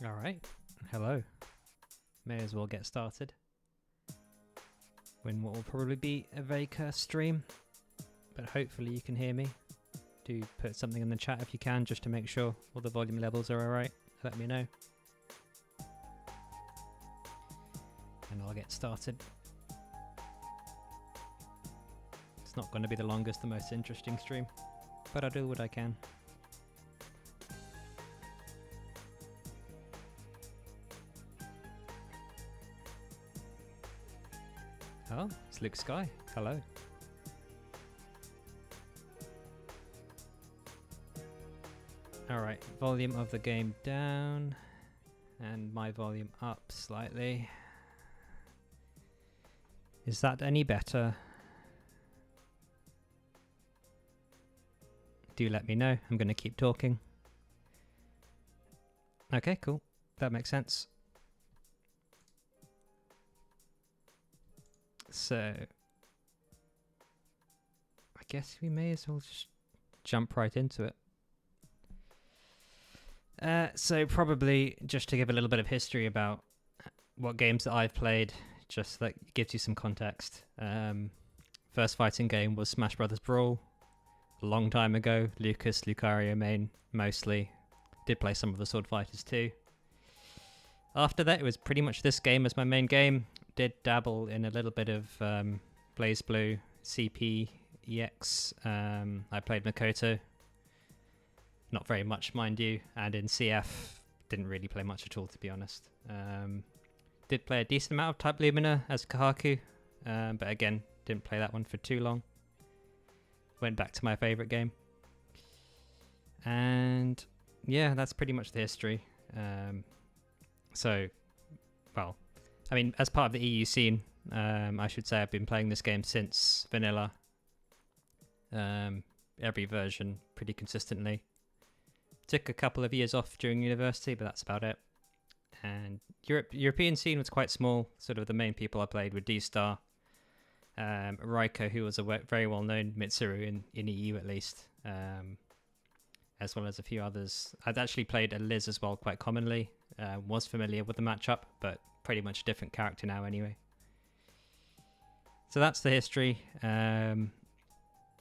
Alright, hello. May as well get started. In what will probably be a very cursed stream, but hopefully you can hear me. Do put something in the chat if you can, just to make sure all the volume levels are alright. Let me know. And I'll get started. It's not going to be the longest, the most interesting stream, but I'll do what I can. Oh, it's Luke Sky. Hello. Alright, volume of the game down, and my volume up slightly. Is that any better? Do let me know. I'm going to keep talking. Okay, cool. That makes sense. So, I guess we may as well just jump right into it. So probably just to give a little bit of history about what games that I've played, just that gives you some context. First fighting game was Smash Brothers Brawl, a long time ago. Lucario main, mostly. Did play some of the Sword Fighters too. After that, it was pretty much this game as my main game. Did dabble in a little bit of BlazBlue, CP, EX. I played Makoto. Not very much, mind you. And in CF, didn't really play much at all, to be honest. Did play a decent amount of Type Lumina as Kahaku. But again, didn't play that one for too long. Went back to my favourite game. And yeah, that's pretty much the history. So, well, I mean, as part of the EU scene, I should say I've been playing this game since vanilla. Every version pretty consistently. Took a couple of years off during university, but that's about it. And European scene was quite small. Sort of the main people I played were D-Star, Raiko, who was a very well-known Mitsuru in EU at least, as well as a few others. I'd actually played a Liz as well quite commonly. Was familiar with the matchup, but pretty much a different character now anyway. So that's the history. And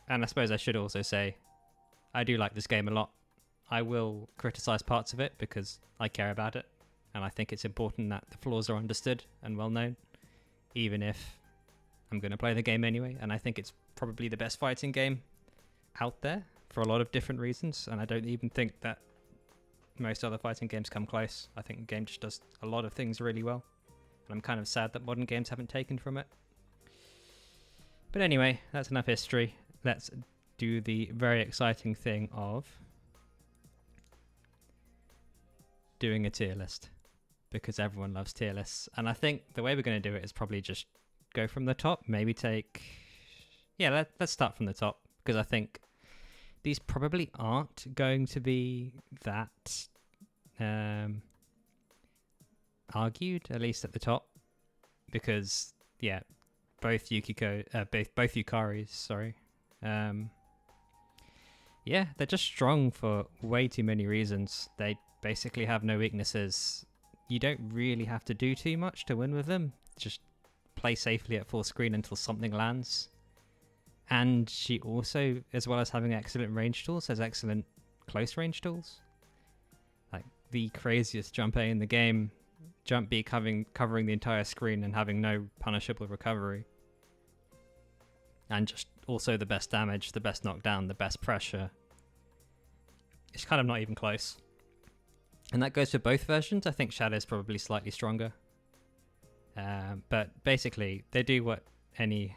I suppose I should also say, I do like this game a lot. I will criticize parts of it because I care about it. And I think it's important that the flaws are understood and well known, even if I'm going to play the game anyway. And I think it's probably the best fighting game out there for a lot of different reasons. And I don't even think that most other fighting games come close. I think the game just does a lot of things really well. And I'm kind of sad that modern games haven't taken from it. But anyway, that's enough history. Let's do the very exciting thing of doing a tier list, because everyone loves tier lists. And I think the way we're going to do it is probably just go from the top, maybe take... Yeah, let's start from the top, because I think these probably aren't going to be that argued, at least at the top, because yeah, both Yukaris, sorry. Yeah, they're just strong for way too many reasons. They basically have no weaknesses. You don't really have to do too much to win with them. Just play safely at full screen until something lands. And she also, as well as having excellent range tools, has excellent close range tools. Like the craziest Junpei in the game, Jump B covering the entire screen and having no punishable recovery. And just also the best damage, the best knockdown, the best pressure. It's kind of not even close. And that goes for both versions. I think Shadow's probably slightly stronger. But basically, they do what any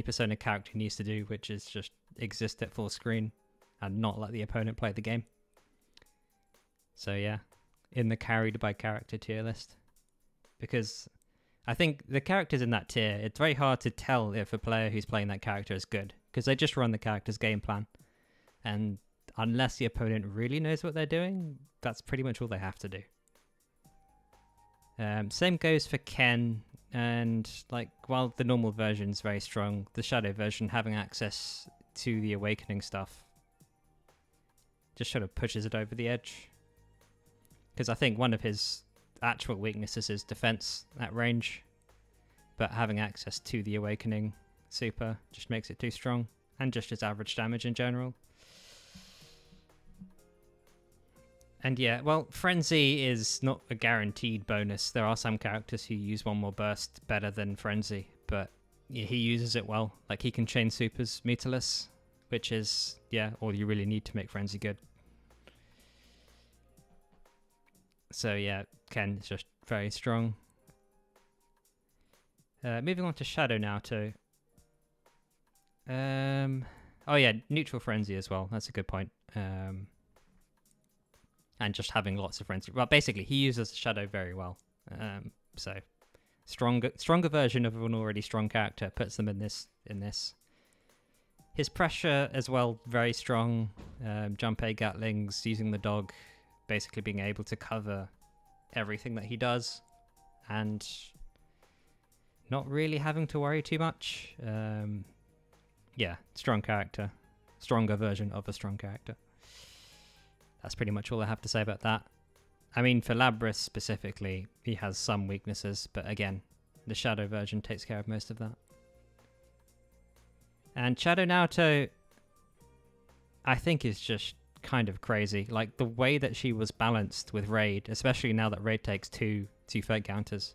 Persona character needs to do, which is just exist at full screen and not let the opponent play the game. So yeah, in the carried by character tier list. Because I think the characters in that tier, it's very hard to tell if a player who's playing that character is good, because they just run the character's game plan. And unless the opponent really knows what they're doing, that's pretty much all they have to do. Same goes for Ken, and like while the normal version's very strong, the Shadow version having access to the Awakening stuff just sort of pushes it over the edge. Because I think one of his actual weaknesses is defense at range, but having access to the Awakening super just makes it too strong, and just his average damage in general. And yeah, well, Frenzy is not a guaranteed bonus. There are some characters who use one more burst better than Frenzy, but yeah, he uses it well. Like, he can chain supers meterless, which is, yeah, all you really need to make Frenzy good. So yeah, Ken is just very strong. Moving on to Shadow-Naoto. Oh yeah, neutral Frenzy as well. That's a good point. And just having lots of Frenzy. Well, basically, he uses Shadow very well. So stronger version of an already strong character puts them in this. His pressure as well, very strong. Junpei Gatlings, using the dog, basically being able to cover everything that he does, and not really having to worry too much. Yeah, strong character. Stronger version of a strong character. That's pretty much all I have to say about that. I mean, for Labrys specifically, he has some weaknesses, but again, the Shadow version takes care of most of that. And Shadow-Naoto, I think, is just kind of crazy. Like, the way that she was balanced with Raid, especially now that Raid takes two fake counters,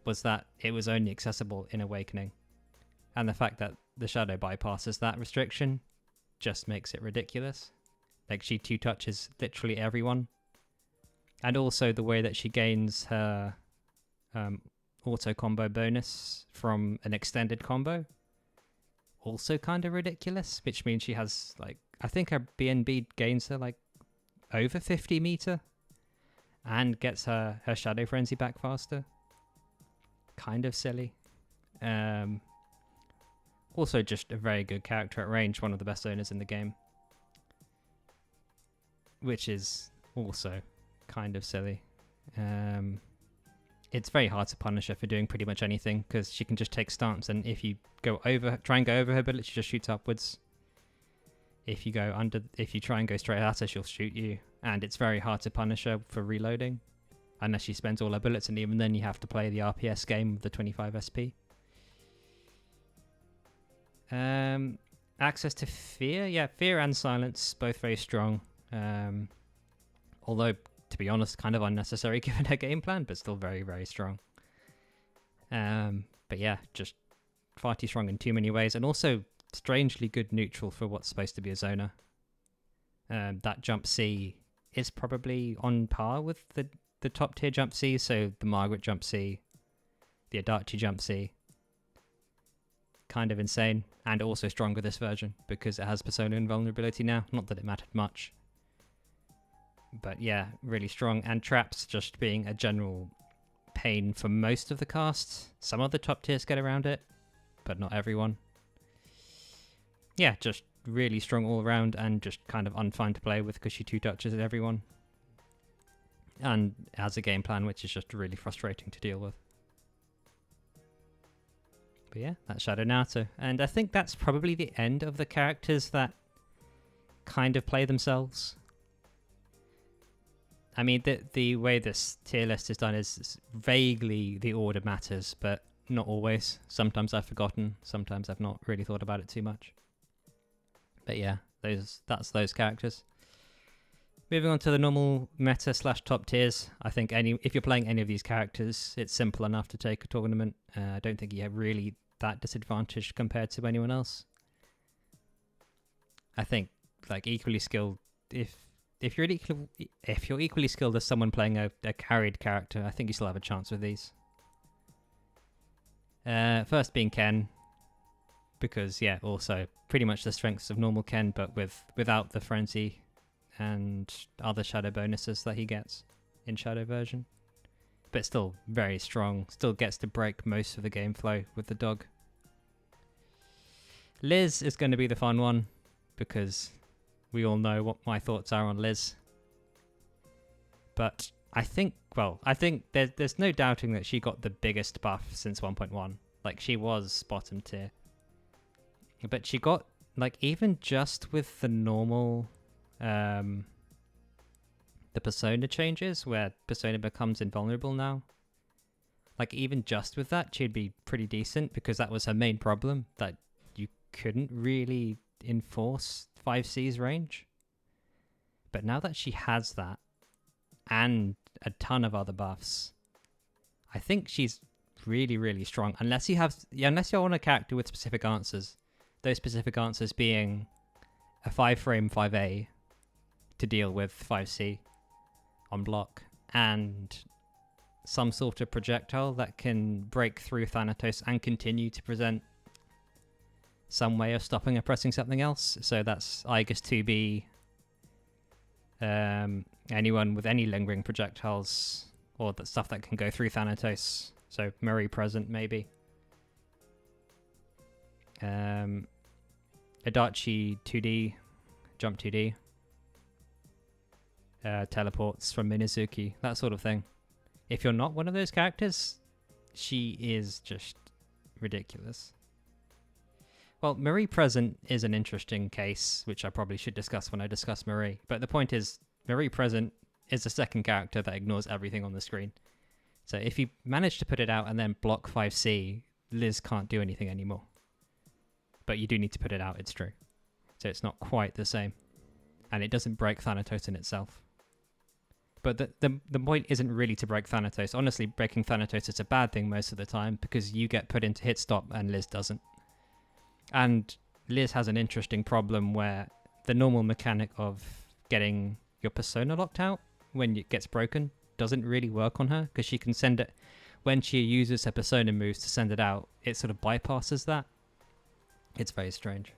was that it was only accessible in Awakening. And the fact that the Shadow bypasses that restriction just makes it ridiculous. Like, she two-touches literally everyone. And also the way that she gains her auto-combo bonus from an extended combo. Also kind of ridiculous, which means she has, like, I think her BNB gains her, like, over 50 meter. And gets her Shadow Frenzy back faster. Kind of silly. Also just a very good character at range, one of the best owners in the game. Which is also kind of silly. It's very hard to punish her for doing pretty much anything, because she can just take stance, and if you try and go over her bullet, she just shoots upwards. If you try and go straight at her, she'll shoot you, and it's very hard to punish her for reloading, unless she spends all her bullets, and even then you have to play the RPS game with the 25 SP. Access to Fear, yeah, Fear and Silence, both very strong. Although, to be honest, kind of unnecessary given her game plan, but still very, very strong. But yeah, just far too strong in too many ways, and also strangely good neutral for what's supposed to be a zoner. That jump C is probably on par with the top tier jump C, so the Margaret jump C, the Adachi jump C. Kind of insane, and also stronger this version, because it has Persona Invulnerability now. Not that it mattered much. But yeah, really strong. And traps just being a general pain for most of the cast. Some of the top tiers get around it, but not everyone. Yeah, just really strong all around, and just kind of unfun to play with because she two-touches at everyone. And has a game plan which is just really frustrating to deal with. But yeah, that's Shadow-Naoto. And I think that's probably the end of the characters that kind of play themselves. I mean, the way this tier list is done is vaguely the order matters, but not always. Sometimes I've forgotten. Sometimes I've not really thought about it too much. But yeah, that's those characters. Moving on to the normal meta / top tiers. I think if you're playing any of these characters, it's simple enough to take a tournament. I don't think you're really that disadvantaged compared to anyone else. I think, like, equally skilled, if you're equally skilled as someone playing a carried character, I think you still have a chance with these. First being Ken, because yeah, also pretty much the strengths of normal Ken, but without the frenzy and other shadow bonuses that he gets in Shadow version. But still very strong, still gets to break most of the game flow with the dog. Liz is going to be the fun one, because we all know what my thoughts are on Liz. But I think there's no doubting that she got the biggest buff since 1.1. Like, she was bottom tier. But she got, like, even just with the normal the persona changes, where persona becomes invulnerable now. Like, even just with that, she'd be pretty decent, because that was her main problem, that you couldn't really enforce 5C's range. But now that she has that, and a ton of other buffs, I think she's really, really strong. Unless you're on a character with specific answers, those specific answers being a 5-frame 5A to deal with 5C on block, and some sort of projectile that can break through Thanatos and continue to present some way of stopping or pressing something else. So that's Aigis 2B, anyone with any lingering projectiles, or the stuff that can go through Thanatos. So Marie present, maybe. Adachi 2D, jump 2D. Teleports from Minazuki, that sort of thing. If you're not one of those characters, she is just ridiculous. Well, Marie Present is an interesting case, which I probably should discuss when I discuss Marie. But the point is, Marie Present is the second character that ignores everything on the screen. So if you manage to put it out and then block 5C, Liz can't do anything anymore. But you do need to put it out, it's true. So it's not quite the same. And it doesn't break Thanatos in itself. But the point isn't really to break Thanatos. Honestly, breaking Thanatos is a bad thing most of the time, because you get put into hit stop and Liz doesn't. And Liz has an interesting problem where the normal mechanic of getting your persona locked out when it gets broken doesn't really work on her, because she can send it, when she uses her persona moves to send it out, it sort of bypasses that. It's very strange.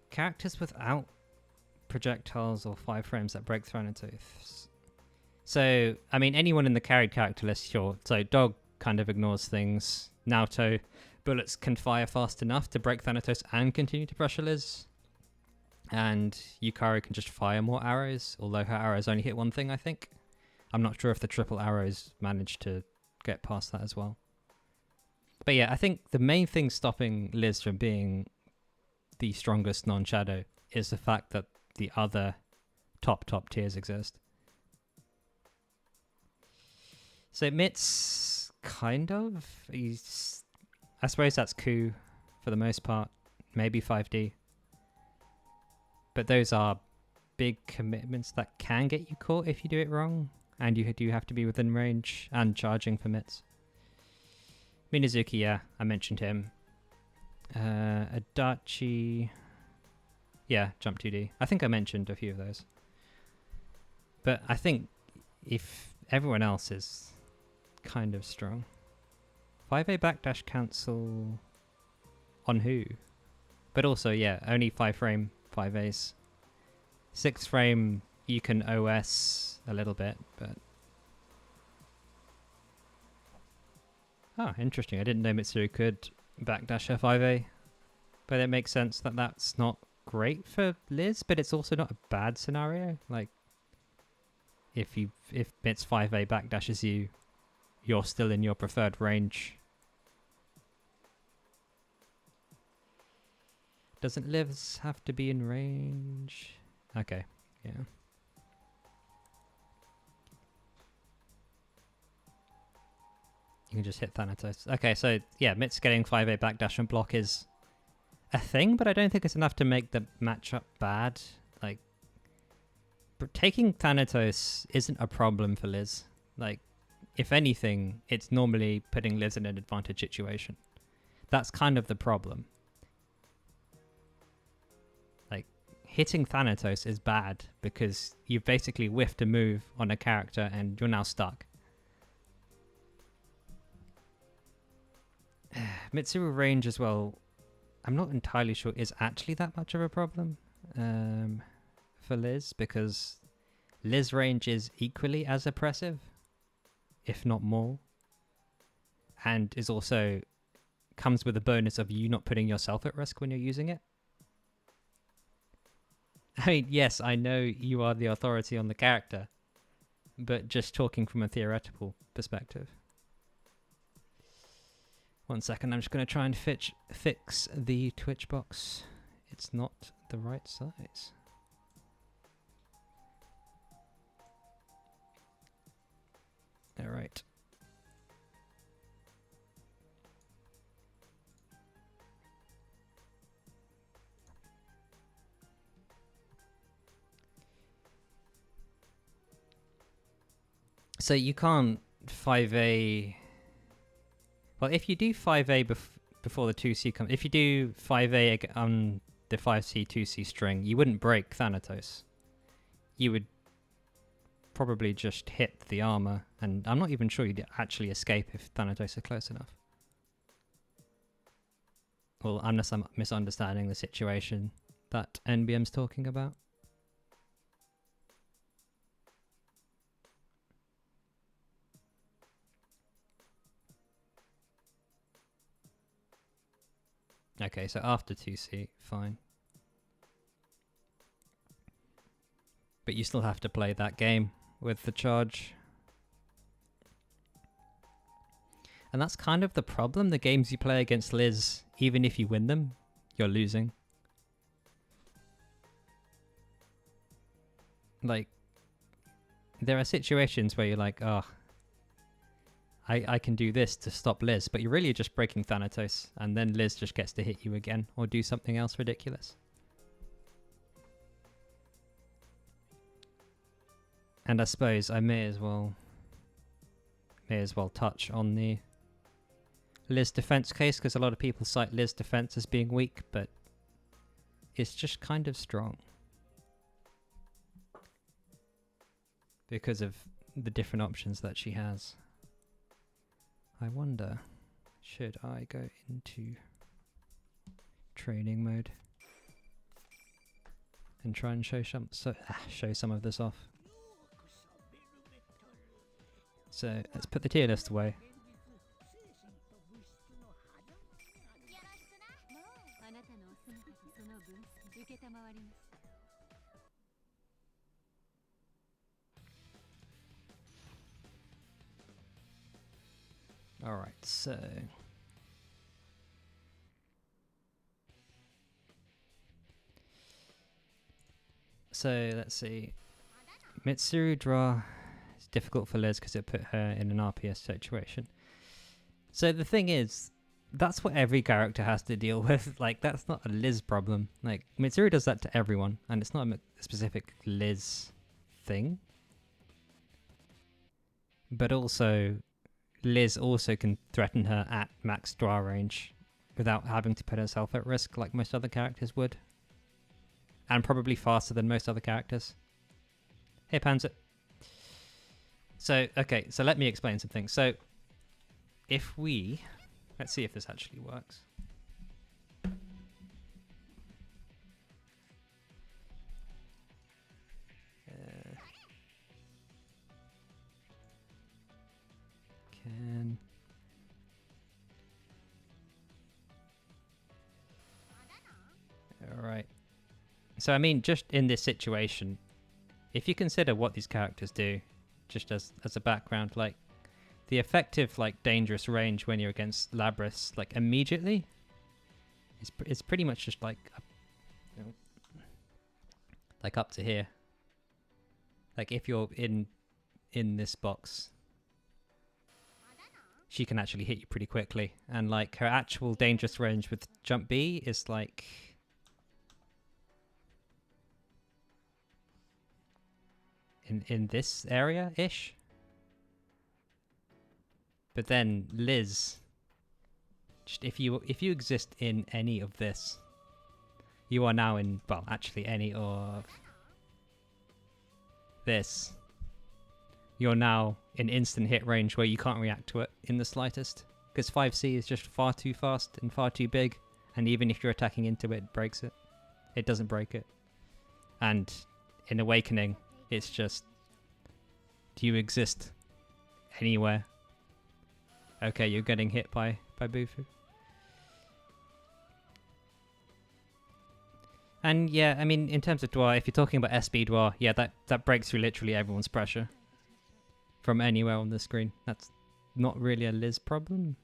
Characters without projectiles or 5 frames that break Thanatos. So, I mean, anyone in the carried character list, sure. So, Dog kind of ignores things. Naoto, bullets can fire fast enough to break Thanatos and continue to pressure Liz. And Yukari can just fire more arrows, although her arrows only hit one thing, I think. I'm not sure if the triple arrows managed to get past that as well. But yeah, I think the main thing stopping Liz from being the strongest non-shadow is the fact that the other top tiers exist. So Mits, kind of. I suppose that's Ku for the most part. Maybe 5D. But those are big commitments that can get you caught if you do it wrong. And you do have to be within range and charging for Mits. Minazuki, yeah, I mentioned him. Adachi, yeah, jump 2D. I think I mentioned a few of those. But I think if everyone else is kind of strong. 5A backdash cancel on who? But also, yeah, only 5 frame 5As. 6 frame you can OS a little bit, but... Oh, interesting. I didn't know Mitsuru could backdash her 5A. But it makes sense that that's not great for Liz, but it's also not a bad scenario. Like, if Mits 5A backdashes you, you're still in your preferred range. Doesn't Liz have to be in range? Okay, yeah. You can just hit Thanatos. Okay, so yeah, Mits getting 5A backdash and block is a thing, but I don't think it's enough to make the matchup bad. Like, taking Thanatos isn't a problem for Liz. Like, if anything, it's normally putting Liz in an advantage situation. That's kind of the problem. Like, hitting Thanatos is bad because you've basically whiffed a move on a character and you're now stuck. Mitsuru range as well, I'm not entirely sure is actually that much of a problem for Liz, because Liz range is equally as oppressive, if not more, and is also comes with a bonus of you not putting yourself at risk when you're using it. I mean, yes, I know you are the authority on the character, but just talking from a theoretical perspective. 1 second, I'm just going to try and fix the Twitch box. It's not the right size. Alright. So you can't 5A... Well, if you do 5A before the 2C comes... If you do 5A on the 5C, 2C string, you wouldn't break Thanatos. You would probably just hit the armor, and I'm not even sure you'd actually escape if Thanatos are close enough. Well, unless I'm misunderstanding the situation that NBM's talking about. Okay, so after 2C, fine. But you still have to play that game with the charge. And that's kind of the problem. The games you play against Liz, even if you win them, you're losing. Like, there are situations where you're like, oh, I can do this to stop Liz, but you're really just breaking Thanatos, and then Liz just gets to hit you again, or do something else ridiculous. And I suppose I may as well touch on the Liz defense case, because a lot of people cite Liz defense as being weak, but it's just kind of strong. Because of the different options that she has. I wonder, should I go into training mode and try and show some of this off? So let's put the tier list away. Alright, so... let's see. Mitsuru draw is difficult for Liz because it put her in an RPS situation. So the thing is, that's what every character has to deal with. Like, that's not a Liz problem. Like, Mitsuru does that to everyone, and it's not a specific Liz thing. But also... Liz also can threaten her at max draw range without having to put herself at risk like most other characters would. And probably faster than most other characters. Hey, Panzer. So, okay, so let me explain something. So, if we... Let's see if this actually works. Alright. So I mean, just in this situation, if you consider what these characters do, just as a background, like, the effective, like, dangerous range when you're against Labrys, like, immediately, it's pretty much just, like, up to here. Like, if you're in this box, she can actually hit you pretty quickly. And, like, her actual dangerous range with Jump B is, like... in this area-ish. But then Liz, just if you exist in any of this, you are now in, well, actually any of this. You're now in instant hit range where you can't react to it in the slightest. Because 5C is just far too fast and far too big. And even if you're attacking into it, it breaks it. It doesn't break it. And in Awakening, it's just, do you exist anywhere? Okay, you're getting hit by Bufu. And yeah, I mean, in terms of Dwar, if you're talking about SB Dwar, yeah, that breaks through literally everyone's pressure. From anywhere on the screen. That's not really a Liz problem.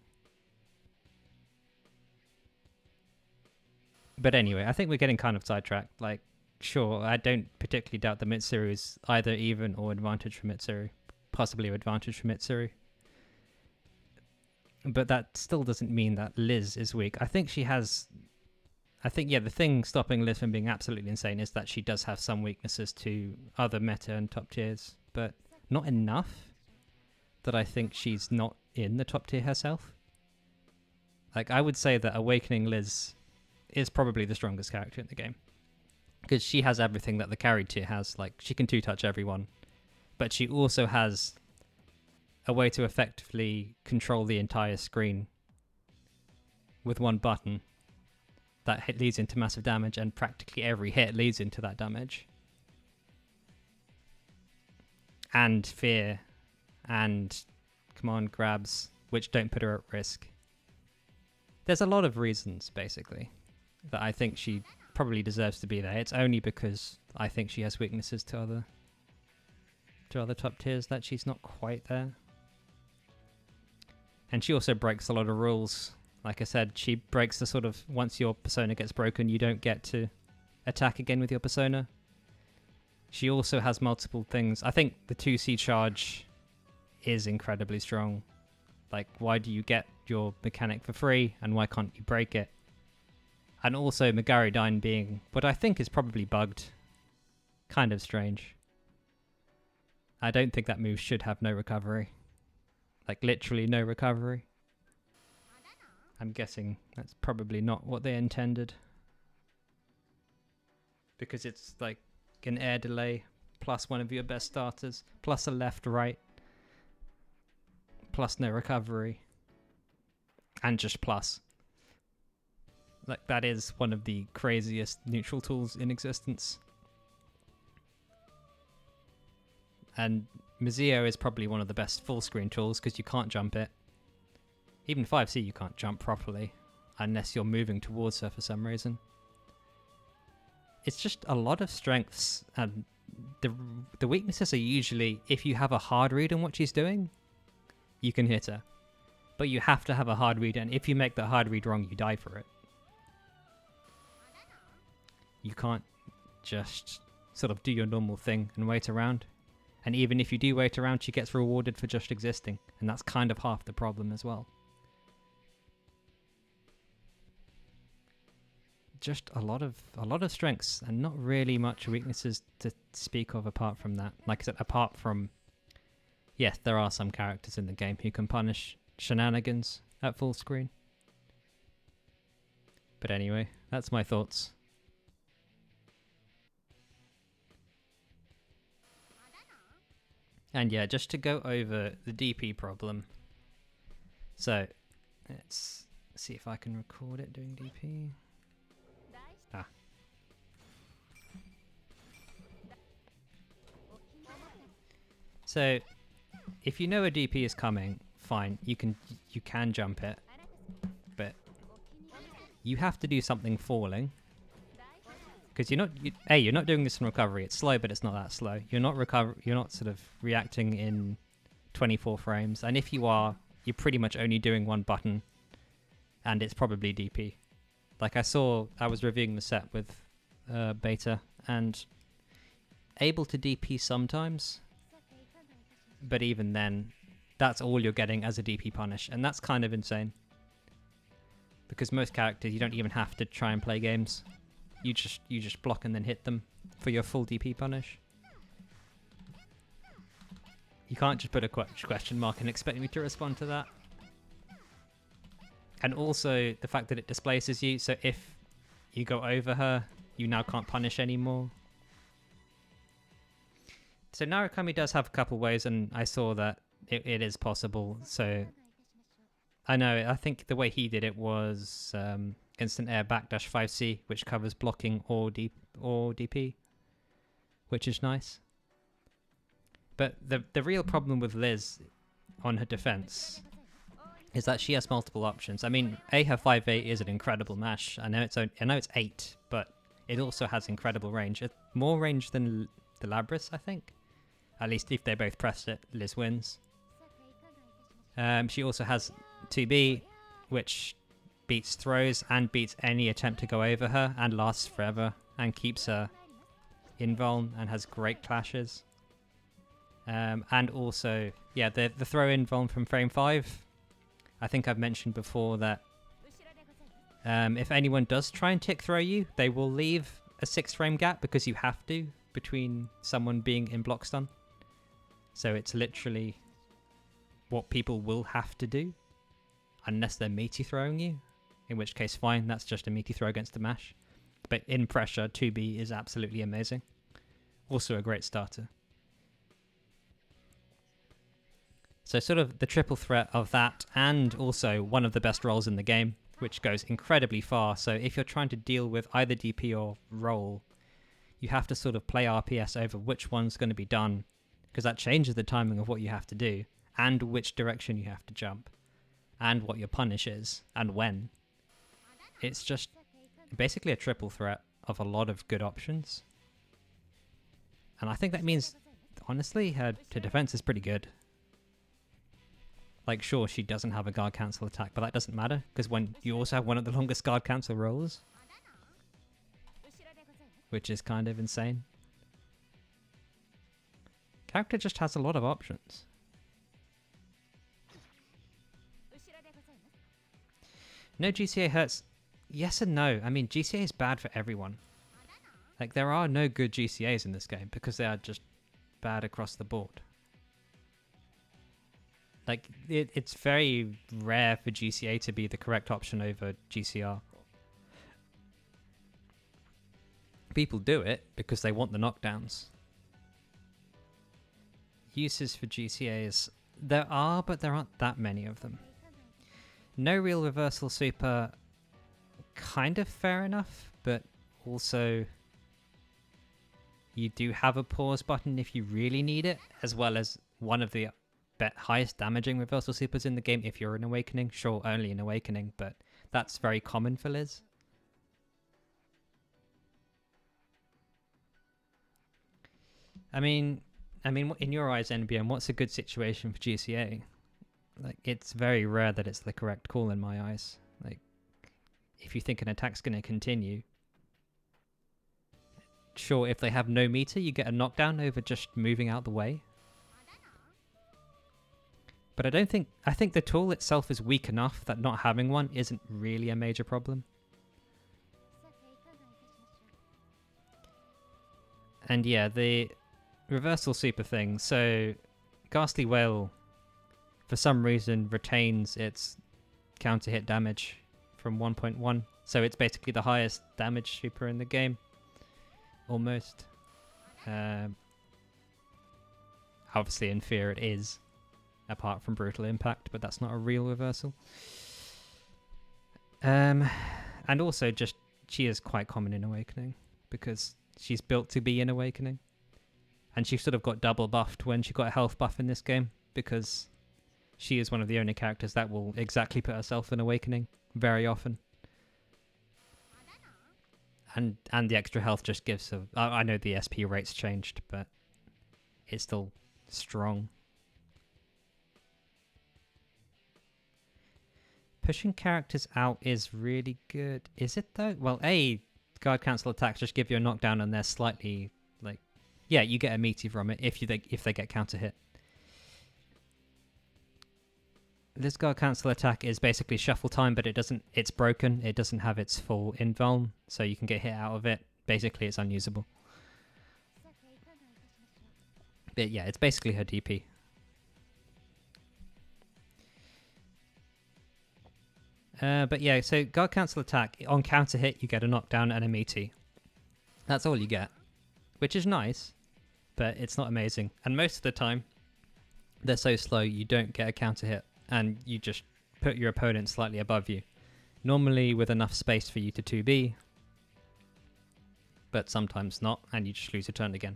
But anyway, I think we're getting kind of sidetracked. Like, sure, I don't particularly doubt that Mitsuru is either even or advantage for Mitsuru. Possibly advantage for Mitsuru. But that still doesn't mean that Liz is weak. I think she has... I think, yeah, the thing stopping Liz from being absolutely insane is that she does have some weaknesses to other meta and top tiers, but not enough that I think she's not in the top tier herself. Like, I would say that Awakening Liz is probably the strongest character in the game, because she has everything that the carried tier has. Like, she can two-touch everyone, but she also has a way to effectively control the entire screen with one button that leads into massive damage, and practically every hit leads into that damage. And fear, and command grabs, which don't put her at risk. There's a lot of reasons, basically, that I think she probably deserves to be there. It's only because I think she has weaknesses to other top tiers that she's not quite there. And she also breaks a lot of rules. Like I said, she breaks the sort of, once your persona gets broken, you don't get to attack again with your persona. She also has multiple things. I think the 2C charge is incredibly strong. Like, why do you get your mechanic for free, and why can't you break it? And also Magaridine being what I think is probably bugged. Kind of strange. I don't think that move should have no recovery. Like, literally no recovery. I'm guessing that's probably not what they intended. Because it's like an air delay, plus one of your best starters, plus a left-right, plus no recovery, and just plus. Like, that is one of the craziest neutral tools in existence. And Mizuo is probably one of the best full-screen tools, because you can't jump it. Even 5C you can't jump properly, unless you're moving towards her for some reason. It's just a lot of strengths, and the weaknesses are usually, if you have a hard read on what she's doing, you can hit her. But you have to have a hard read, and if you make that hard read wrong, you die for it. You can't just sort of do your normal thing and wait around. And even if you do wait around, she gets rewarded for just existing, and that's kind of half the problem as well. Just a lot of strengths and not really much weaknesses to speak of apart from that. Like I said, apart from, yes, there are some characters in the game who can punish shenanigans at full screen. But anyway, that's my thoughts. And yeah, just to go over the DP problem. So, let's see if I can record it doing DP. So, if you know a DP is coming, fine, you can jump it, but you have to do something falling, because you're not doing this in recovery. It's slow, but it's not that slow. You're not sort of reacting in 24 frames, and if you are, you're pretty much only doing one button, and it's probably DP. Like I was reviewing the set with Beta, and able to DP sometimes. But even then, that's all you're getting as a DP punish, and that's kind of insane. Because most characters, you don't even have to try and play games. You just block and then hit them for your full DP punish. You can't just put a question mark and expect me to respond to that. And also the fact that it displaces you, so if you go over her, you now can't punish anymore. So Narukami does have a couple ways, and I saw that it is possible. So I think the way he did it was instant air backdash 5C, which covers blocking or DP, which is nice. But the real problem with Liz on her defense is that she has multiple options. I mean, her 5A is an incredible mash. I know it's 8, but it also has incredible range. It's more range than the Labrys, I think. At least if they both press it, Liz wins. She also has 2B, which beats throws and beats any attempt to go over her and lasts forever and keeps her invuln and has great clashes. And also, yeah, the throw invuln from frame 5. I think I've mentioned before that if anyone does try and tick throw you, they will leave a 6 frame gap because you have to between someone being in block stun. So it's literally what people will have to do unless they're meaty throwing you, in which case fine, that's just a meaty throw against the mash. But in pressure, 2B is absolutely amazing. Also a great starter. So sort of the triple threat of that, and also one of the best roles in the game, which goes incredibly far. So if you're trying to deal with either DP or roll, you have to sort of play RPS over which one's going to be done, because that changes the timing of what you have to do, and which direction you have to jump, and what your punish is, and when. It's just basically a triple threat of a lot of good options. And I think that means, honestly, her defense is pretty good. Like, sure, she doesn't have a guard cancel attack, but that doesn't matter, because when you also have one of the longest guard cancel rolls, which is kind of insane. Character just has a lot of options. No GCA hurts. Yes and no. I mean, GCA is bad for everyone. Like, there are no good GCAs in this game because they are just bad across the board. Like, it's very rare for GCA to be the correct option over GCR. People do it because they want the knockdowns. Uses for GCAs. There are, but there aren't that many of them. No real reversal super, kind of fair enough, but also you do have a pause button if you really need it, as well as one of the highest damaging reversal supers in the game if you're in Awakening. Sure, only in Awakening, but that's very common for Liz. I mean, in your eyes, NBM, what's a good situation for GCA? Like, it's very rare that it's the correct call in my eyes. Like, if you think an attack's going to continue, sure, if they have no meter, you get a knockdown over just moving out the way. But I think the tool itself is weak enough that not having one isn't really a major problem. And yeah, the reversal super thing. So Ghastly Whale, for some reason, retains its counter hit damage from 1.1. So it's basically the highest damage super in the game. Almost. Obviously in Fear it is, apart from Brutal Impact, but that's not a real reversal. And also just, she is quite common in Awakening, because she's built to be in Awakening. And she sort of got double buffed when she got a health buff in this game, because she is one of the only characters that will exactly put herself in Awakening very often. And the extra health just gives her... I know the SP rates changed, but it's still strong. Pushing characters out is really good. Is it though? Well, guard cancel attacks just give you a knockdown and they're slightly like... Yeah, you get a meaty from it if they get counter hit. This guard cancel attack is basically shuffle time, but it's broken. It doesn't have its full invuln, so you can get hit out of it. Basically, it's unusable. But yeah, it's basically her DP. But yeah, so guard cancel attack, on counter hit, you get a knockdown and a meaty. That's all you get, which is nice, but it's not amazing. And most of the time, they're so slow, you don't get a counter hit. And you just put your opponent slightly above you. Normally with enough space for you to 2B, but sometimes not, and you just lose your turn again.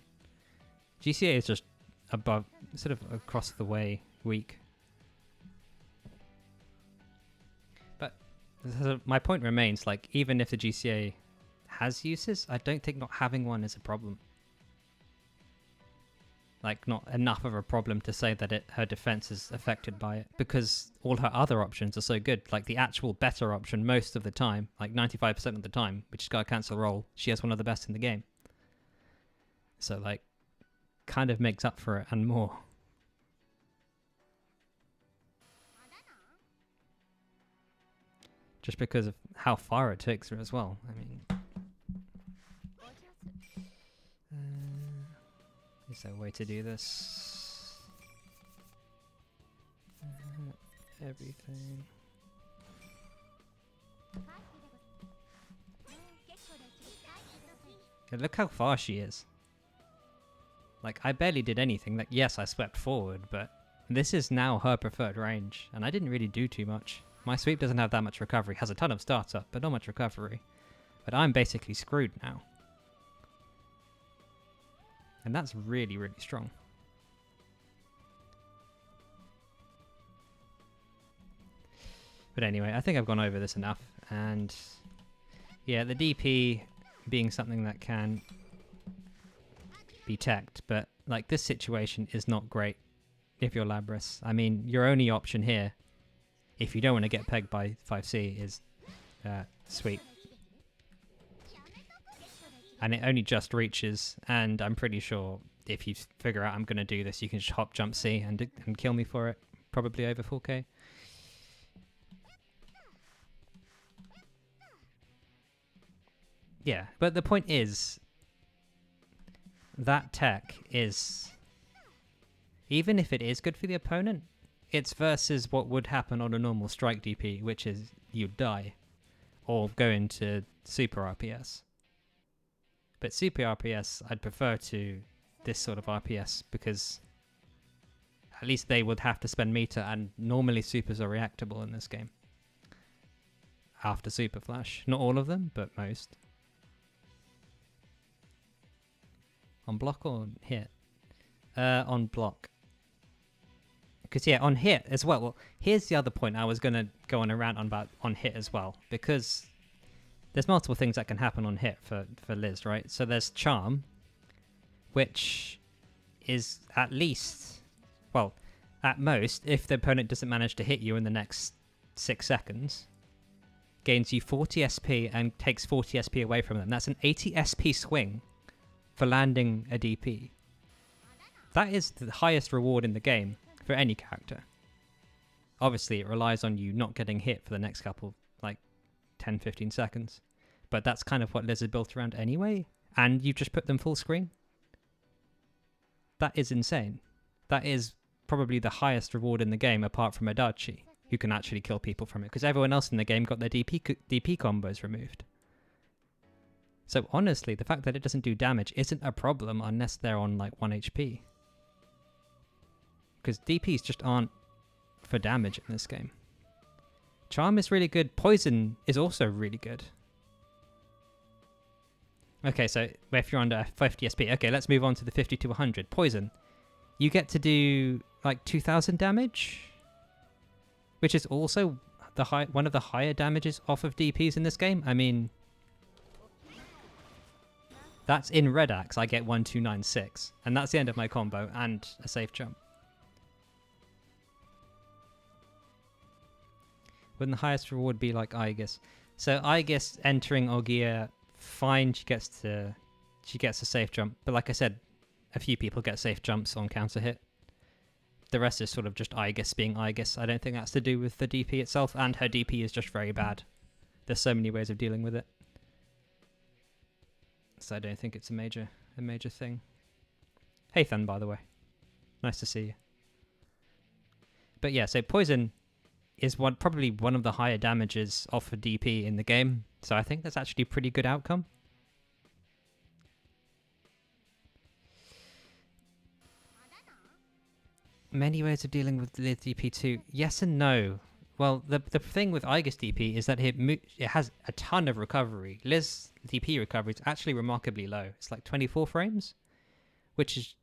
GCA is just above, sort of across the way weak. But my point remains, like, even if the GCA has uses, I don't think not having one is a problem. Like, not enough of a problem to say that her defense is affected by it, because all her other options are so good. Like, the actual better option most of the time, like 95% of the time, which is got a cancel roll, she has one of the best in the game. So, like, kind of makes up for it and more. Just because of how far it takes her as well. I mean, is there a way to do this? Everything. Yeah, look how far she is. Like, I barely did anything. Like, yes, I swept forward, but this is now her preferred range, and I didn't really do too much. My sweep doesn't have that much recovery. Has a ton of startup, but not much recovery. But I'm basically screwed now. And that's really, really strong. But anyway, I think I've gone over this enough. And yeah, the DP being something that can be teched, but like this situation is not great if you're Labrys. I mean, your only option here, if you don't want to get pegged by 5C, is sweep. And it only just reaches, and I'm pretty sure if you figure out I'm going to do this, you can just hop jump C and kill me for it, probably over 4k. Yeah, but the point is, that tech is, even if it is good for the opponent, it's versus what would happen on a normal strike DP, which is you'd die or go into super RPS. But super RPS, I'd prefer to this sort of RPS, because at least they would have to spend meter, and normally supers are reactable in this game after super flash. Not all of them, but most. On block or on hit? On block. Because yeah, on hit as well. Well, here's the other point I was going to go on a rant on about on hit as well, because there's multiple things that can happen on hit for Liz, right? So there's charm, which is at least, well, at most, if the opponent doesn't manage to hit you in the next 6 seconds, gains you 40 SP and takes 40 SP away from them. That's an 80 SP swing for landing a DP. That is the highest reward in the game for any character. Obviously, it relies on you not getting hit for the next couple, like 10-15 seconds. But that's kind of what Liz is built around anyway. And you just put them full screen. That is insane. That is probably the highest reward in the game, apart from Adachi, who can actually kill people from it, because everyone else in the game got their DP combos removed. So honestly, the fact that it doesn't do damage isn't a problem unless they're on like 1 HP. Because DPs just aren't for damage in this game. Charm is really good. Poison is also really good. Okay, so if you're under 50 SP, okay, let's move on to the 50 to 100. Poison. You get to do like 2000 damage, which is also the one of the higher damages off of DPs in this game. I mean, that's in Red Axe. I get 1296, and that's the end of my combo and a safe jump. Wouldn't the highest reward be like Aigis? So Aigis entering Ogier, fine, she gets a safe jump. But like I said, a few people get safe jumps on counter hit. The rest is sort of just Aigis being Aigis. I don't think that's to do with the DP itself, and her DP is just very bad. There's so many ways of dealing with it. So I don't think it's a major thing. Hey Thun, by the way. Nice to see you. But yeah, so Poison is probably one of the higher damages off a DP in the game. So I think that's actually a pretty good outcome. Many ways of dealing with the DP too. Yes and no. Well, the thing with Aigis DP is that it has a ton of recovery. Liz DP recovery is actually remarkably low. It's like 24 frames, which is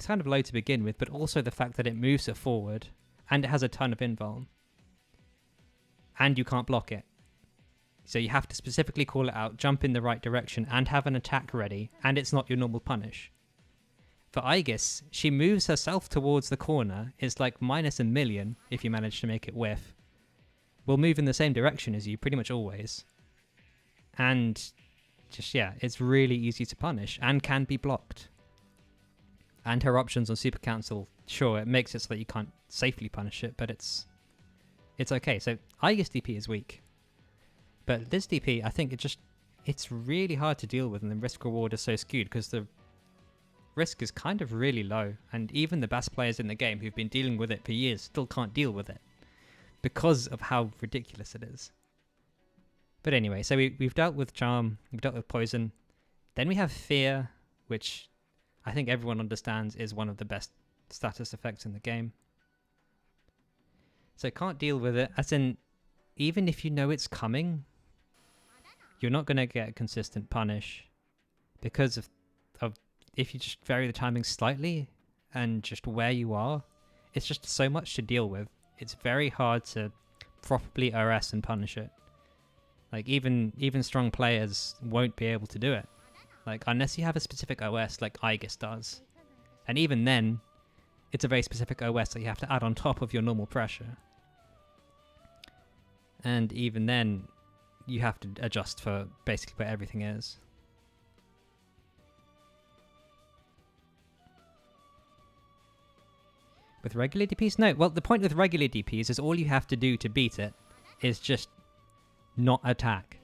kind of low to begin with, but also the fact that it moves it forward and it has a ton of invuln. And you can't block it. So you have to specifically call it out, jump in the right direction, and have an attack ready, and it's not your normal punish. For Aigis, she moves herself towards the corner. It's like minus a million if you manage to make it whiff. Will move in the same direction as you pretty much always. And just, yeah, it's really easy to punish and can be blocked. And her options on Super Council, sure, it makes it so that you can't safely punish it, but it's okay. So Aigis DP is weak. But this DP, I think it's really hard to deal with, and the risk reward is so skewed because the risk is kind of really low, and even the best players in the game who've been dealing with it for years still can't deal with it because of how ridiculous it is. But anyway, so we've dealt with Charm, we've dealt with Poison, then we have Fear, which I think everyone understands is one of the best status effects in the game. So can't deal with it, as in, even if you know it's coming, you're not going to get a consistent punish because of if you just vary the timing slightly and just where you are, it's just so much to deal with. It's very hard to properly OS and punish it. Like even strong players won't be able to do it. Like unless you have a specific OS like Aigis does. And even then, it's a very specific OS that you have to add on top of your normal pressure. And even then, you have to adjust for basically where everything is. With regular DPs? No. Well, the point with regular DPs is all you have to do to beat it is just not attack.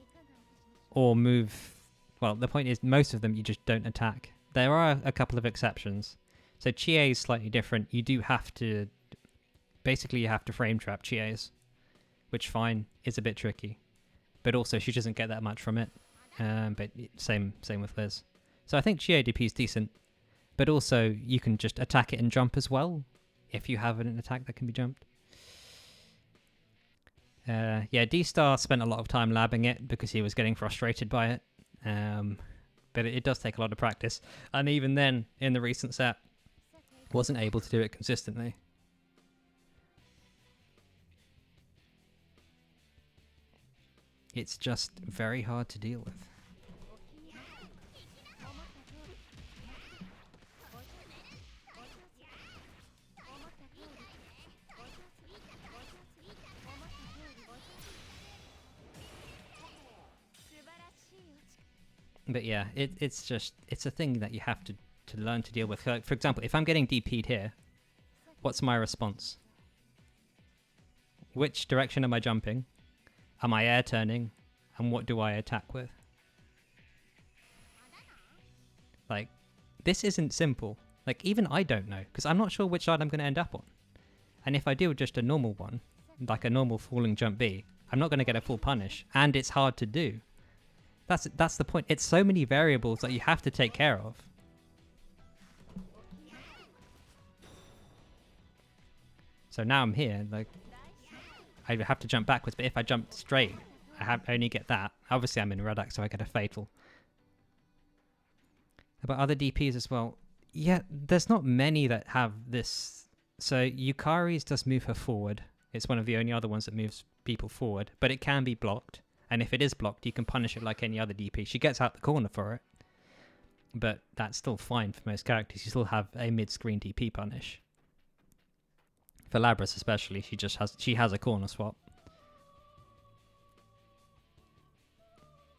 Or move... Well, the point is most of them you just don't attack. There are a couple of exceptions. So Chie is slightly different. You do have to... Basically, you have to frame trap Chie's. Which, fine, is a bit tricky. But also, she doesn't get that much from it. But same with Liz. So I think Chie DP is decent. But also, you can just attack it and jump as well. If you have an attack that can be jumped. Yeah, D-Star spent a lot of time labbing it because he was getting frustrated by it. But it does take a lot of practice. And even then, in the recent set, wasn't able to do it consistently. It's just very hard to deal with. But yeah, it's a thing that you have to learn to deal with. Like, for example, if I'm getting DP'd here, what's my response? Which direction am I jumping? Am I air turning? And what do I attack with? Like, this isn't simple. Like, even I don't know, because I'm not sure which side I'm going to end up on. And if I do just a normal one, like a normal falling jump B, I'm not going to get a full punish, and it's hard to do. That's the point. It's so many variables that you have to take care of. So now I'm here, like, I have to jump backwards, but if I jump straight, I only get that. Obviously I'm in Redax, so I get a fatal. But other DPs as well. Yeah, there's not many that have this. So Yukari's does move her forward. It's one of the only other ones that moves people forward, but it can be blocked. And if it is blocked, you can punish it like any other DP. She gets out the corner for it. But that's still fine for most characters. You still have a mid-screen DP punish. For Labrys especially, she has a corner swap.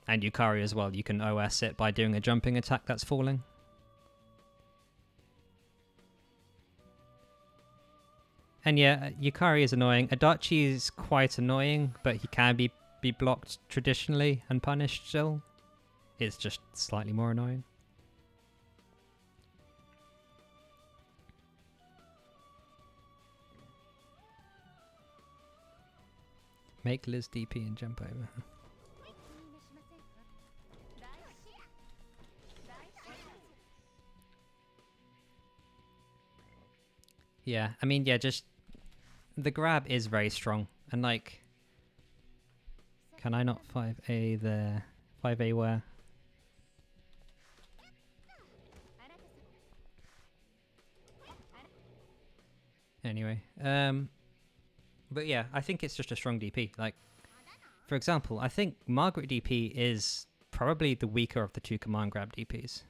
And Yukari as well, you can OS it by doing a jumping attack that's falling. And yeah, Yukari is annoying. Adachi is quite annoying, but he can be blocked traditionally and punished still. It's just slightly more annoying. Make Liz DP and jump over. Yeah, I mean, yeah, just the grab is very strong. And like, can I not 5A there? 5A where? Anyway, but yeah, I think it's just a strong DP. Like, for example, I think Margaret DP is probably the weaker of the two command grab DPs.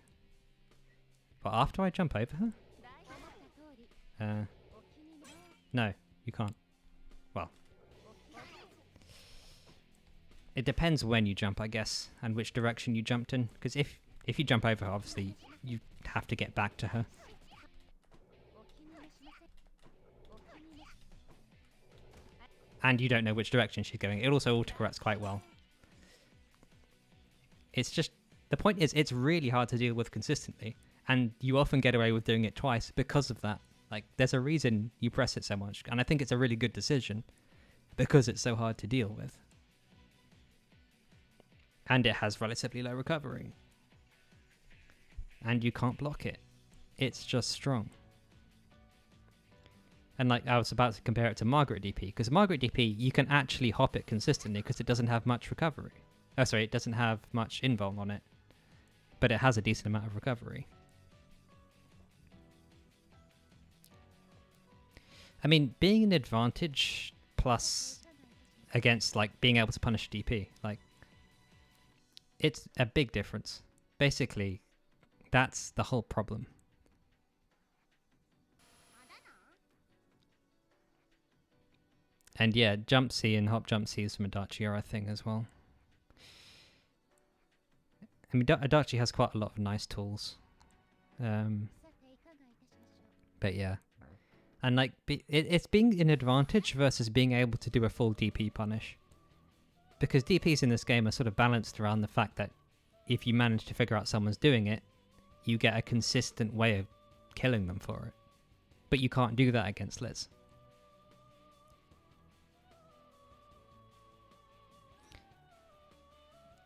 But after I jump over her? No, you can't. Well, it depends when you jump, I guess, and which direction you jumped in. Because if you jump over her, obviously, you have to get back to her. And you don't know which direction she's going. It also autocorrects quite well. It's just... The point is, it's really hard to deal with consistently. And you often get away with doing it twice because of that. Like, there's a reason you press it so much. And I think it's a really good decision. Because it's so hard to deal with. And it has relatively low recovery. And you can't block it. It's just strong. And like, I was about to compare it to Margaret DP. Because Margaret DP, you can actually hop it consistently because it doesn't have much recovery. Oh, sorry, it doesn't have much invuln on it. But it has a decent amount of recovery. I mean, being an advantage plus against like being able to punish DP, like it's a big difference. Basically, that's the whole problem. And yeah, jump C and hop jump C's from Adachi are a thing as well. I mean, Adachi has quite a lot of nice tools. But yeah. And like, it's being an advantage versus being able to do a full DP punish. Because DPs in this game are sort of balanced around the fact that if you manage to figure out someone's doing it, you get a consistent way of killing them for it. But you can't do that against Liz.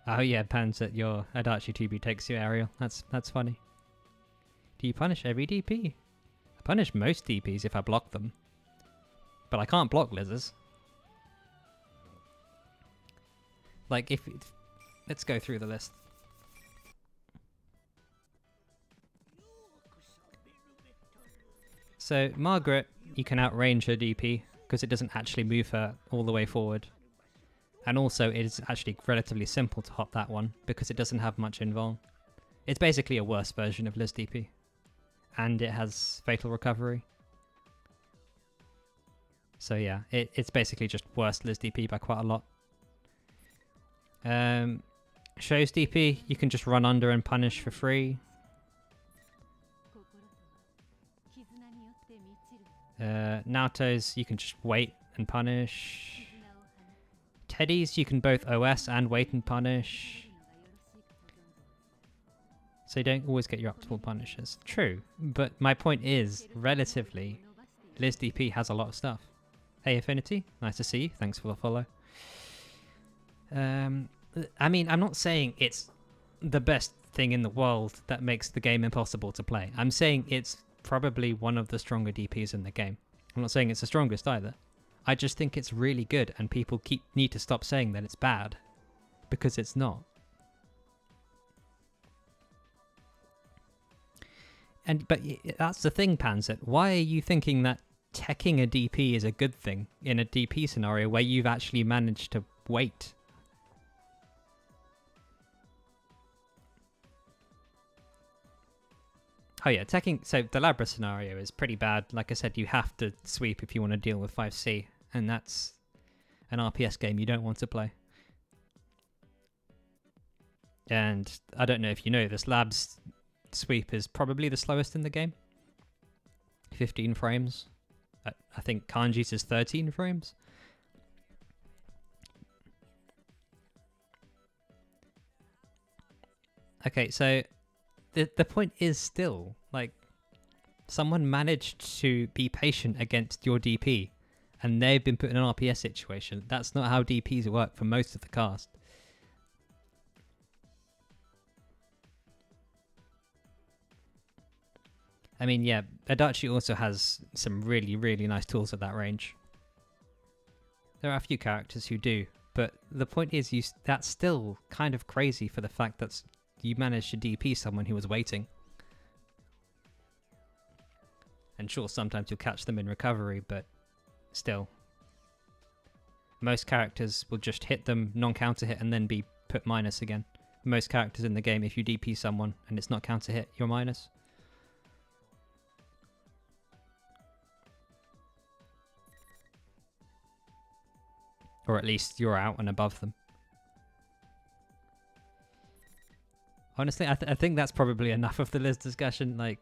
Oh yeah, Panzer, your Adachi 2B takes you aerial. That's funny. Do you punish every DP? I punish most DPs if I block them. But I can't block Lizzes. Like, let's go through the list. So, Margaret, you can outrange her DP, because it doesn't actually move her all the way forward. And also, it is actually relatively simple to hop that one, because it doesn't have much invuln. It's basically a worse version of Liz DP. And it has fatal recovery. So yeah, it's basically just worse Liz DP by quite a lot. Shows DP, you can just run under and punish for free. Naoto's, you can just wait and punish. Teddie's, you can both OS and wait and punish. So you don't always get your optimal punishes. True, but my point is, relatively, Liz DP has a lot of stuff. Hey Affinity, nice to see you. Thanks for the follow. I mean, I'm not saying it's the best thing in the world that makes the game impossible to play. I'm saying it's probably one of the stronger DPs in the game. I'm not saying it's the strongest either. I just think it's really good, and people need to stop saying that it's bad, because it's not. But that's the thing, Panzer. Why are you thinking that teching a DP is a good thing in a DP scenario where you've actually managed to wait? Oh yeah, teching. So the Labrys scenario is pretty bad. Like I said, you have to sweep if you want to deal with 5C, and that's an RPS game you don't want to play. And I don't know if you know this, Lab's sweep is probably the slowest in the game. 15 frames. I think Kanji's is 13 frames. Okay, so the point is still, like, someone managed to be patient against your DP, and they've been put in an RPS situation. That's not how DPs work for most of the cast. I mean, yeah, Adachi also has some really, really nice tools at that range. There are a few characters who do, but the point is, that's still kind of crazy for the fact that you managed to DP someone who was waiting. And sure, sometimes you'll catch them in recovery, but still. Most characters will just hit them, non-counter hit, and then be put minus again. Most characters in the game, if you DP someone and it's not counter hit, you're minus. Or at least you're out and above them. Honestly, I think that's probably enough of the Liz discussion. Like,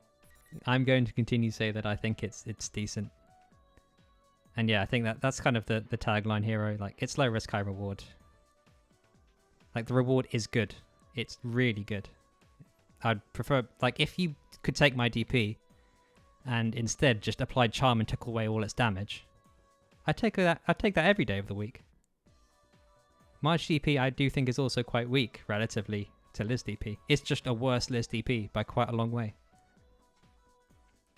I'm going to continue to say that I think it's decent. And yeah, I think that's kind of the tagline hero. Like, it's low risk, high reward. Like, the reward is good. It's really good. I'd prefer, like, if you could take my DP and instead just applied charm and took away all its damage, I'd take that every day of the week. Marge DP I do think is also quite weak relatively to Liz DP. It's just a worse Liz DP by quite a long way.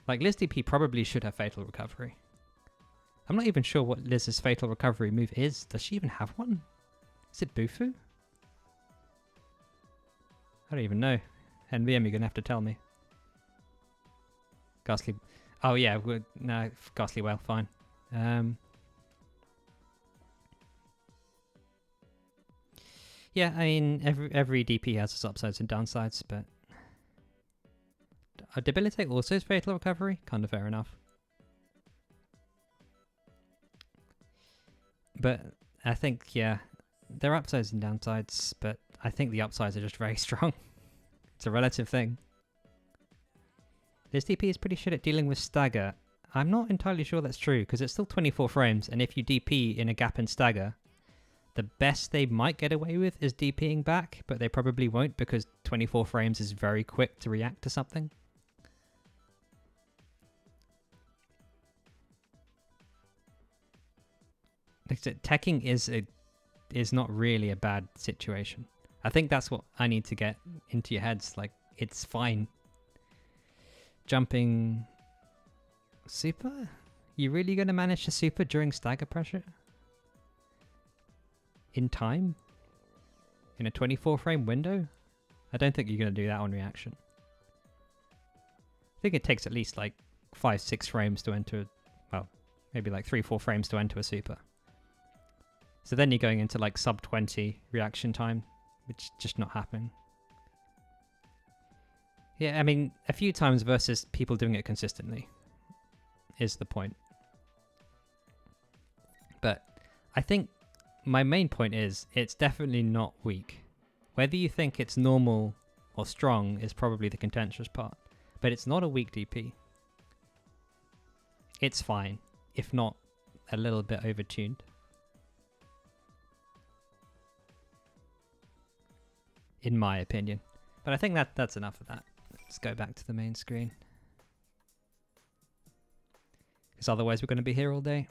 Like, Liz DP probably should have Fatal Recovery. I'm not even sure what Liz's Fatal Recovery move is. Does she even have one? Is it Bufu? I don't even know. NVM, you're going to have to tell me. Ghastly... Oh yeah, no, Ghastly Whale, fine. Yeah, I mean, every DP has its upsides and downsides, but... Debilitate also is Fatal Recovery? Kind of fair enough. But I think, yeah, there are upsides and downsides, but I think the upsides are just very strong. It's a relative thing. This DP is pretty shit at dealing with stagger. I'm not entirely sure that's true, because it's still 24 frames, and if you DP in a gap and stagger, the best they might get away with is DPing back, but they probably won't, because 24 frames is very quick to react to something. Teching is not really a bad situation. I think that's what I need to get into your heads. Like, it's fine. Jumping super? You really gonna manage to super during stagger pressure? In time? In a 24 frame window? I don't think you're gonna do that on reaction. I think it takes at least like 5-6 frames to enter, well, maybe like 3-4 frames to enter a super. So then you're going into like sub 20 reaction time, which is just not happening. Yeah, I mean, a few times versus people doing it consistently is the point. But I think my main point is it's definitely not weak. Whether you think it's normal or strong is probably the contentious part. But it's not a weak DP. It's fine, if not a little bit overtuned. In my opinion. But I think that's enough of that. Let's go back to the main screen. Because otherwise we're going to be here all day.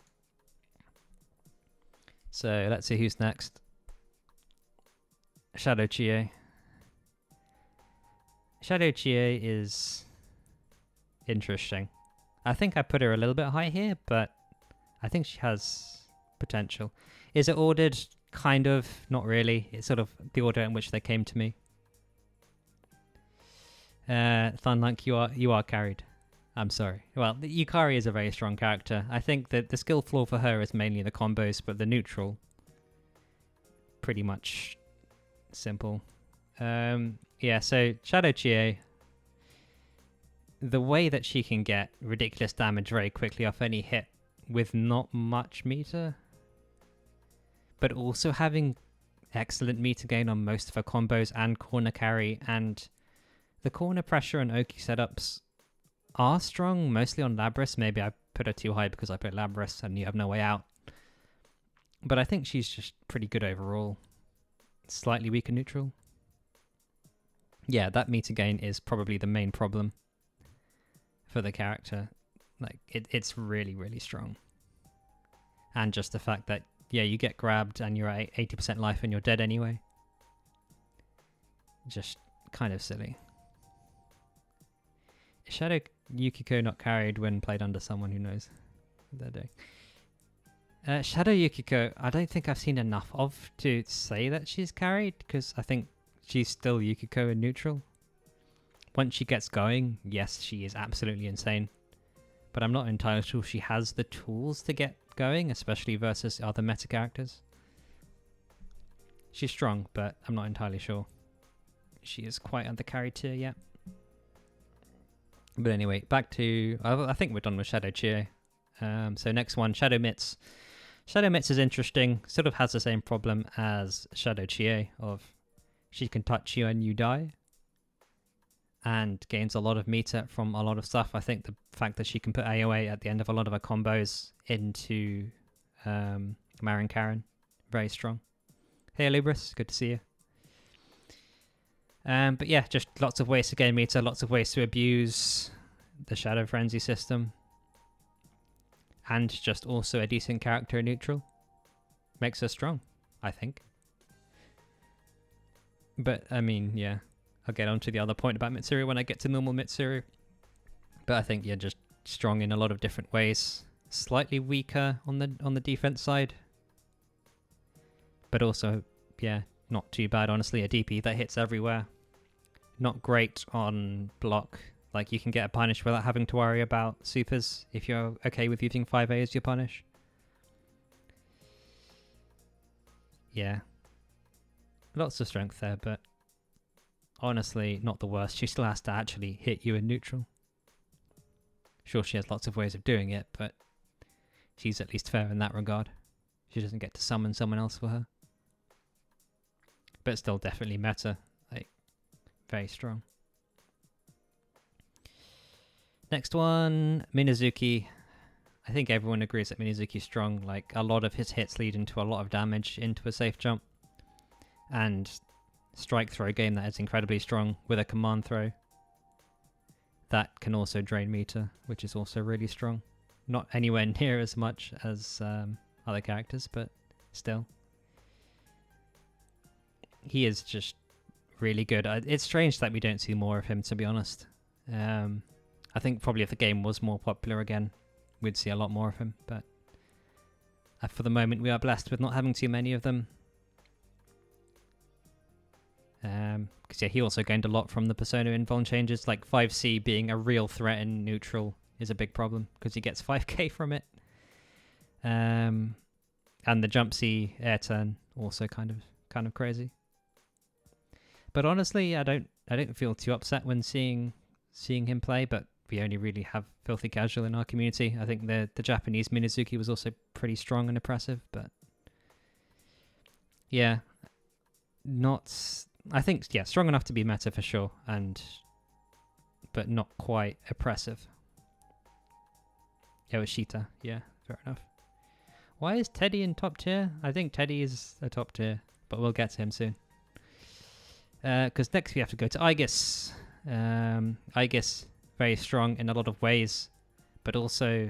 So let's see who's next. S.Chie. S.Chie is interesting. I think I put her a little bit high here, but I think she has potential. Is it ordered? Kind of, not really. It's sort of the order in which they came to me. Thunlunk, you are carried. I'm sorry. Well, Yukari is a very strong character. I think that the skill flaw for her is mainly the combos, but the neutral, pretty much simple. Yeah, so S.Chie, the way that she can get ridiculous damage very quickly off any hit with not much meter, but also having excellent meter gain on most of her combos and corner carry, and the corner pressure and Oki setups are strong, mostly on Labrys. Maybe I put her too high because I put Labrys and you have no way out. But I think she's just pretty good overall. Slightly weaker neutral. Yeah, that meter gain is probably the main problem for the character. Like, it's really, really strong. And just the fact that, yeah, you get grabbed and you're at 80% life and you're dead anyway. Just kind of silly. Is S.Yukiko not carried when played under someone who knows what they're doing? S.Yukiko, I don't think I've seen enough of to say that she's carried, because I think she's still Yukiko in neutral. Once she gets going, yes, she is absolutely insane. But I'm not entirely sure she has the tools to get going, especially versus other meta characters. She's strong, but I'm not entirely sure she is quite at the carry tier yet. But anyway, back to... I think we're done with S.Chie. So next one, Shadow Mits. Shadow Mitz is interesting. Sort of has the same problem as Shadow Chie of she can touch you and you die. And gains a lot of meter from a lot of stuff. I think the fact that she can put AoE at the end of a lot of her combos into Marin Karen, very strong. Hey Labrys, good to see you. But yeah, just lots of ways to gain meter, lots of ways to abuse the Shadow Frenzy system. And just also a decent character in neutral. Makes her strong, I think. But, I mean, yeah. I'll get on to the other point about Mitsuru when I get to normal Mitsuru. But I think, yeah, just strong in a lot of different ways. Slightly weaker on the defense side. But also, yeah, not too bad, honestly. A DP that hits everywhere. Not great on block. Like, you can get a punish without having to worry about supers if you're okay with using 5A as your punish. Yeah. Lots of strength there, but honestly, not the worst. She still has to actually hit you in neutral. Sure, she has lots of ways of doing it, but she's at least fair in that regard. She doesn't get to summon someone else for her. But still definitely meta. Like, very strong. Next one, Minazuki. I think everyone agrees that Minazuki's strong. Like, a lot of his hits lead into a lot of damage into a safe jump. And strike throw game that is incredibly strong with a command throw. That can also drain meter, which is also really strong. Not anywhere near as much as other characters, but still. He is just really good. It's strange that we don't see more of him, to be honest. I think probably if the game was more popular again, we'd see a lot more of him, but for the moment we are blessed with not having too many of them. Because yeah, he also gained a lot from the Persona invuln changes, like 5C being a real threat in neutral is a big problem, because he gets 5k from it. And the jump C air turn also kind of crazy. But honestly, I don't feel too upset when seeing him play, but we only really have Filthy Casual in our community. I think the Japanese Minazuki was also pretty strong and oppressive, but yeah, I think, yeah, strong enough to be meta for sure, but not quite oppressive. Yoshita, yeah, fair enough. Why is Teddie in top tier? I think Teddie is a top tier, but we'll get to him soon. Because next we have to go to S.Aigis. S.Aigis, very strong in a lot of ways, but also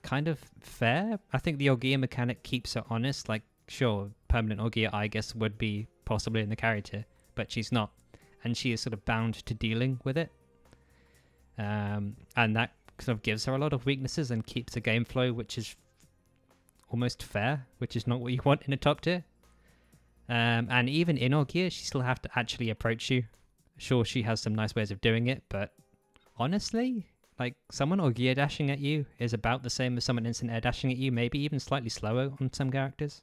kind of fair. I think the Ogier mechanic keeps her honest. Like, sure, permanent Ogier, S.Aigis would be possibly in the carry tier, but she's not. And she is sort of bound to dealing with it. And that sort of gives her a lot of weaknesses and keeps the game flow, which is almost fair, which is not what you want in a top tier. And even in Ogier, she still have to actually approach you. Sure, she has some nice ways of doing it, but honestly, like, someone Ogier dashing at you is about the same as someone instant air dashing at you, maybe even slightly slower on some characters.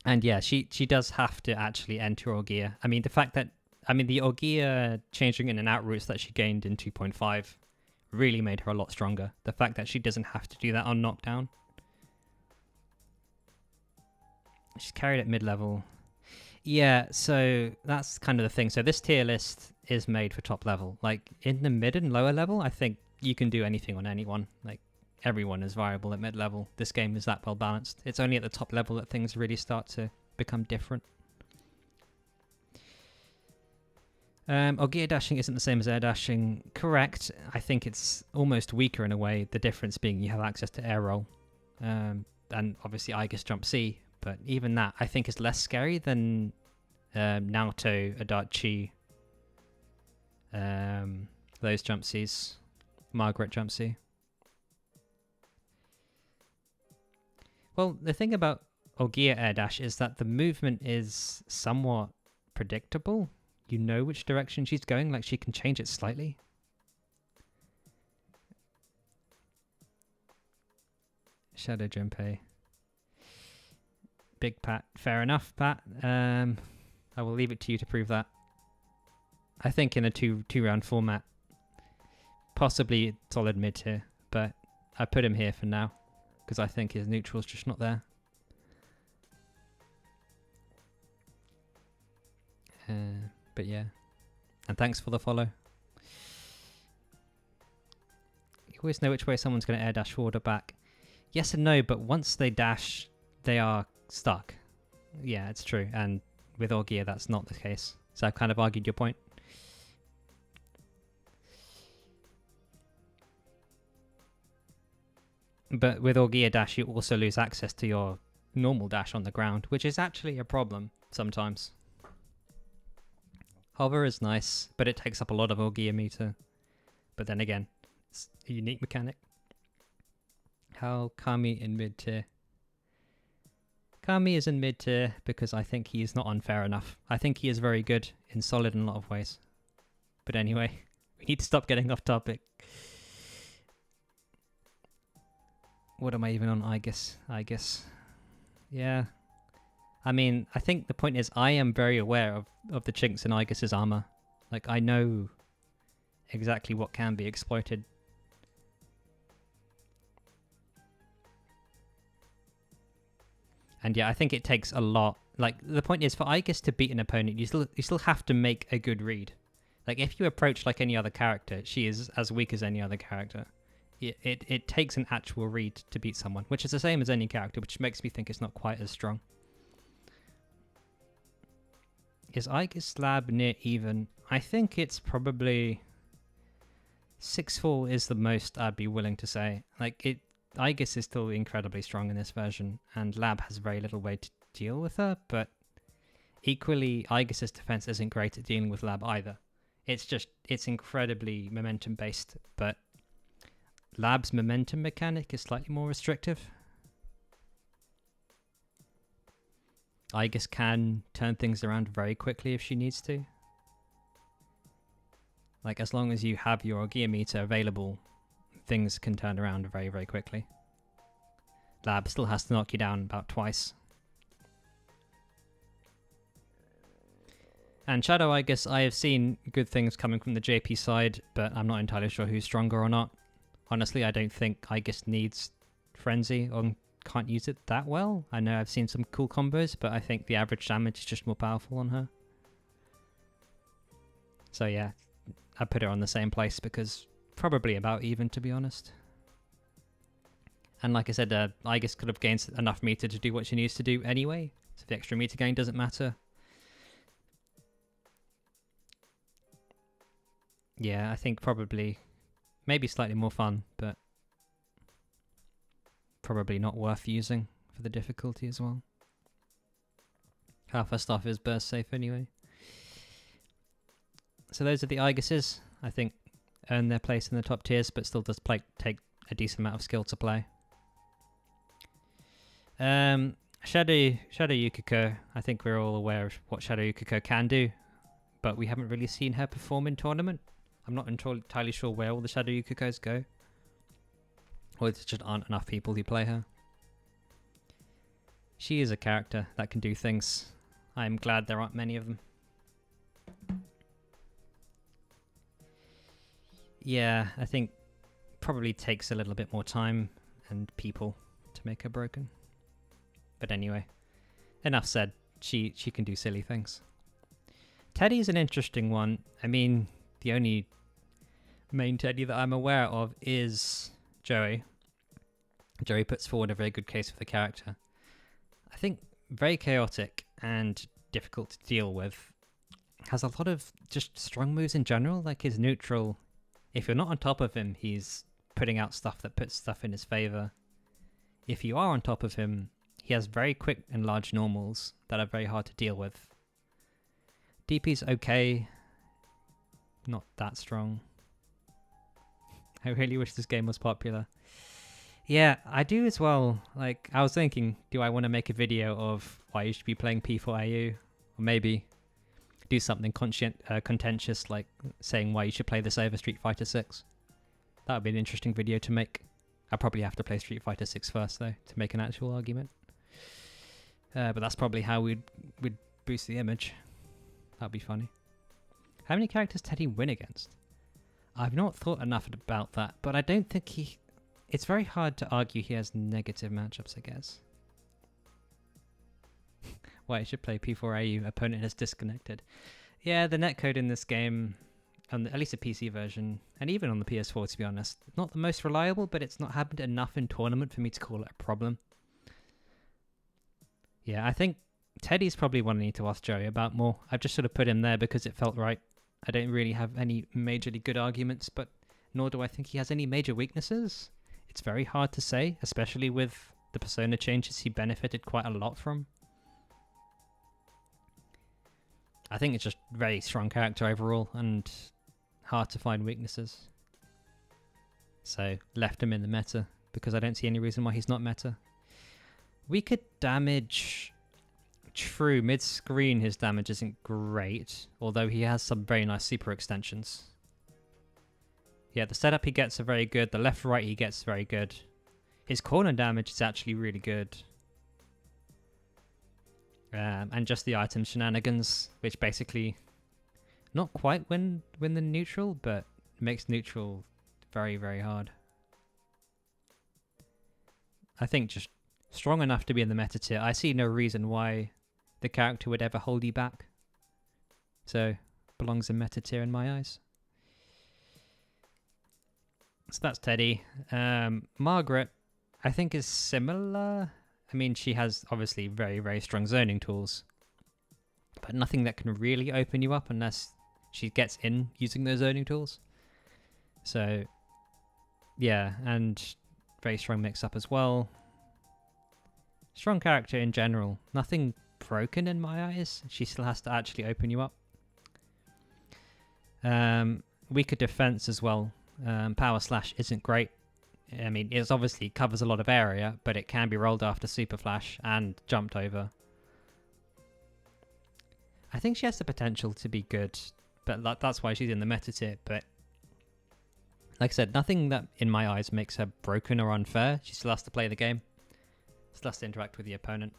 And yeah, she does have to actually enter Ogier. I mean, the Ogier changing in and out routes that she gained in 2.5 really made her a lot stronger. The fact that she doesn't have to do that on knockdown. She's carried at mid-level. Yeah, so that's kind of the thing. So this tier list is made for top level. Like, in the mid and lower level, I think you can do anything on anyone. Like, everyone is viable at mid-level. This game is that well balanced. It's only at the top level that things really start to become different. Ogier dashing isn't the same as air dashing. Correct. I think it's almost weaker in a way, the difference being you have access to air roll. And obviously S.Aigis jump C. But even that, I think, is less scary than Naoto, Adachi, those jump Cs. Margaret jump C. Well, the thing about Ogier air dash is that the movement is somewhat predictable. You know which direction she's going, like she can change it slightly. Shadow Junpei. Big Pat. Fair enough, Pat. I will leave it to you to prove that. I think in a two-round format, possibly solid mid tier, but I put him here for now. because I think his neutral's just not there. But yeah, and thanks for the follow. You always know which way someone's going to air dash forward or back. Yes and no, but once they dash, they are stuck. Yeah, it's true, and with Orgia that's not the case. So I've kind of argued your point. But with Orgia dash, you also lose access to your normal dash on the ground, which is actually a problem sometimes. Hover is nice, but it takes up a lot of Orgia meter. But then again, it's a unique mechanic. How Kami in mid tier? Kami is in mid tier because I think he is not unfair enough. I think he is very good in solid in a lot of ways. But anyway, we need to stop getting off topic. What am I even on? Aigis. Yeah. I mean, I think the point is I am very aware of the chinks in Aigis' armor. Like, I know exactly what can be exploited. And yeah, I think it takes a lot. Like, the point is, for Aigis to beat an opponent, you still have to make a good read. Like, if you approach like any other character, she is as weak as any other character. It takes an actual read to beat someone, which is the same as any character, which makes me think it's not quite as strong. Is Aigis Lab near even? I think it's probably 6-4 is the most I'd be willing to say. Like, Aigis is still incredibly strong in this version, and Lab has very little way to deal with her, but equally, Aigis' defense isn't great at dealing with Lab either. It's incredibly momentum based, but Lab's momentum mechanic is slightly more restrictive. Aigis can turn things around very quickly if she needs to. Like, as long as you have your gear meter available, things can turn around very, very quickly. Lab still has to knock you down about twice. And Shadow, I guess I have seen good things coming from the JP side, but I'm not entirely sure who's stronger or not. Honestly, I don't think Aigis needs Frenzy or can't use it that well. I know I've seen some cool combos, but I think the average damage is just more powerful on her. So yeah, I put her on the same place because probably about even, to be honest. And like I said, Aigis could have gained enough meter to do what she needs to do anyway, so the extra meter gain doesn't matter. Yeah, I think probably maybe slightly more fun, but probably not worth using for the difficulty as well. Half her stuff is burst safe anyway. So those are the Aigises. I think earn their place in the top tiers, but still does take a decent amount of skill to play. Yukiko, I think we're all aware of what Yukiko can do, but we haven't really seen her perform in tournament. I'm not entirely sure where all the Yukikos go, or there just aren't enough people who play her. She is a character that can do things. I'm glad there aren't many of them. Yeah, I think probably takes a little bit more time and people to make her broken. But anyway, enough said. She can do silly things. Teddie's an interesting one. I mean, the only main Teddie that I'm aware of is Joey. Joey puts forward a very good case for the character. I think very chaotic and difficult to deal with. Has a lot of just strong moves in general, like his neutral. If you're not on top of him, he's putting out stuff that puts stuff in his favor. If you are on top of him, he has very quick and large normals that are very hard to deal with. DP's okay. Not that strong. I really wish this game was popular. Yeah, I do as well. Like, I was thinking, do I want to make a video of why you should be playing P4U? Or maybe do something contentious, like saying why you should play this over Street Fighter 6. That would be an interesting video to make. I'll probably have to play Street Fighter 6 first, though, to make an actual argument. But that's probably how we'd boost the image. That'd be funny. How many characters Teddie win against? I've not thought enough about that, but I don't think It's very hard to argue he has negative matchups, I guess. Why I should play P4U, opponent has disconnected. Yeah, the netcode in this game, at least the PC version, and even on the PS4 to be honest, not the most reliable, but it's not happened enough in tournament for me to call it a problem. Yeah, I think Teddie's probably one I need to ask Joey about more. I've just sort of put him there because it felt right. I don't really have any majorly good arguments, but nor do I think he has any major weaknesses. It's very hard to say, especially with the persona changes he benefited quite a lot from. I think it's just very strong character overall and hard to find weaknesses. So left him in the meta because I don't see any reason why he's not meta. We could damage... True, mid-screen his damage isn't great, although he has some very nice super extensions. Yeah, the setup he gets are very good, the left-right he gets very good. His corner damage is actually really good. And just the item shenanigans, which basically not quite win the neutral, but makes neutral very, very hard. I think just strong enough to be in the meta tier. I see no reason why the character would ever hold you back. So, belongs in meta tier in my eyes. So that's Teddie. Margaret, I think, is similar. I mean, she has obviously very, very strong zoning tools, but nothing that can really open you up unless she gets in using those zoning tools. So, yeah, and very strong mix-up as well. Strong character in general. Nothing broken in my eyes. She still has to actually open you up. Weaker defense as well. Power slash isn't great. I mean, it obviously covers a lot of area, but it can be rolled after super flash and jumped over. I think she has the potential to be good, but that's why she's in the meta tier. But like I said, nothing that in my eyes makes her broken or unfair. She still has to play the game. Still has to interact with the opponent.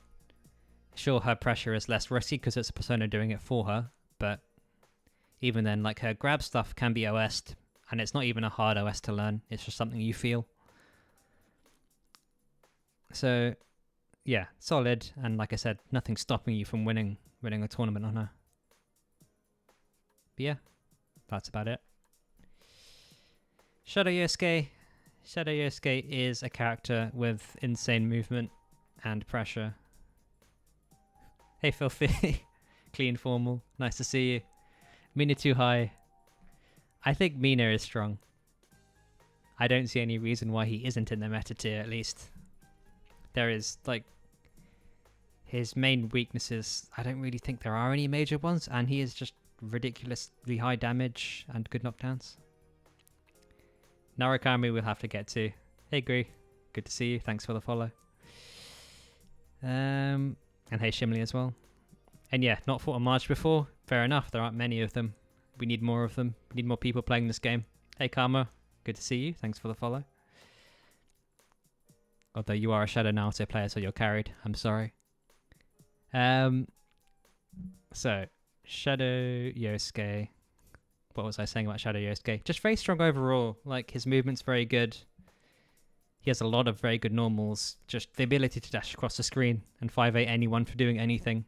Sure, her pressure is less risky because it's a persona doing it for her, but even then, like, her grab stuff can be OS'd, and it's not even a hard OS to learn. It's just something you feel. So, yeah, solid, and like I said, nothing stopping you from winning a tournament on her. But yeah, that's about it. Shadow Yosuke. Shadow Yosuke is a character with insane movement and pressure. Hey Filthy. Clean formal. Nice to see you. Mina too high. I think Mina is strong. I don't see any reason why he isn't in the meta tier, at least. There is, like, his main weaknesses. I don't really think there are any major ones, and he is just ridiculously high damage and good knockdowns. Narukami we'll have to get to. Hey Gree, good to see you. Thanks for the follow. And hey Shimley as well. And yeah, not fought a March before. Fair enough, there aren't many of them. We need more of them. We need more people playing this game. Hey Karma, good to see you. Thanks for the follow. Although you are a Shadow Naoto player, so you're carried. I'm sorry. So, Shadow Yosuke. What was I saying about Shadow Yosuke? Just very strong overall. Like, his movement's very good. He has a lot of very good normals. Just the ability to dash across the screen and 5-8 anyone for doing anything.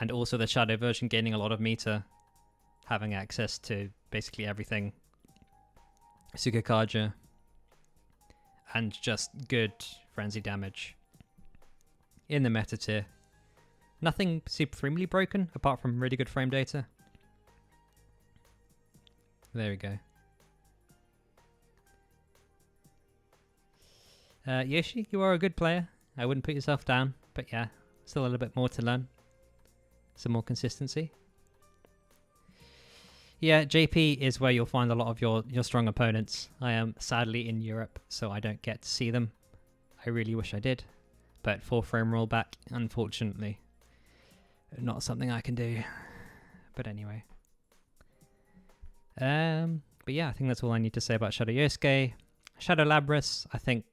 And also the Shadow version gaining a lot of meter. Having access to basically everything. Sukakaja. And just good frenzy damage. In the meta tier. Nothing supremely broken, apart from really good frame data. There we go. Yoshi, you are a good player. I wouldn't put yourself down, but yeah, still a little bit more to learn. Some more consistency. Yeah, JP is where you'll find a lot of your strong opponents. I am sadly in Europe, so I don't get to see them. I really wish I did. But 4 frame rollback, unfortunately, not something I can do. But anyway. But yeah, I think that's all I need to say about Shadow Yosuke. Shadow Labrys, I think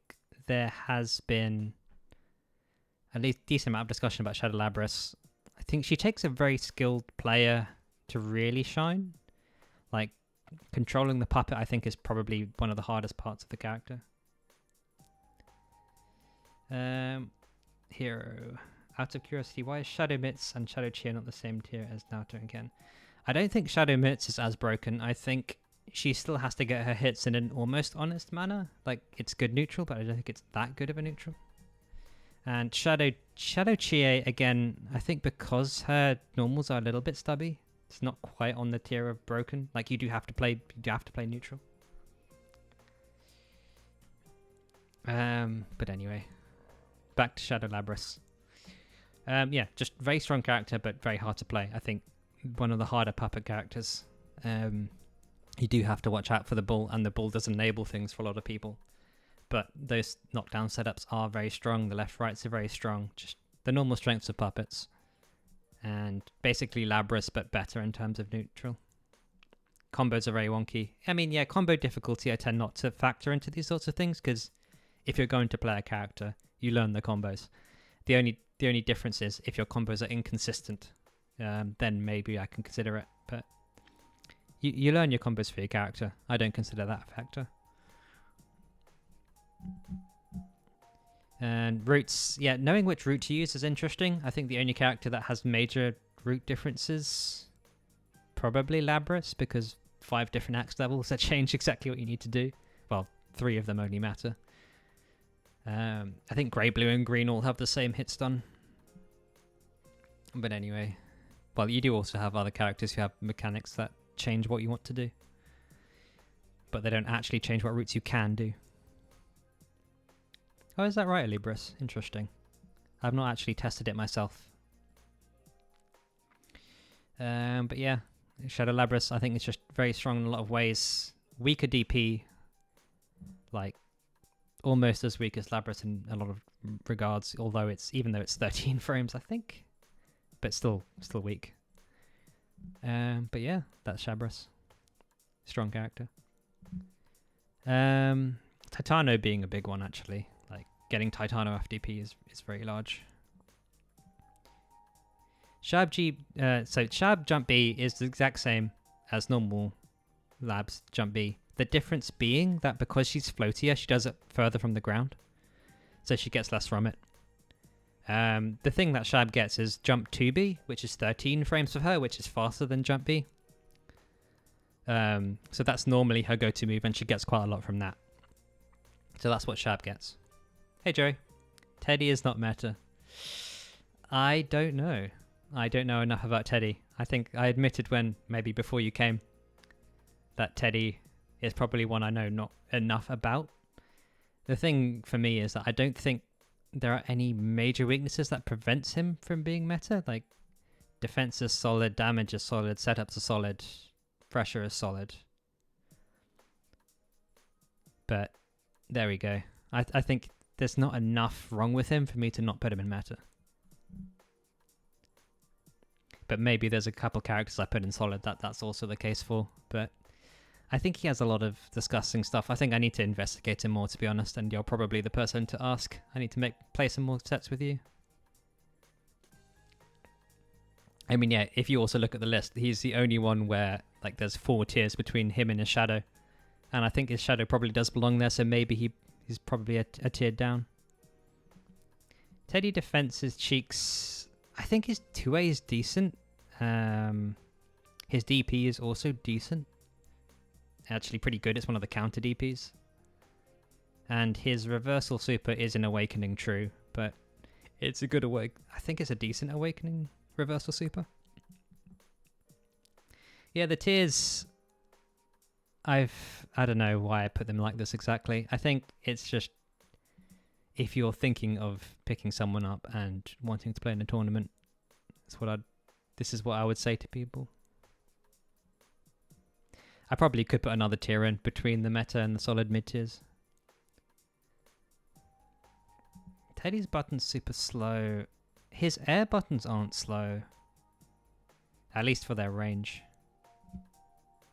there has been at least a decent amount of discussion about Shadow Labrys. I think she takes a very skilled player to really shine. Like, controlling the puppet, I think, is probably one of the hardest parts of the character. Hero. Out of curiosity, why is Shadow Mits and Shadow Chie not the same tier as Naoto and Ken? I don't think Shadow Mits is as broken. I think she still has to get her hits in an almost honest manner. Like, it's good neutral, but I don't think it's that good of a neutral. And Shadow Chie, again, I think because her normals are a little bit stubby, it's not quite on the tier of broken. Like, you have to play neutral. But anyway, back to Shadow Labrys. Yeah, just very strong character, but very hard to play. I think one of the harder puppet characters. You do have to watch out for the bull, and the bull does enable things for a lot of people. But those knockdown setups are very strong. The left-rights are very strong. Just the normal strengths of puppets. And basically Labrys, but better in terms of neutral. Combos are very wonky. I mean, yeah, combo difficulty I tend not to factor into these sorts of things, because if you're going to play a character, you learn the combos. The only difference is if your combos are inconsistent, then maybe I can consider it. But you learn your combos for your character. I don't consider that a factor. And routes, yeah, knowing which route to use is interesting. I think the only character that has major route differences, probably Labrys, because 5 different axe levels that change exactly what you need to do. Well, 3 of them only matter. I think grey, blue, and green all have the same hit stun. But anyway, well, you do also have other characters who have mechanics that change what you want to do, but they don't actually change what routes you can do. Oh, is that right, Labrys? Interesting. I've not actually tested it myself. But yeah, Shadow Labrys, I think it's just very strong in a lot of ways. Weaker DP, like almost as weak as Labrys in a lot of regards, although even though it's 13 frames, I think, but still weak. But yeah, that's Shabrys. Strong character. Titano being a big one, actually. Like, getting Titano FDP is very large. So Shab Jump B is the exact same as normal Labs Jump B. The difference being that because she's floatier, she does it further from the ground, so she gets less from it. The thing that Shab gets is Jump 2B, which is 13 frames for her, which is faster than Jump B. So that's normally her go-to move, and she gets quite a lot from that. So that's what Shab gets. Hey, Joey. Teddie is not meta. I don't know. I don't know enough about Teddie. I think I admitted maybe before you came, that Teddie is probably one I know not enough about. The thing for me is that I don't think there are any major weaknesses that prevents him from being meta. Like, defense is solid, damage is solid, setups are solid, pressure is solid. But there we go. I think there's not enough wrong with him for me to not put him in meta. But maybe there's a couple characters I put in solid that's also the case for. But I think he has a lot of disgusting stuff. I think I need to investigate him more, to be honest, and you're probably the person to ask. I need to play some more sets with you. I mean, yeah, if you also look at the list, he's the only one where like there's 4 tiers between him and his shadow. And I think his shadow probably does belong there, so maybe he's probably a tier down. Teddie defense's cheeks, I think his 2A is decent. His DP is also decent. Actually pretty good. It's one of the counter DPs. And his reversal super is an awakening true, but it's a good I think it's a decent awakening reversal super. Yeah, the tiers, I don't know why I put them like this exactly. I think it's just if you're thinking of picking someone up and wanting to play in a tournament, this is what I would say to people. I probably could put another tier in between the meta and the solid mid tiers. Teddie's button's super slow. His air buttons aren't slow. At least for their range.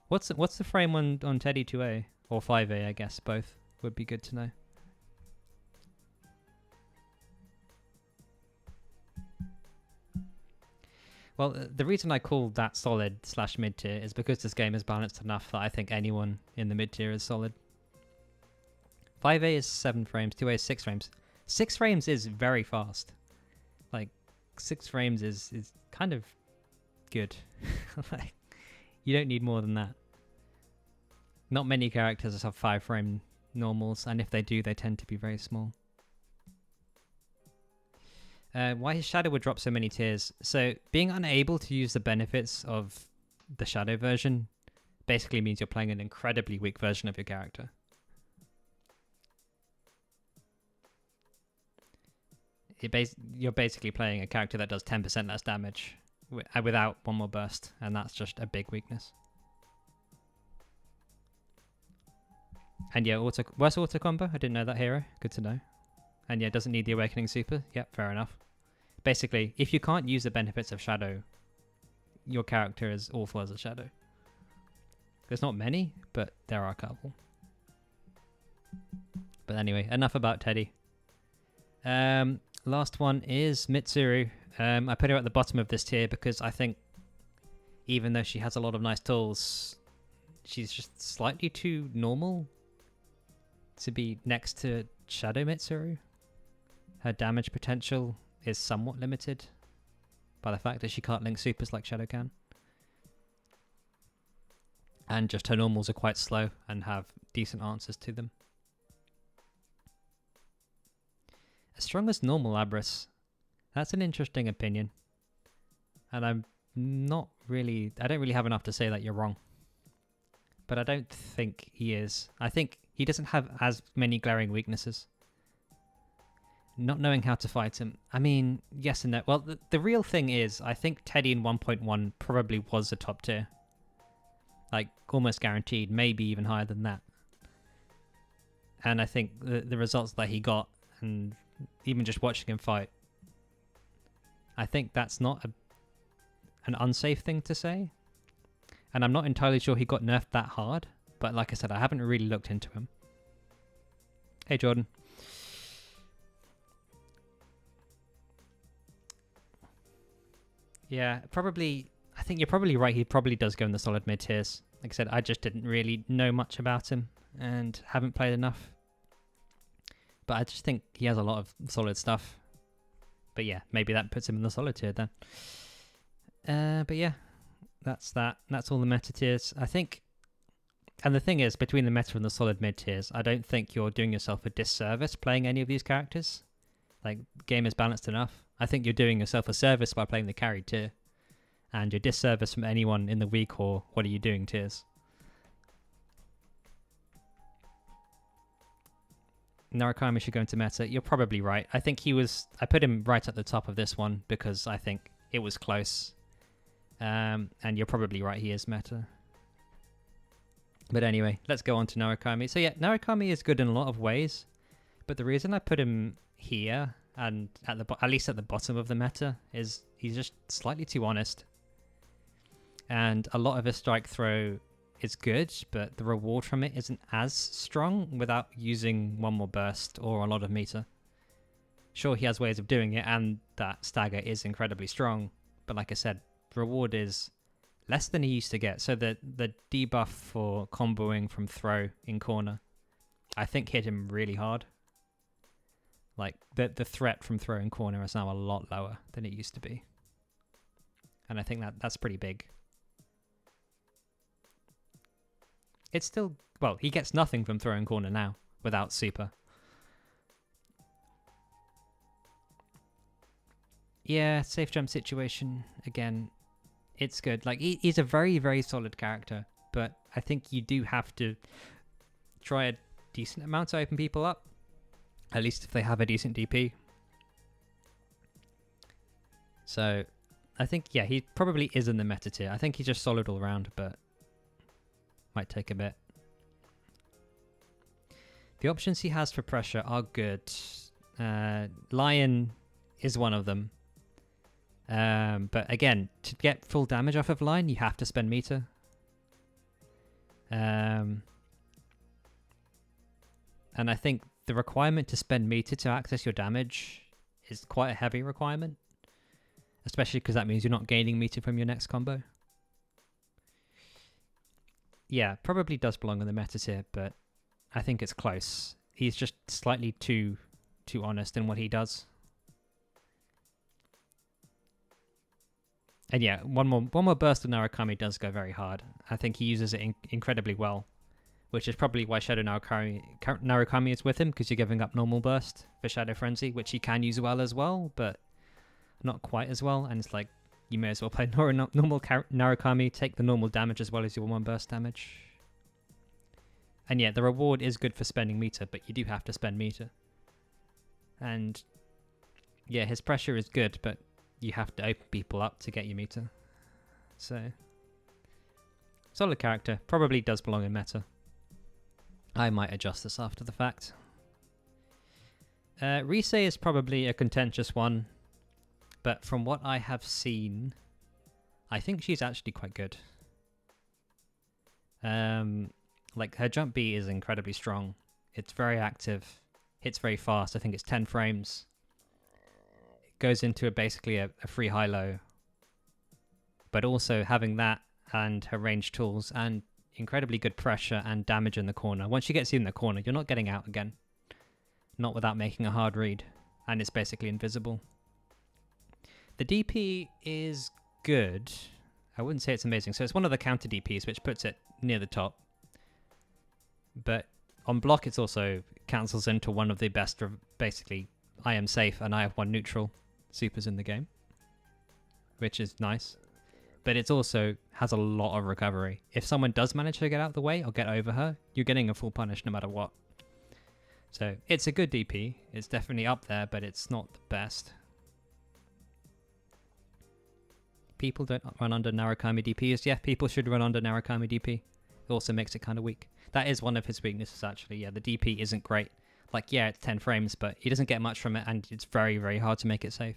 What's the frame on Teddie 2A? Or 5A, I guess. Both would be good to know. Well, the reason I call that solid / mid tier is because this game is balanced enough that I think anyone in the mid tier is solid. 5A is 7 frames, 2A is 6 frames. 6 frames is very fast. Like, 6 frames is kind of good. Like, you don't need more than that. Not many characters have 5 frame normals, and if they do, they tend to be very small. Why his shadow would drop so many tiers. So being unable to use the benefits of the shadow version basically means you're playing an incredibly weak version of your character. You're basically playing a character that does 10% less damage without one more burst, and that's just a big weakness. And yeah, worse auto combo. I didn't know that hero. Good to know. And yeah, doesn't need the Awakening Super. Yep, fair enough. Basically, if you can't use the benefits of Shadow, your character is awful as a Shadow. There's not many, but there are a couple. But anyway, enough about Teddie. Last one is Mitsuru. I put her at the bottom of this tier because I think even though she has a lot of nice tools, she's just slightly too normal to be next to Shadow Mitsuru. Her damage potential is somewhat limited by the fact that she can't link supers like Shadow can. And just her normals are quite slow and have decent answers to them. As strong as normal Labrys. That's an interesting opinion. And I don't really have enough to say that you're wrong. But I don't think he is. I think he doesn't have as many glaring weaknesses. Not knowing how to fight him. I mean, yes and no. Well, the real thing is, I think Teddie in 1.1 probably was a top tier. Like, almost guaranteed. Maybe even higher than that. And I think the results that he got, and even just watching him fight, I think that's not an unsafe thing to say. And I'm not entirely sure he got nerfed that hard. But like I said, I haven't really looked into him. Hey, Jordan. Yeah, probably. I think you're probably right. He probably does go in the solid mid tiers. Like I said, I just didn't really know much about him and haven't played enough. But I just think he has a lot of solid stuff. But yeah, maybe that puts him in the solid tier then. But yeah, that's that. That's all the meta tiers. I think, and the thing is, between the meta and the solid mid tiers, I don't think you're doing yourself a disservice playing any of these characters. Like, game is balanced enough. I think you're doing yourself a service by playing the carry tier. And your disservice from anyone in the weak or what are you doing tiers. Narukami should go into meta. You're probably right. I think I put him right at the top of this one because I think it was close. And you're probably right, he is meta. But anyway, let's go on to Narukami. So yeah, Narukami is good in a lot of ways. But the reason I put him here and at least at the bottom of the meta is he's just slightly too honest. And a lot of his strike throw is good, but the reward from it isn't as strong without using one more burst or a lot of meter. Sure, he has ways of doing it, and that stagger is incredibly strong. But like I said, reward is less than he used to get. So the debuff for comboing from throw in corner, I think hit him really hard. Like, the threat from throw in corner is now a lot lower than it used to be. And I think that's pretty big. It's still, well, he gets nothing from throwing corner now without super. Yeah, safe jump situation, again, it's good. Like, he's a very, very solid character, but I think you do have to try a decent amount to open people up, at least if they have a decent DP. So, I think, yeah, he probably is in the meta tier. I think he's just solid all around, but might take a bit. The options he has for pressure are good. Lion is one of them. But again, to get full damage off of Lion, you have to spend meter. And I think the requirement to spend meter to access your damage is quite a heavy requirement. especially because that means you're not gaining meter from your next combo. Yeah, probably does belong on the meta tier, but I think it's close. He's just slightly too honest in what he does. And yeah, one more burst of Narukami does go very hard. I think he uses it incredibly well, which is probably why Shadow Narukami is with him, because you're giving up normal burst for Shadow Frenzy, which he can use well as well, but not quite as well. And it's like, you may as well play normal Narukami, take the normal damage as well as your 1 burst damage. And yeah, the reward is good for spending meter, but you do have to spend meter. And yeah, his pressure is good, but you have to open people up to get your meter. So, solid character. Probably does belong in meta. I might adjust this after the fact. Rise is probably a contentious one, but from what I have seen, I think she's actually quite good. Like, her jump B is incredibly strong. It's very active. Hits very fast. I think it's 10 frames. It goes into basically a free high-low. But also having that and her range tools and incredibly good pressure and damage in the corner. Once she gets you in the corner, you're not getting out again. Not without making a hard read. And it's basically invisible. The DP is good. I wouldn't say it's amazing. So it's one of the counter DPs, which puts it near the top. But on block, it's also cancels into one of the best, basically, I am safe and I have 1 neutral supers in the game, which is nice. But it also has a lot of recovery. If someone does manage to get out of the way or get over her, you're getting a full punish no matter what. So it's a good DP. It's definitely up there, but it's not the best. People don't run under Narukami DPs. Yeah, people should run under Narukami DP. It also makes it kind of weak. That is one of his weaknesses, actually. Yeah, the DP isn't great. Like, yeah, it's 10 frames, but he doesn't get much from it, and it's very, very hard to make it safe.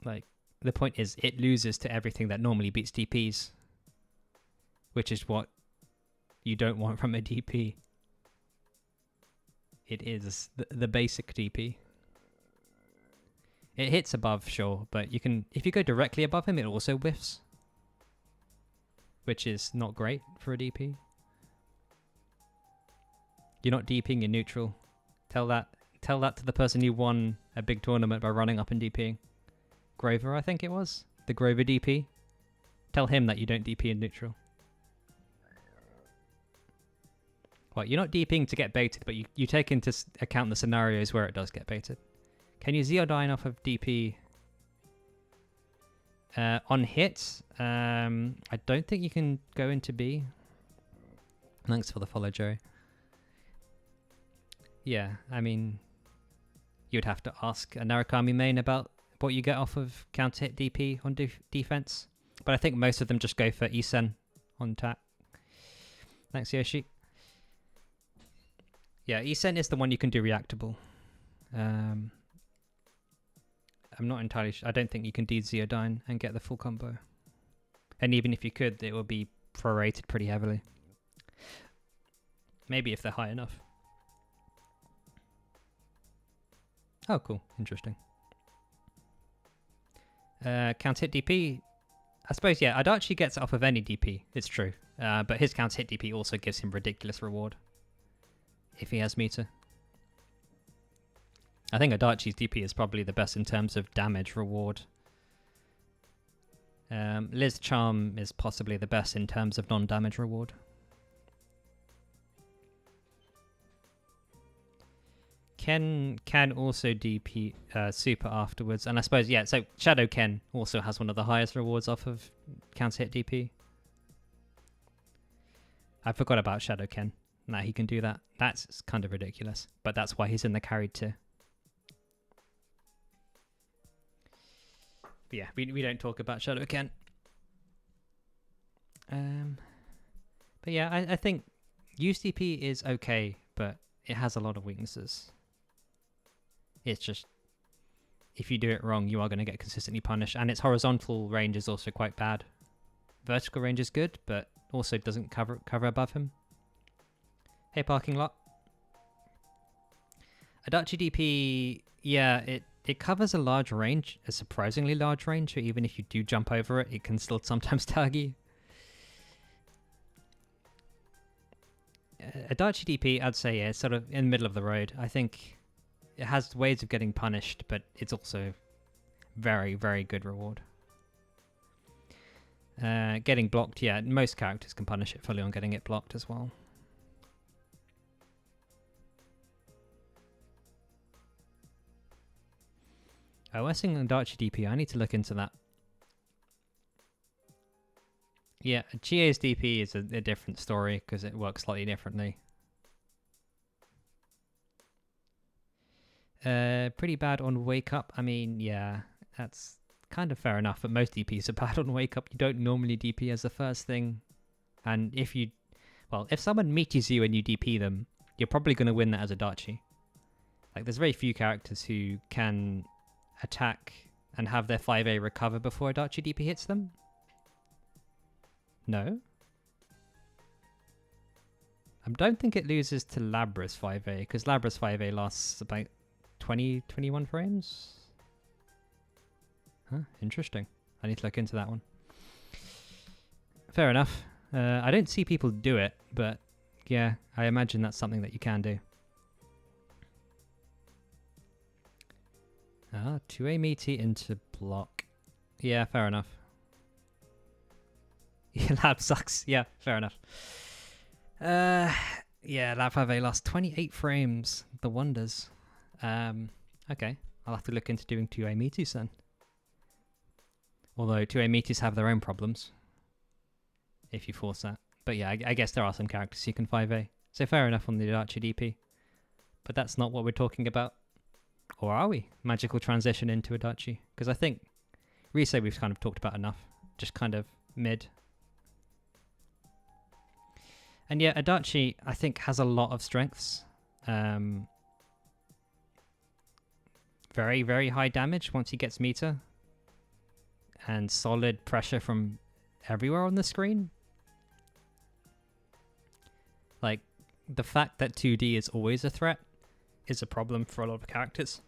Like, the point is, it loses to everything that normally beats DPs, which is what you don't want from a DP. It is the basic DP. It hits above, sure, but you can, if you go directly above him, it also whiffs, which is not great for a DP. You're not DPing in neutral. Tell that to the person you won a big tournament by running up and DPing. Grover, I think it was. The Grover DP. Tell him that you don't DP in neutral. Well, you're not DPing to get baited, but you take into account the scenarios where it does get baited. Can you Zeodyne off of DP? On hit, I don't think you can go into B. Thanks for the follow, Joe. Yeah, I mean, you'd have to ask a Narukami main about what you get off of counter hit DP on defense. But I think most of them just go for Isen on attack. Thanks, Yoshi. Yeah, Isen is the one you can do reactable. I'm not entirely sure. I don't think you can Zeodyne and get the full combo. And even if you could, it will be prorated pretty heavily. Maybe if they're high enough. Oh, cool. Interesting. Counter hit DP. I suppose, yeah, Adachi gets it off of any DP. It's true. But his counter hit DP also gives him ridiculous reward. If he has meter. I think Adachi's DP is probably the best in terms of damage reward. Liz Charm is possibly the best in terms of non-damage reward. Ken can also DP super afterwards. And I suppose, yeah, so Shadow Ken also has one of the highest rewards off of counter hit DP. I forgot about Shadow Ken. Nah, he can do that. That's kind of ridiculous. But that's why he's in the carried tier. But yeah, we don't talk about Shadow Ken. But yeah, I think UCP is okay, but it has a lot of weaknesses. It's just, if you do it wrong, you are going to get consistently punished. And its horizontal range is also quite bad. Vertical range is good, but also doesn't cover above him. Hey, parking lot. Adachi DP, Yeah, it covers a large range, a surprisingly large range, so even if you do jump over it, it can still sometimes tag you. Adachi DP, I'd say, yeah, it's sort of in the middle of the road. I think it has ways of getting punished, but it's also very, very good reward. Getting blocked, yeah, most characters can punish it fully on getting it blocked as well. OSing Adachi DP, I need to look into that. Yeah, Chie's DP is a different story because it works slightly differently. Pretty bad on Wake Up. I mean, yeah, that's kind of fair enough, but most DPs are bad on Wake Up. You don't normally DP as the first thing. And if someone meets you and you DP them, you're probably going to win that as Adachi. Like, there's very few characters who can attack and have their 5A recover before Adachi DP hits them. No? I don't think it loses to Labrys 5A, because Labrys 5A lasts about 21 frames? Huh, interesting. I need to look into that one. Fair enough. I don't see people do it, but yeah, I imagine that's something that you can do. 2A meaty into block. Yeah, fair enough. Yeah, Lab sucks. Yeah, fair enough. Yeah, Lab 5A lasts 28 frames. The wonders. Okay, I'll have to look into doing 2A meaties then. Although 2A meaties have their own problems. If you force that. But yeah, I guess there are some characters you can 5A. So fair enough on the Adachi DP. But that's not what we're talking about. Or are we? Magical transition into Adachi. Because I think Rise we've kind of talked about enough. Just kind of mid. And yeah, Adachi, I think, has a lot of strengths. Very, very high damage once he gets meter. And solid pressure from everywhere on the screen. Like, the fact that 2D is always a threat is a problem for a lot of characters.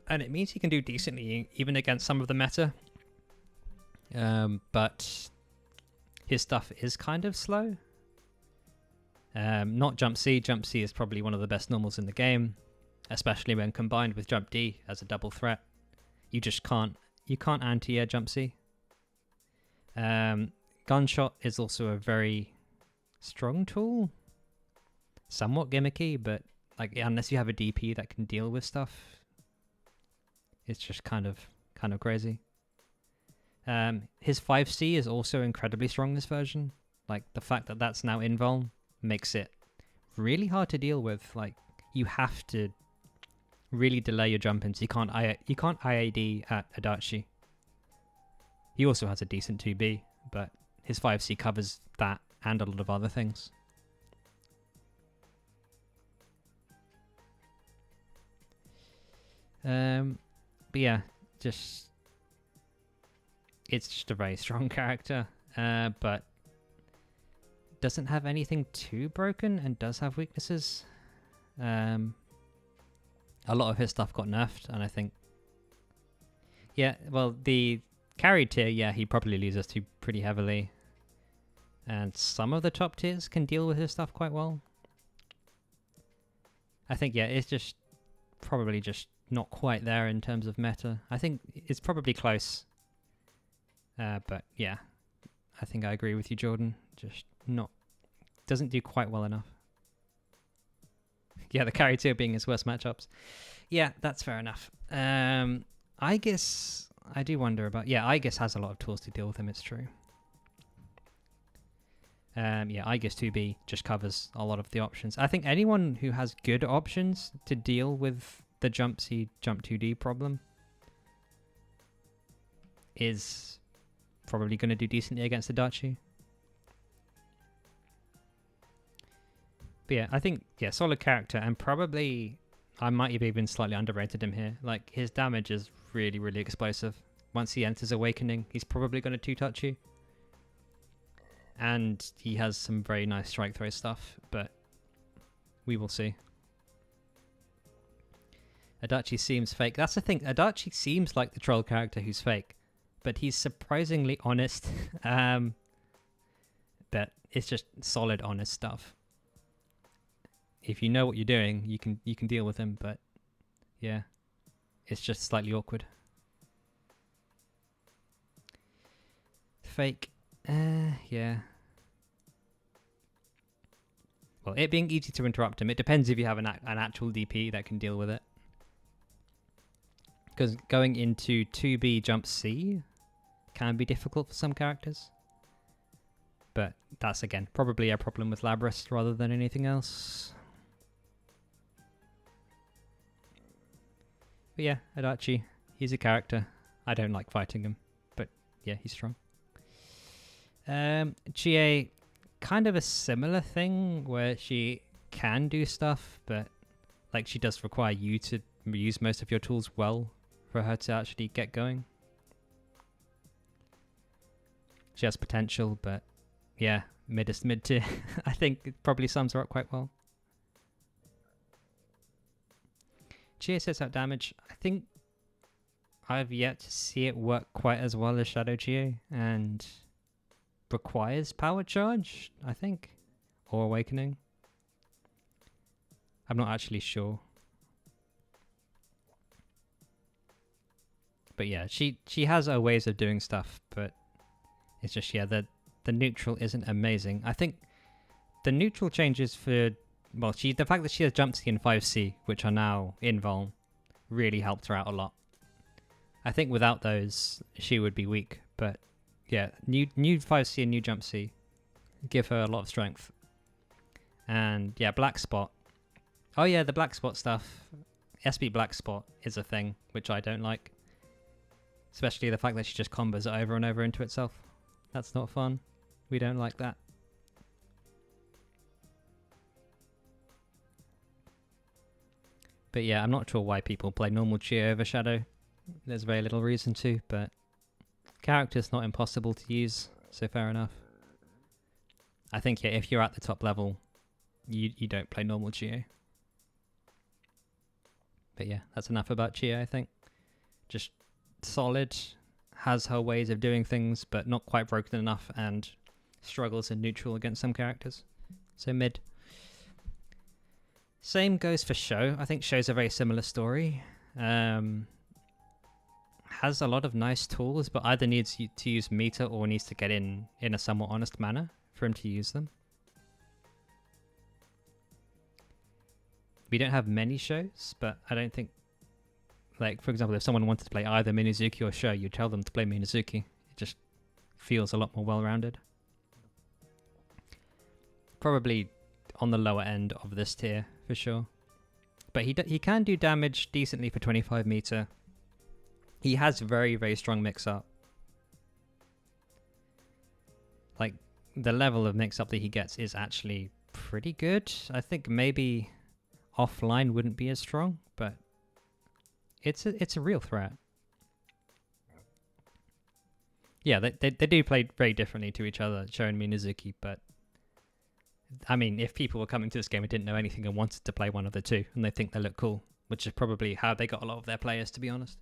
And it means he can do decently even against some of the meta. But his stuff is kind of slow. Not Jump C. Jump C is probably one of the best normals in the game, especially when combined with Jump D as a double threat. You just can't anti-air Jump C. Gunshot is also a very strong tool. Somewhat gimmicky, but like unless you have a DP that can deal with stuff, it's just kind of crazy. His 5C is also incredibly strong this version. Like the fact that that's now invuln makes it really hard to deal with. Like you have to really delay your jump ins. You can't IAD at Adachi. He also has a decent 2B, but his 5C covers that and a lot of other things. But yeah, it's just a very strong character, but doesn't have anything too broken and does have weaknesses. A lot of his stuff got nerfed, and I think, yeah, well, the carry tier, yeah, he probably loses to pretty heavily, and some of the top tiers can deal with his stuff quite well. I think, yeah, it's just probably just not quite there in terms of meta. I think it's probably close. But yeah, I think I agree with you, Jordan. Just doesn't do quite well enough. Yeah, the carry tier being his worst matchups. Yeah, that's fair enough. Aigis, I do wonder about... Yeah, Aigis has a lot of tools to deal with him, it's true. Yeah, Aigis 2B just covers a lot of the options. I think anyone who has good options to deal with the Jump C, Jump 2D problem is probably going to do decently against Adachi. But yeah, I think, yeah, solid character, and probably I might have even slightly underrated him here. Like, his damage is really, really explosive. Once he enters Awakening, he's probably going to two-touch you. And he has some very nice strike throw stuff, but we will see. Adachi seems fake. That's the thing. Adachi seems like the troll character who's fake, but he's surprisingly honest. That it's just solid, honest stuff. If you know what you're doing, you can deal with him. But yeah, it's just slightly awkward. Fake. Yeah. Well, it being easy to interrupt him, it depends if you have an actual DP that can deal with it. Because going into 2B jump C can be difficult for some characters. But that's, again, probably a problem with Labrys rather than anything else. But yeah, Adachi, he's a character. I don't like fighting him, but yeah, he's strong. Chie, kind of a similar thing where she can do stuff, but like she does require you to use most of your tools well for her to actually get going. She has potential, but yeah, mid tier. I think it probably sums her up quite well. Chie sets out damage. I think I've yet to see it work quite as well as Shadow Chie, and requires power charge, I think, or awakening. I'm not actually sure. But yeah, she has her ways of doing stuff, but it's just, yeah, the neutral isn't amazing. I think the neutral changes for, well, the fact that she has jump C and 5C, which are now invuln, really helped her out a lot. I think without those, she would be weak, but yeah, new 5C and new jump C give her a lot of strength. And yeah, black spot. Oh yeah, the black spot stuff. SB black spot is a thing, which I don't like. Especially the fact that she just combos it over and over into itself. That's not fun. We don't like that. But yeah, I'm not sure why people play normal Chie over Shadow. There's very little reason to, but character's not impossible to use, so fair enough. I think, yeah, if you're at the top level, you don't play normal Chie. But yeah, that's enough about Chie, I think. Just solid, has her ways of doing things, but not quite broken enough, and struggles in neutral against some characters. So mid. Same goes for Sho. I think Sho's a very similar story. Has a lot of nice tools, but either needs to use meter or needs to get in a somewhat honest manner for him to use them. We don't have many Shos, but I don't think, like, for example, if someone wanted to play either Minazuki or Sho, you tell them to play Minazuki. It just feels a lot more well-rounded. Probably on the lower end of this tier, for sure. But he can do damage decently for 25 meter. He has very, very strong mix-up. Like, the level of mix-up that he gets is actually pretty good. I think maybe offline wouldn't be as strong, but it's a real threat. Yeah, they do play very differently to each other, Sho and Minazuki, but I mean, if people were coming to this game and didn't know anything and wanted to play one of the two, and they think they look cool, which is probably how they got a lot of their players, to be honest.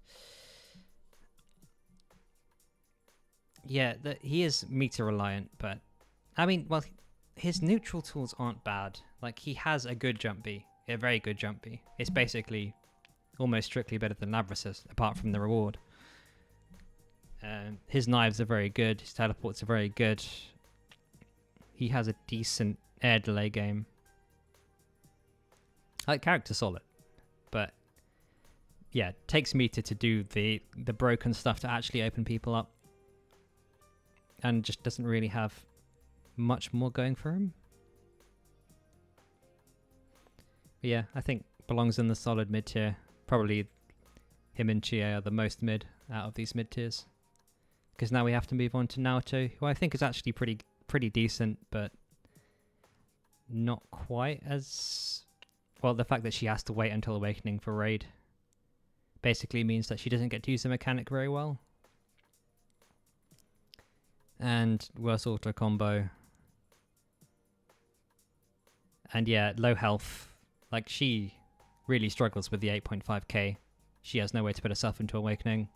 Yeah, he is meter reliant, but I mean, well, his neutral tools aren't bad. Like, he has a good jump B, a very good jump B. It's basically almost strictly better than Labrys's, apart from the reward. His knives are very good. His teleports are very good. He has a decent air delay game. Like, character solid, but yeah, takes meter to do the broken stuff to actually open people up, and just doesn't really have much more going for him. But yeah, I think belongs in the solid mid tier. Probably him and Chie are the most mid out of these mid tiers. Because now we have to move on to Naoto, who I think is actually pretty decent, but not quite as... Well, the fact that she has to wait until Awakening for raid basically means that she doesn't get to use the mechanic very well. And worse auto combo. And yeah, low health. Like, she really struggles with the 8.5k. She has no way to put herself into Awakening.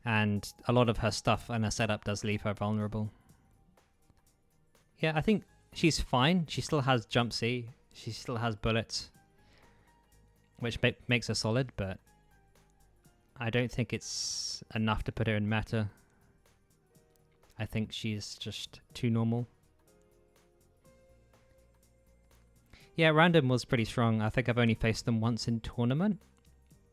And a lot of her stuff and her setup does leave her vulnerable. Yeah, I think she's fine. She still has Jump C. She still has bullets, which makes her solid, but I don't think it's enough to put her in meta. I think she's just too normal. Yeah, Random was pretty strong. I think I've only faced them once in tournament.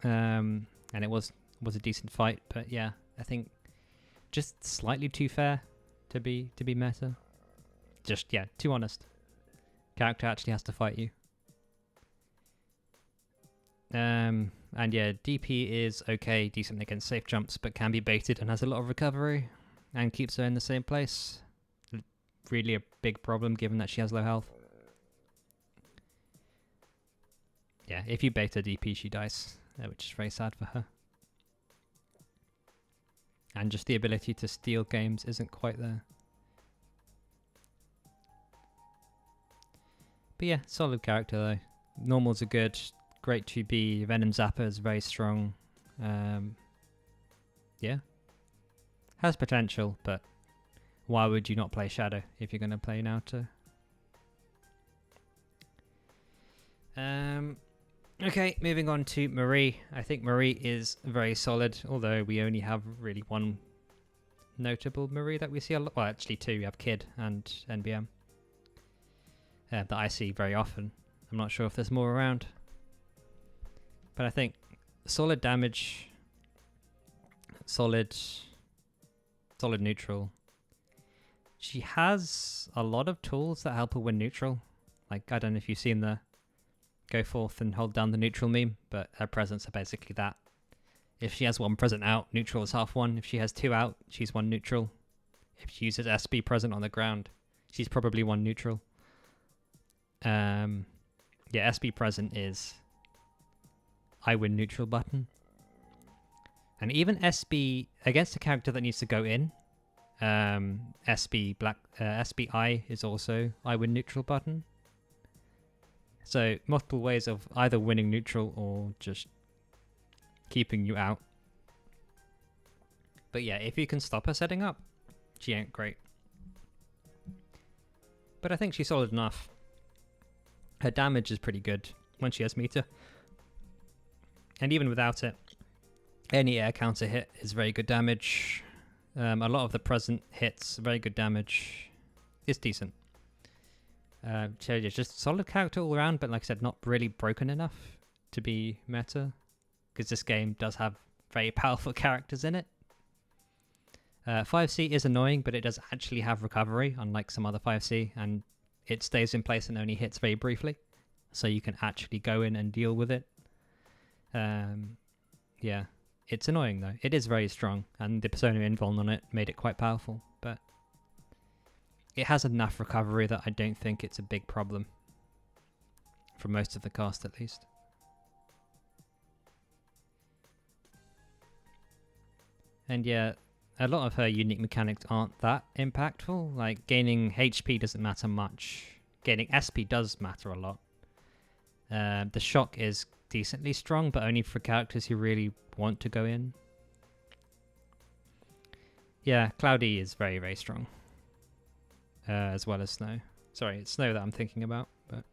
And it was a decent fight, but yeah, I think just slightly too fair to be meta. Just, yeah, too honest. Character actually has to fight you. And yeah, DP is okay, decent against safe jumps, but can be baited and has a lot of recovery and keeps her in the same place. Really a big problem given that she has low health. Yeah, if you bait her DP, she dies, which is very sad for her. And just the ability to steal games isn't quite there. But yeah, solid character though. Normals are good. Great 2B. Venom Zapper is very strong. Yeah. Has potential, but why would you not play Shadow if you're going to play Naoto? Okay, moving on to Marie. I think Marie is very solid, although we only have really one notable Marie that we see a lot. Well, actually two. We have Kid and NBM. That I see very often. I'm not sure if there's more around. But I think solid damage, solid neutral. She has a lot of tools that help her win neutral. Like, I don't know if you've seen the go forth and hold down the neutral meme, but her presents are basically that. If she has one present out, neutral is half one. If she has two out, she's one neutral. If she uses SB present on the ground, she's probably one neutral. Yeah, SB present is I win neutral button. And even SB against a character that needs to go in, SBI is also I win neutral button. So multiple ways of either winning neutral or just keeping you out. But yeah, if you can stop her setting up, she ain't great. But I think she's solid enough. Her damage is pretty good when she has meter. And even without it, any air counter hit is very good damage. A lot of the present hits, very good damage. It's decent. So yeah, just solid character all around, but like I said, not really broken enough to be meta. Because this game does have very powerful characters in it. 5C is annoying, but it does actually have recovery, unlike some other 5C, and it stays in place and only hits very briefly. So you can actually go in and deal with it. Yeah, it's annoying though. It is very strong, and the Persona Invuln on it made it quite powerful, but it has enough recovery that I don't think it's a big problem. For most of the cast, at least. And yeah, a lot of her unique mechanics aren't that impactful. Like, gaining HP doesn't matter much. Gaining SP does matter a lot. The shock is decently strong, but only for characters who really want to go in. Yeah, Cloudy is very, very strong. As well as Snow. Sorry, it's Snow that I'm thinking about, but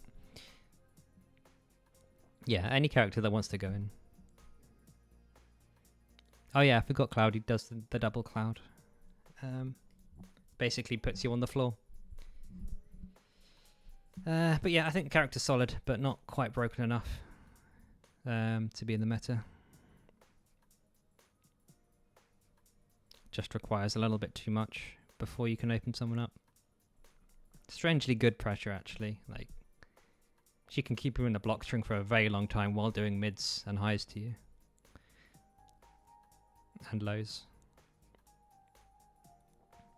yeah, any character that wants to go in. Oh yeah, I forgot Cloudy does the double cloud. Basically puts you on the floor. But yeah, I think the character's solid, but not quite broken enough to be in the meta. Just requires a little bit too much before you can open someone up. Strangely good pressure, actually. Like, she can keep you in the block string for a very long time while doing mids and highs to you. And lows.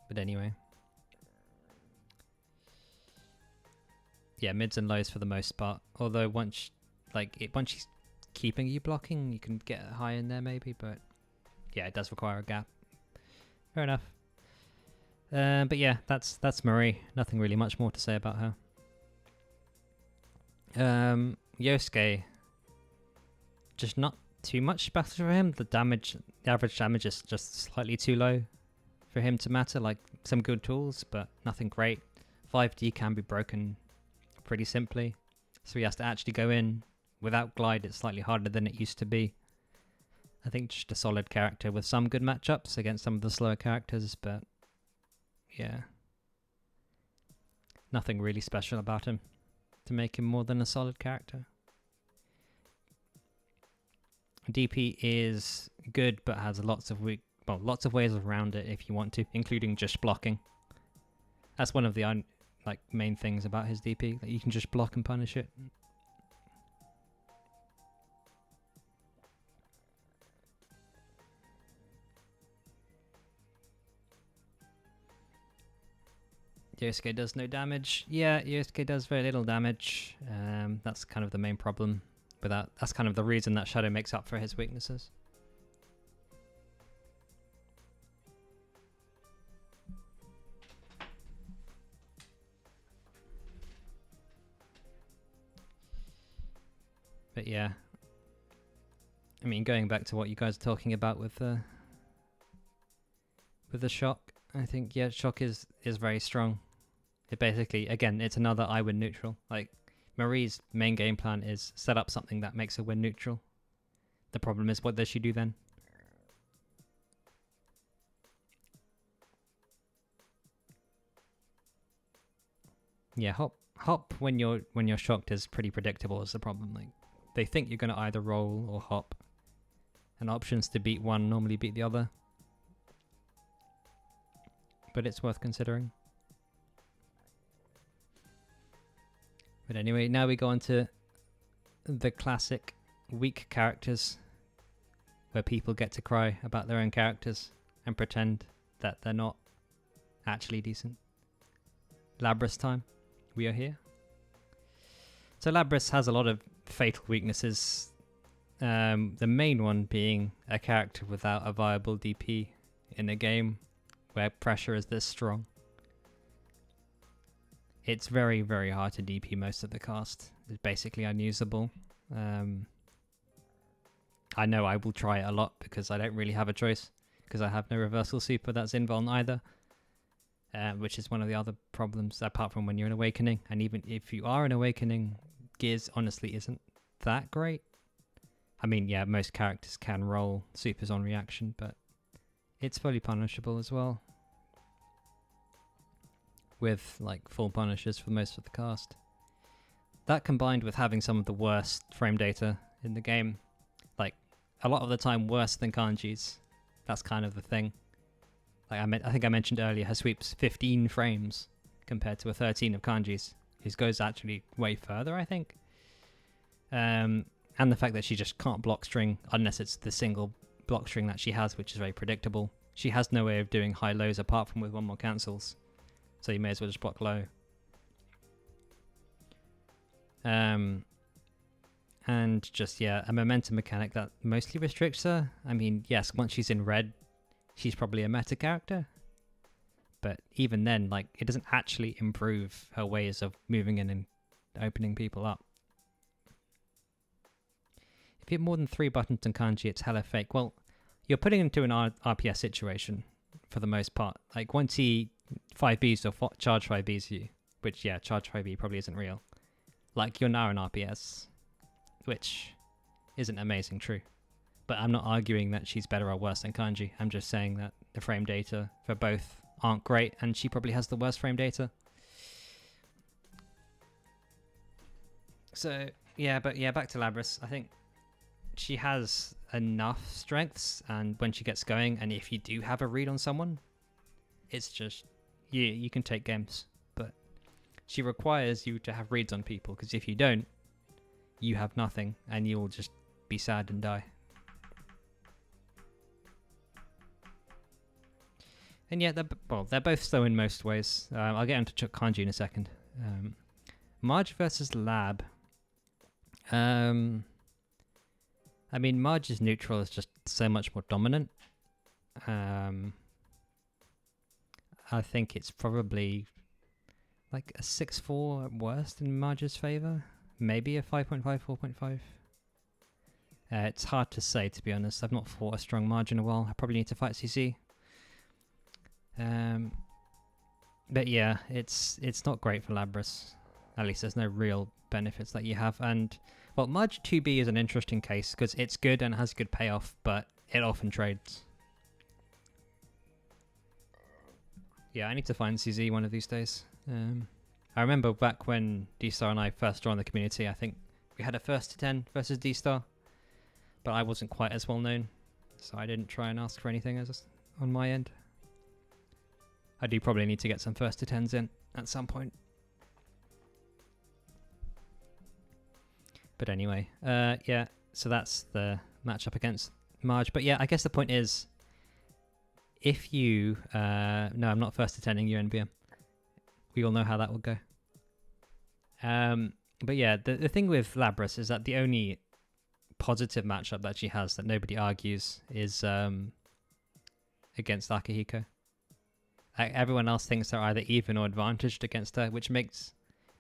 But anyway. Yeah, mids and lows for the most part. Although once she's keeping you blocking, you can get high in there maybe, but yeah, it does require a gap. Fair enough. But yeah, that's Marie. Nothing really much more to say about her. Yosuke, just not too much better for him. The average damage is just slightly too low for him to matter. Like, some good tools, but nothing great. 5D can be broken pretty simply, so he has to actually go in. Without glide, it's slightly harder than it used to be. I think just a solid character with some good matchups against some of the slower characters, but yeah. Nothing really special about him to make him more than a solid character. DP is good, but has lots of ways around it if you want to, including just blocking. That's one of the main things about his DP, that you can just block and punish it. Yosuke does no damage. Yeah, Yosuke does very little damage. That's kind of the main problem. But that's kind of the reason that Shadow makes up for his weaknesses. But yeah, I mean, going back to what you guys are talking about with the shock, I think shock is very strong. It basically, again, it's another I win neutral. Like, Marie's main game plan is set up something that makes her win neutral. The problem is, what does she do then? Yeah, hop when you're shocked is pretty predictable. Is the problem. Like, they think you're gonna either roll or hop, and options to beat one normally beat the other. But it's worth considering. But anyway, now we go on to the classic weak characters, where people get to cry about their own characters and pretend that they're not actually decent. Labrys time. We are here. So Labrys has a lot of fatal weaknesses. The main one being a character without a viable DP in a game where pressure is this strong. It's very, very hard to DP most of the cast. It's basically unusable. I know I will try it a lot because I don't really have a choice, because I have no reversal super that's invuln either, which is one of the other problems, apart from when you're in Awakening. And even if you are in Awakening, Gears honestly isn't that great. I mean, yeah, most characters can roll supers on reaction, but it's fully punishable as well, with like full punishes for most of the cast. That combined with having some of the worst frame data in the game, like a lot of the time worse than Kanji's. That's kind of the thing. Like I think I mentioned earlier, her sweep's 15 frames compared to a 13 of Kanji's. His goes actually way further, I think. And the fact that she just can't block string unless it's the single block string that she has, which is very predictable. She has no way of doing high lows apart from with one more cancels. So you may as well just block low. And just, yeah, a momentum mechanic that mostly restricts her. I mean, yes, once she's in red, she's probably a meta character. But even then, like, it doesn't actually improve her ways of moving in and opening people up. If you have more than 3 buttons in Kanji, it's hella fake. Well, you're putting him into an RPS situation for the most part. Like, once he 5Bs or charge 5Bs you, which, yeah, charge 5B probably isn't real. Like, you're now an RPS, which isn't amazing, true. But I'm not arguing that she's better or worse than Kanji. I'm just saying that the frame data for both aren't great, and she probably has the worst frame data. So, yeah, but yeah, back to Labrys. I think she has enough strengths, and when she gets going, and if you do have a read on someone, it's just, you can take games. But she requires you to have reads on people, because if you don't, you have nothing, and you'll just be sad and die. And yeah, they're both slow in most ways. I'll get into Kanji in a second. Marge versus Lab. I mean, Marge's neutral is just so much more dominant. I think it's probably like a 6-4 at worst in Marge's favor. maybe a 5.5, 4.5. It's hard to say, to be honest. I've not fought a strong margin in a while. I probably need to fight CC. But yeah, it's not great for Labrys. At least there's no real benefits that you have. And, well, Marge 2B is an interesting case because it's good and has good payoff, but it often trades. Yeah, I need to find CZ one of these days. I remember back when D-Star and I first joined the community, I think we had a first to 10 versus D-Star, but I wasn't quite as well known, so I didn't try and ask for anything as on my end. I do probably need to get some first to 10s in at some point. But anyway, yeah, so that's the matchup against Marge. But yeah, I guess the point is, if you... no, I'm not first attending you, NBM. We all know how that will go. But yeah, the thing with Labrys is that the only positive matchup that she has that nobody argues is against Akihiko. Everyone else thinks they're either even or advantaged against her, which makes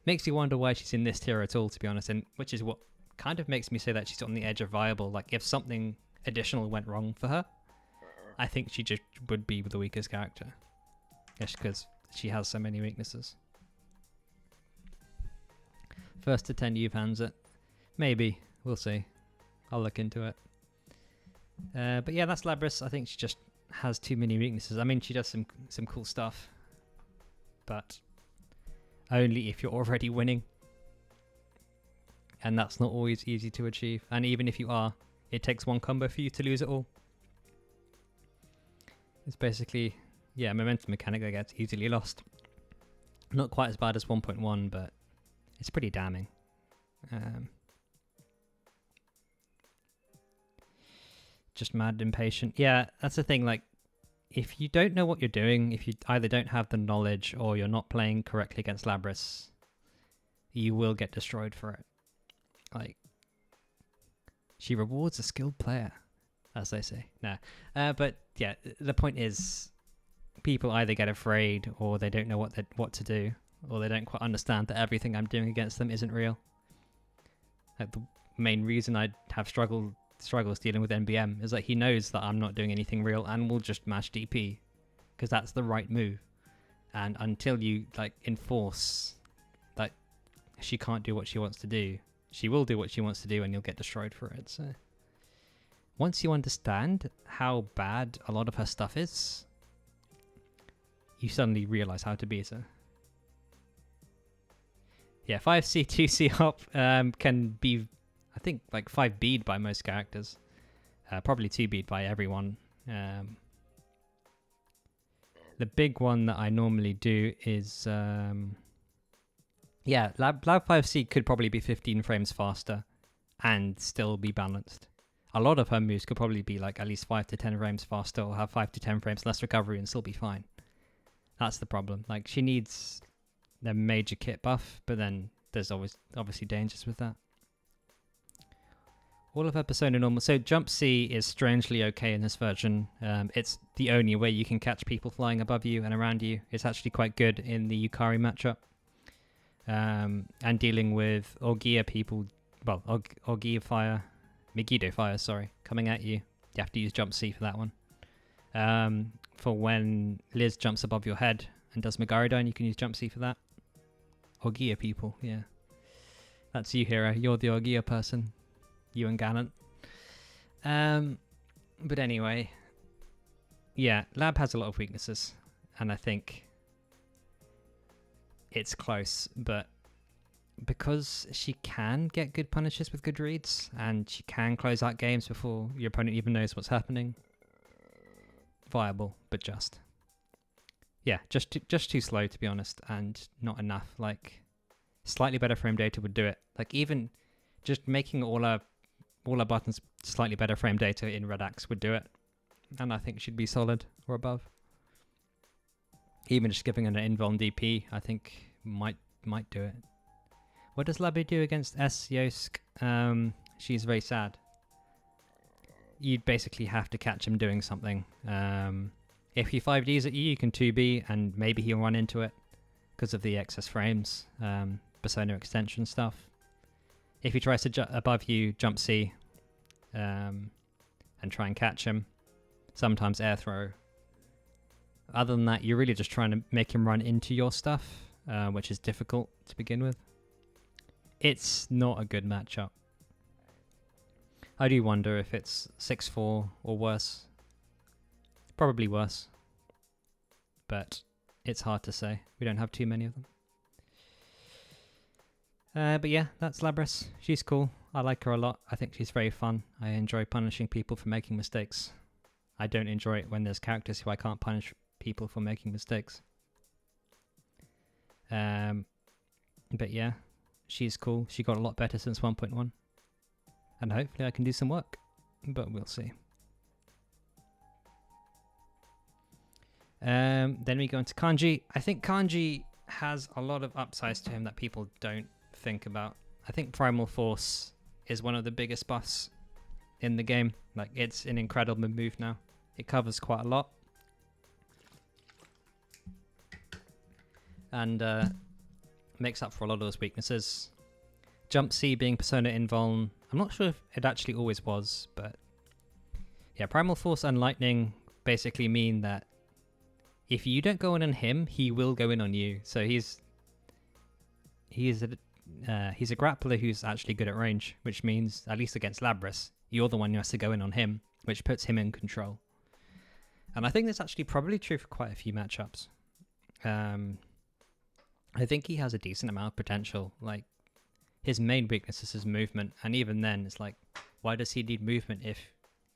you wonder why she's in this tier at all, to be honest, and which is what kind of makes me say that she's on the edge of viable. Like, if something additional went wrong for her, I think she just would be the weakest character. Just because she has so many weaknesses. First to 10 you've hands it. Maybe. We'll see. I'll look into it. But yeah, that's Labrys. I think she just has too many weaknesses. I mean, she does some cool stuff. But only if you're already winning. And that's not always easy to achieve. And even if you are, it takes one combo for you to lose it all. It's basically, yeah, a momentum mechanic that gets easily lost. Not quite as bad as 1.1, but it's pretty damning. Just mad impatient. Yeah, that's the thing. Like, if you don't know what you're doing, if you either don't have the knowledge or you're not playing correctly against Labrys, you will get destroyed for it. Like, she rewards a skilled player, as they say. Nah. But yeah, the point is, people either get afraid or they don't know what to do, or they don't quite understand that everything I'm doing against them isn't real. Like, the main reason I have struggles dealing with NBM is that he knows that I'm not doing anything real and will just mash DP because that's the right move. And until you like enforce that she can't do what she wants to do, she will do what she wants to do and you'll get destroyed for it. So once you understand how bad a lot of her stuff is, you suddenly realize how to beat her. Yeah, 5C, 2C hop can be, I think, like 5 bead by most characters. Probably 2 bead by everyone. The big one that I normally do is... yeah, Lab 5C could probably be 15 frames faster and still be balanced. A lot of her moves could probably be like at least 5 to 10 frames faster or have 5 to 10 frames less recovery and still be fine. That's the problem. Like, she needs a major kit buff, but then there's always obviously dangers with that. All of her persona normal. So jump C is strangely okay in this version. It's the only way you can catch people flying above you and around you. It's actually quite good in the Yukari matchup. And dealing with Orgia people, well, Orgia fire, Megiddo fire, sorry, coming at you. You have to use jump C for that one. For when Liz jumps above your head and does Megarodon, you can use jump C for that. Orgia people, yeah. That's you, Hero. You're the Orgia person. You and Gallant. But anyway, yeah, Lab has a lot of weaknesses, and I think it's close, but because she can get good punishes with good reads, and she can close out games before your opponent even knows what's happening, viable, but just. Yeah, just too slow, to be honest, and not enough. Like, slightly better frame data would do it. Like, even just making all our buttons slightly better frame data in Red Axe would do it. And I think she'd be solid or above. Even just giving an invuln DP, I think might do it. What does Labby do against S.Yosuke? She's very sad. You'd basically have to catch him doing something. If he 5Ds at you, you can 2B, and maybe he'll run into it because of the excess frames, persona extension stuff. If he tries to above you, jump C, and try and catch him. Sometimes air throw. Other than that, you're really just trying to make him run into your stuff, which is difficult to begin with. It's not a good matchup. I do wonder if it's 6-4 or worse. Probably worse. But it's hard to say. We don't have too many of them. But yeah, that's Labrys. She's cool. I like her a lot. I think she's very fun. I enjoy punishing people for making mistakes. I don't enjoy it when there's characters who I can't punish people for making mistakes. But yeah, she's cool. She got a lot better since 1.1. And hopefully I can do some work. But we'll see. Then we go into Kanji. I think Kanji has a lot of upsides to him that people don't think about. I think Primal Force is one of the biggest buffs in the game. Like, it's an incredible move now. It covers quite a lot. And makes up for a lot of those weaknesses. Jump C being Persona Invuln. I'm not sure if it actually always was, but yeah, Primal Force and Lightning basically mean that if you don't go in on him, he will go in on you. So he's a grappler who's actually good at range, which means, at least against Labrys, you're the one who has to go in on him, which puts him in control. And I think that's actually probably true for quite a few matchups. I think he has a decent amount of potential. Like, his main weakness is his movement, and even then, it's like, why does he need movement if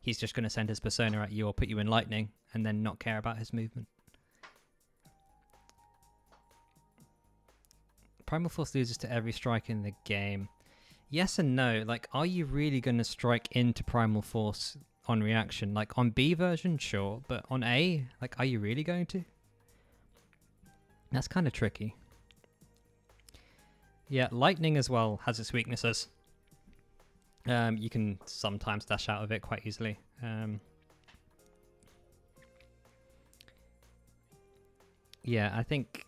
he's just going to send his persona at you or put you in lightning and then not care about his movement? Primal Force loses to every strike in the game. Yes and no. Like, are you really going to strike into Primal Force on reaction? Like, on B version, sure, but on A, like, are you really going to? That's kind of tricky. Yeah, Lightning as well has its weaknesses. You can sometimes dash out of it quite easily. Yeah, I think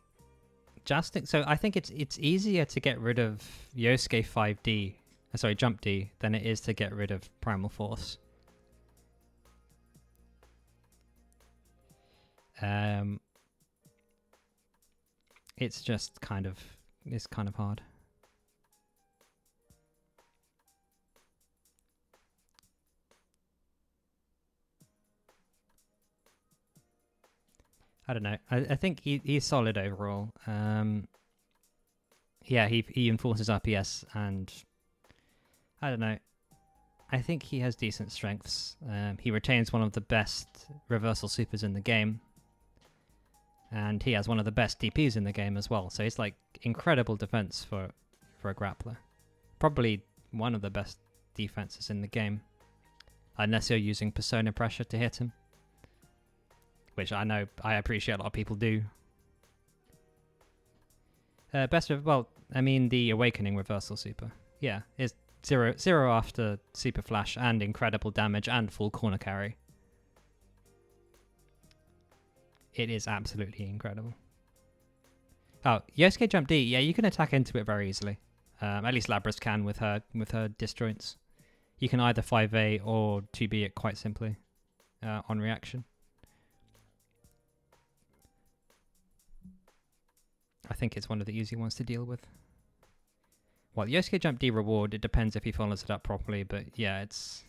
so I think it's easier to get rid of Yosuke 5D, Jump D, than it is to get rid of Primal Force. It's just kind of hard. I don't know. I think he's solid overall. Yeah, he enforces RPS, and I don't know. I think he has decent strengths. He retains one of the best reversal supers in the game, and he has one of the best DPs in the game as well. So he's like incredible defense for a grappler. Probably one of the best defenses in the game, unless you're using persona pressure to hit him, which I know I appreciate a lot of people do. The Awakening reversal super. Yeah, is 0 after super flash and incredible damage and full corner carry. It is absolutely incredible. Oh, Yosuke Jump D. Yeah, you can attack into it very easily. At least Labrys can with her disjoints. You can either 5A or 2B it quite simply on reaction. I think it's one of the easy ones to deal with. Well, Yosuke Jump D reward, it depends if he follows it up properly, but yeah, it's...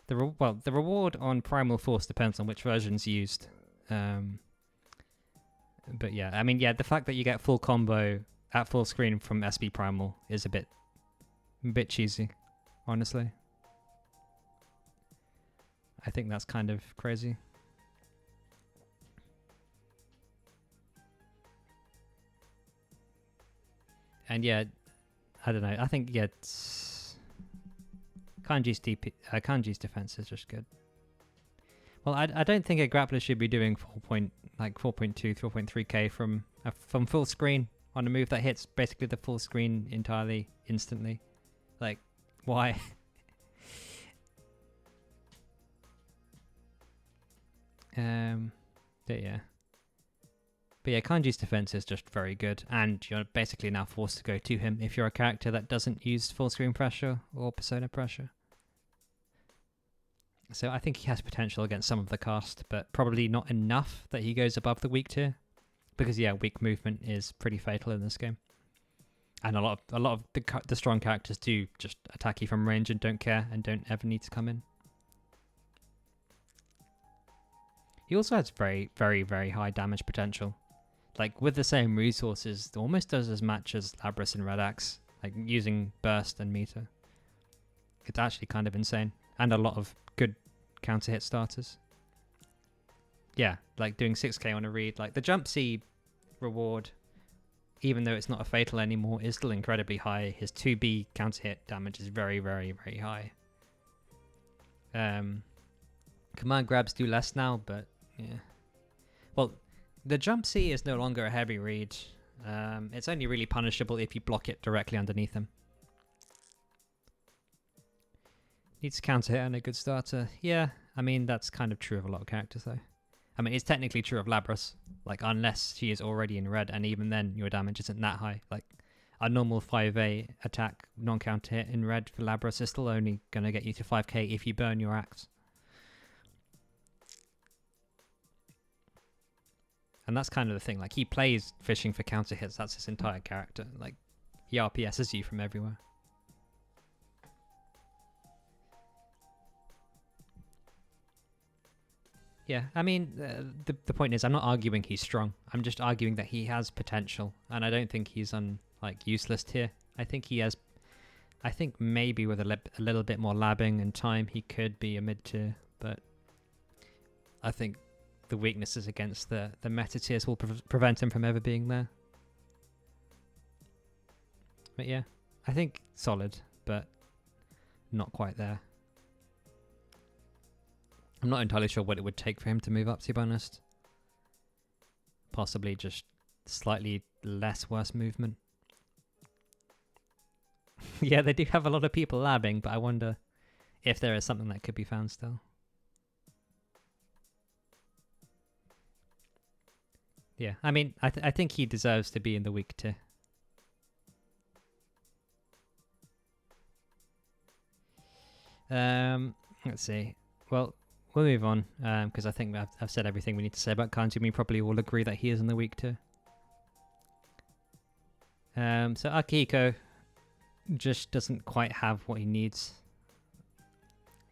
The reward on Primal Force depends on which version's used. But yeah, I mean, yeah, the fact that you get full combo at full screen from SB Primal is a bit cheesy, honestly. I think that's kind of crazy. And yeah, I don't know. I think Kanji's defense is just good. Well, I don't think a grappler should be doing 4.2, 4.3k from full screen on a move that hits basically the full screen entirely instantly. Like, why? But But yeah, Kanji's defense is just very good, and you're basically now forced to go to him if you're a character that doesn't use full screen pressure or persona pressure. So I think he has potential against some of the cast, but probably not enough that he goes above the weak tier. Because yeah, weak movement is pretty fatal in this game. And a lot of the strong characters do just attack you from range and don't care and don't ever need to come in. He also has very, very, very high damage potential. Like, with the same resources, almost does as much as Labrys and Red Axe, like using burst and meter. It's actually kind of insane. And a lot of good counter hit starters. Yeah, like doing 6k on a read. Like, the jump C reward, even though it's not a fatal anymore, is still incredibly high. His 2B counter hit damage is very, very, very high. Command grabs do less now, but yeah. Well, the jump C is no longer a heavy read. It's only really punishable if you block it directly underneath him. Needs counter hit and a good starter. Yeah, I mean, that's kind of true of a lot of characters, though. I mean, it's technically true of Labrys. Like, unless she is already in red, and even then, your damage isn't that high. Like, a normal 5A attack, non-counter hit in red for Labrys is still only going to get you to 5k if you burn your axe. And that's kind of the thing. Like, he plays fishing for counter hits. That's his entire character. Like, he RPSs you from everywhere. Yeah, I mean, the point is, I'm not arguing he's strong. I'm just arguing that he has potential, and I don't think he's useless here. I think he has. I think maybe with a little bit more labbing and time, he could be a mid tier, but I think the weaknesses against the meta tiers will prevent him from ever being there. But yeah, I think solid, but not quite there. I'm not entirely sure what it would take for him to move up, to be honest. Possibly just slightly less worse movement. Yeah, they do have a lot of people labbing, but I wonder if there is something that could be found still. Yeah, I mean, I think he deserves to be in the weak tier. Let's see. Well, we'll move on, because I think I've said everything we need to say about Kanji. We probably all agree that he is in the weak tier. So Akihiko just doesn't quite have what he needs.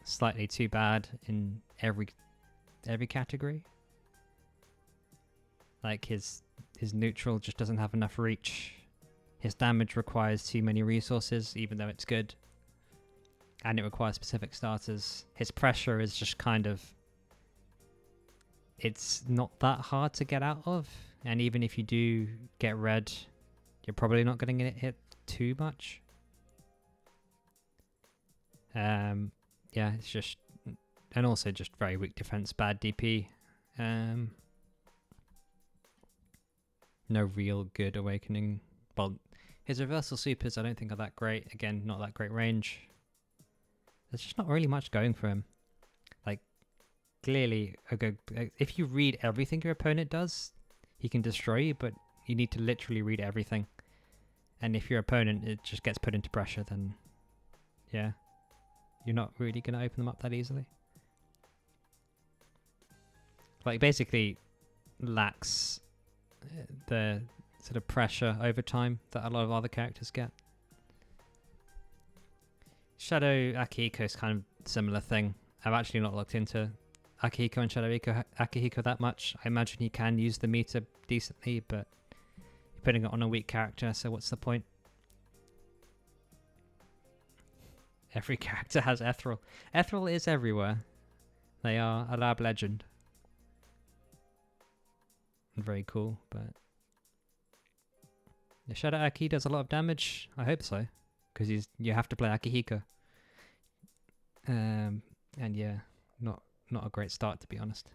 Slightly too bad in every category. Like, his neutral just doesn't have enough reach. His damage requires too many resources, even though it's good. And it requires specific starters. His pressure is just kind of... It's not that hard to get out of. And even if you do get red, you're probably not going to get hit too much. Yeah, it's just... And also just very weak defense, bad DP. No real good awakening. Well, his reversal supers I don't think are that great. Again, not that great range. There's just not really much going for him. Like, clearly, if you read everything your opponent does, he can destroy you, but you need to literally read everything. And if your opponent it just gets put into pressure, then yeah, you're not really going to open them up that easily. Like, basically lacks the sort of pressure over time that a lot of other characters get. Shadow Akihiko is kind of similar thing. I've actually not looked into Akihiko and Shadow Akihiko that much. I imagine he can use the meter decently, but you're putting it on a weak character, so what's the point? Every character has Ethereal. Ethereal is everywhere. They are a lab legend. Very cool, but... The Shadow Aki does a lot of damage? I hope so. Because you have to play Akihiko. And yeah, not a great start, to be honest.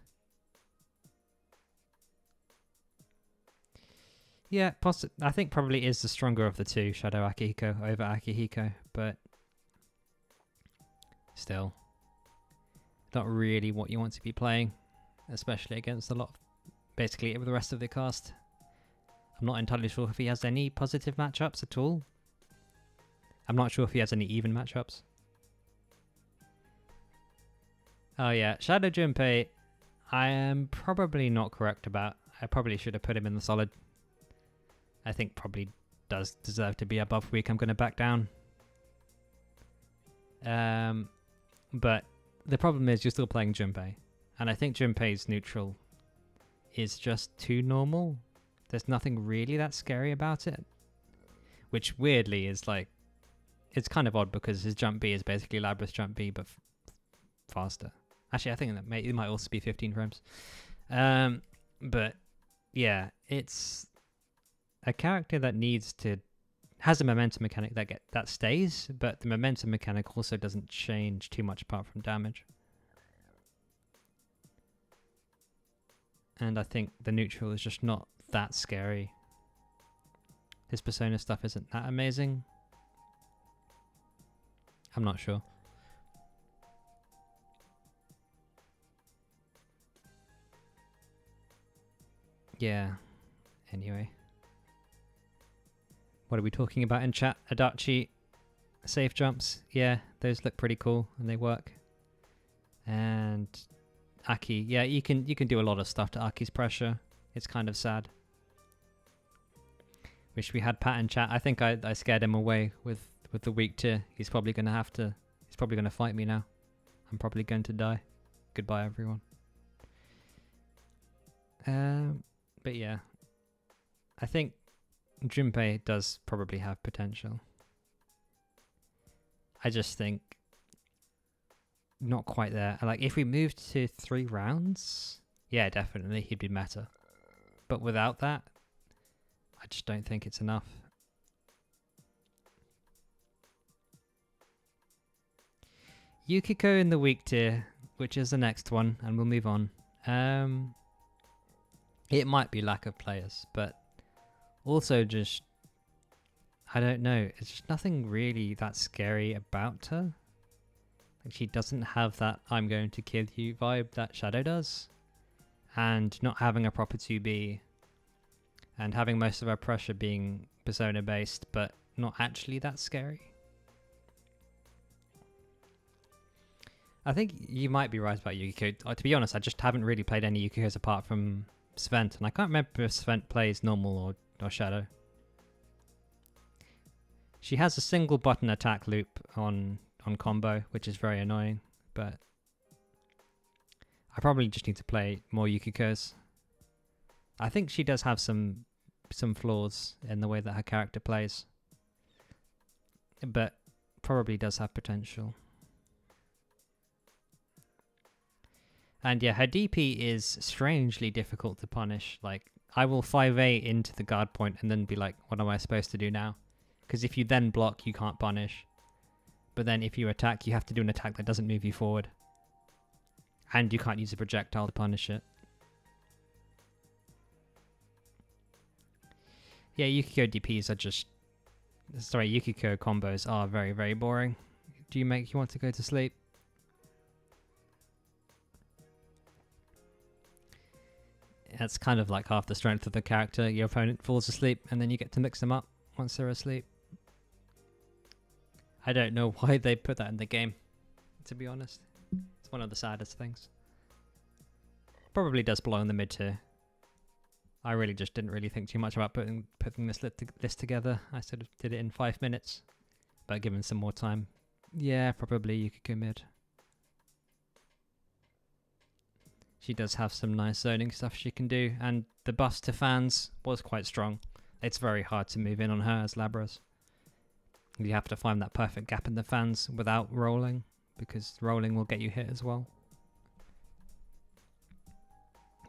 Yeah, I think probably is the stronger of the two, Shadow Akihiko over Akihiko, but still, not really what you want to be playing, especially against a lot of, basically with the rest of the cast. I'm not entirely sure if he has any positive matchups at all. I'm not sure if he has any even matchups. Oh yeah, Shadow Junpei, I am probably not correct about. I probably should have put him in the solid. I think probably does deserve to be above weak. I'm going to back down. But the problem is you're still playing Junpei. And I think Junpei's neutral is just too normal. There's nothing really that scary about it. Which weirdly is like, it's kind of odd because his jump B is basically Labrys jump B, but faster. Actually, I think that it might also be 15 frames. But yeah, it's a character that has a momentum mechanic that stays, but the momentum mechanic also doesn't change too much apart from damage. And I think the neutral is just not that scary. His persona stuff isn't that amazing. I'm not sure. Yeah. Anyway. What are we talking about in chat? Adachi safe jumps. Yeah, those look pretty cool and they work. And Aki. Yeah, you can do a lot of stuff to Aki's pressure. It's kind of sad. Wish we had Pat in chat. I think I scared him away with the weak tier. He's probably going to fight me now. I'm probably going to die. Goodbye, everyone. But yeah. I think Junpei does probably have potential. I just think not quite there. Like, if we moved to 3 rounds, yeah, definitely he'd be meta. But without that, I just don't think it's enough. Yukiko in the weak tier, which is the next one, and we'll move on. It might be lack of players, but also just, I don't know, it's just nothing really that scary about her. Like, she doesn't have that I'm going to kill you vibe that Shadow does. And not having a proper 2B, and having most of her pressure being persona based, but not actually that scary. I think you might be right about Yukiko. To be honest, I just haven't really played any Yukikos apart from Svent, and I can't remember if Svent plays normal or Shadow. She has a single button attack loop on combo, which is very annoying, but I probably just need to play more Yukikos. I think she does have some flaws in the way that her character plays, but probably does have potential. And yeah, her DP is strangely difficult to punish. Like, I will 5A into the guard point and then be like, what am I supposed to do now? Because if you then block, you can't punish. But then if you attack, you have to do an attack that doesn't move you forward. And you can't use a projectile to punish it. Yeah, Yukiko DPs are just... Sorry, Yukiko combos are very, very boring. Do you want to go to sleep? That's kind of like half the strength of the character. Your opponent falls asleep and then you get to mix them up once they're asleep. I don't know why they put that in the game, to be honest. It's one of the saddest things. Probably does belong in the mid tier. I really just didn't really think too much about putting this list together. I sort of did it in 5 minutes, but given some more time, yeah, probably you could go mid. She does have some nice zoning stuff she can do, and the buffs to fans was quite strong. It's very hard to move in on her as Labrys. You have to find that perfect gap in the fans without rolling, because rolling will get you hit as well.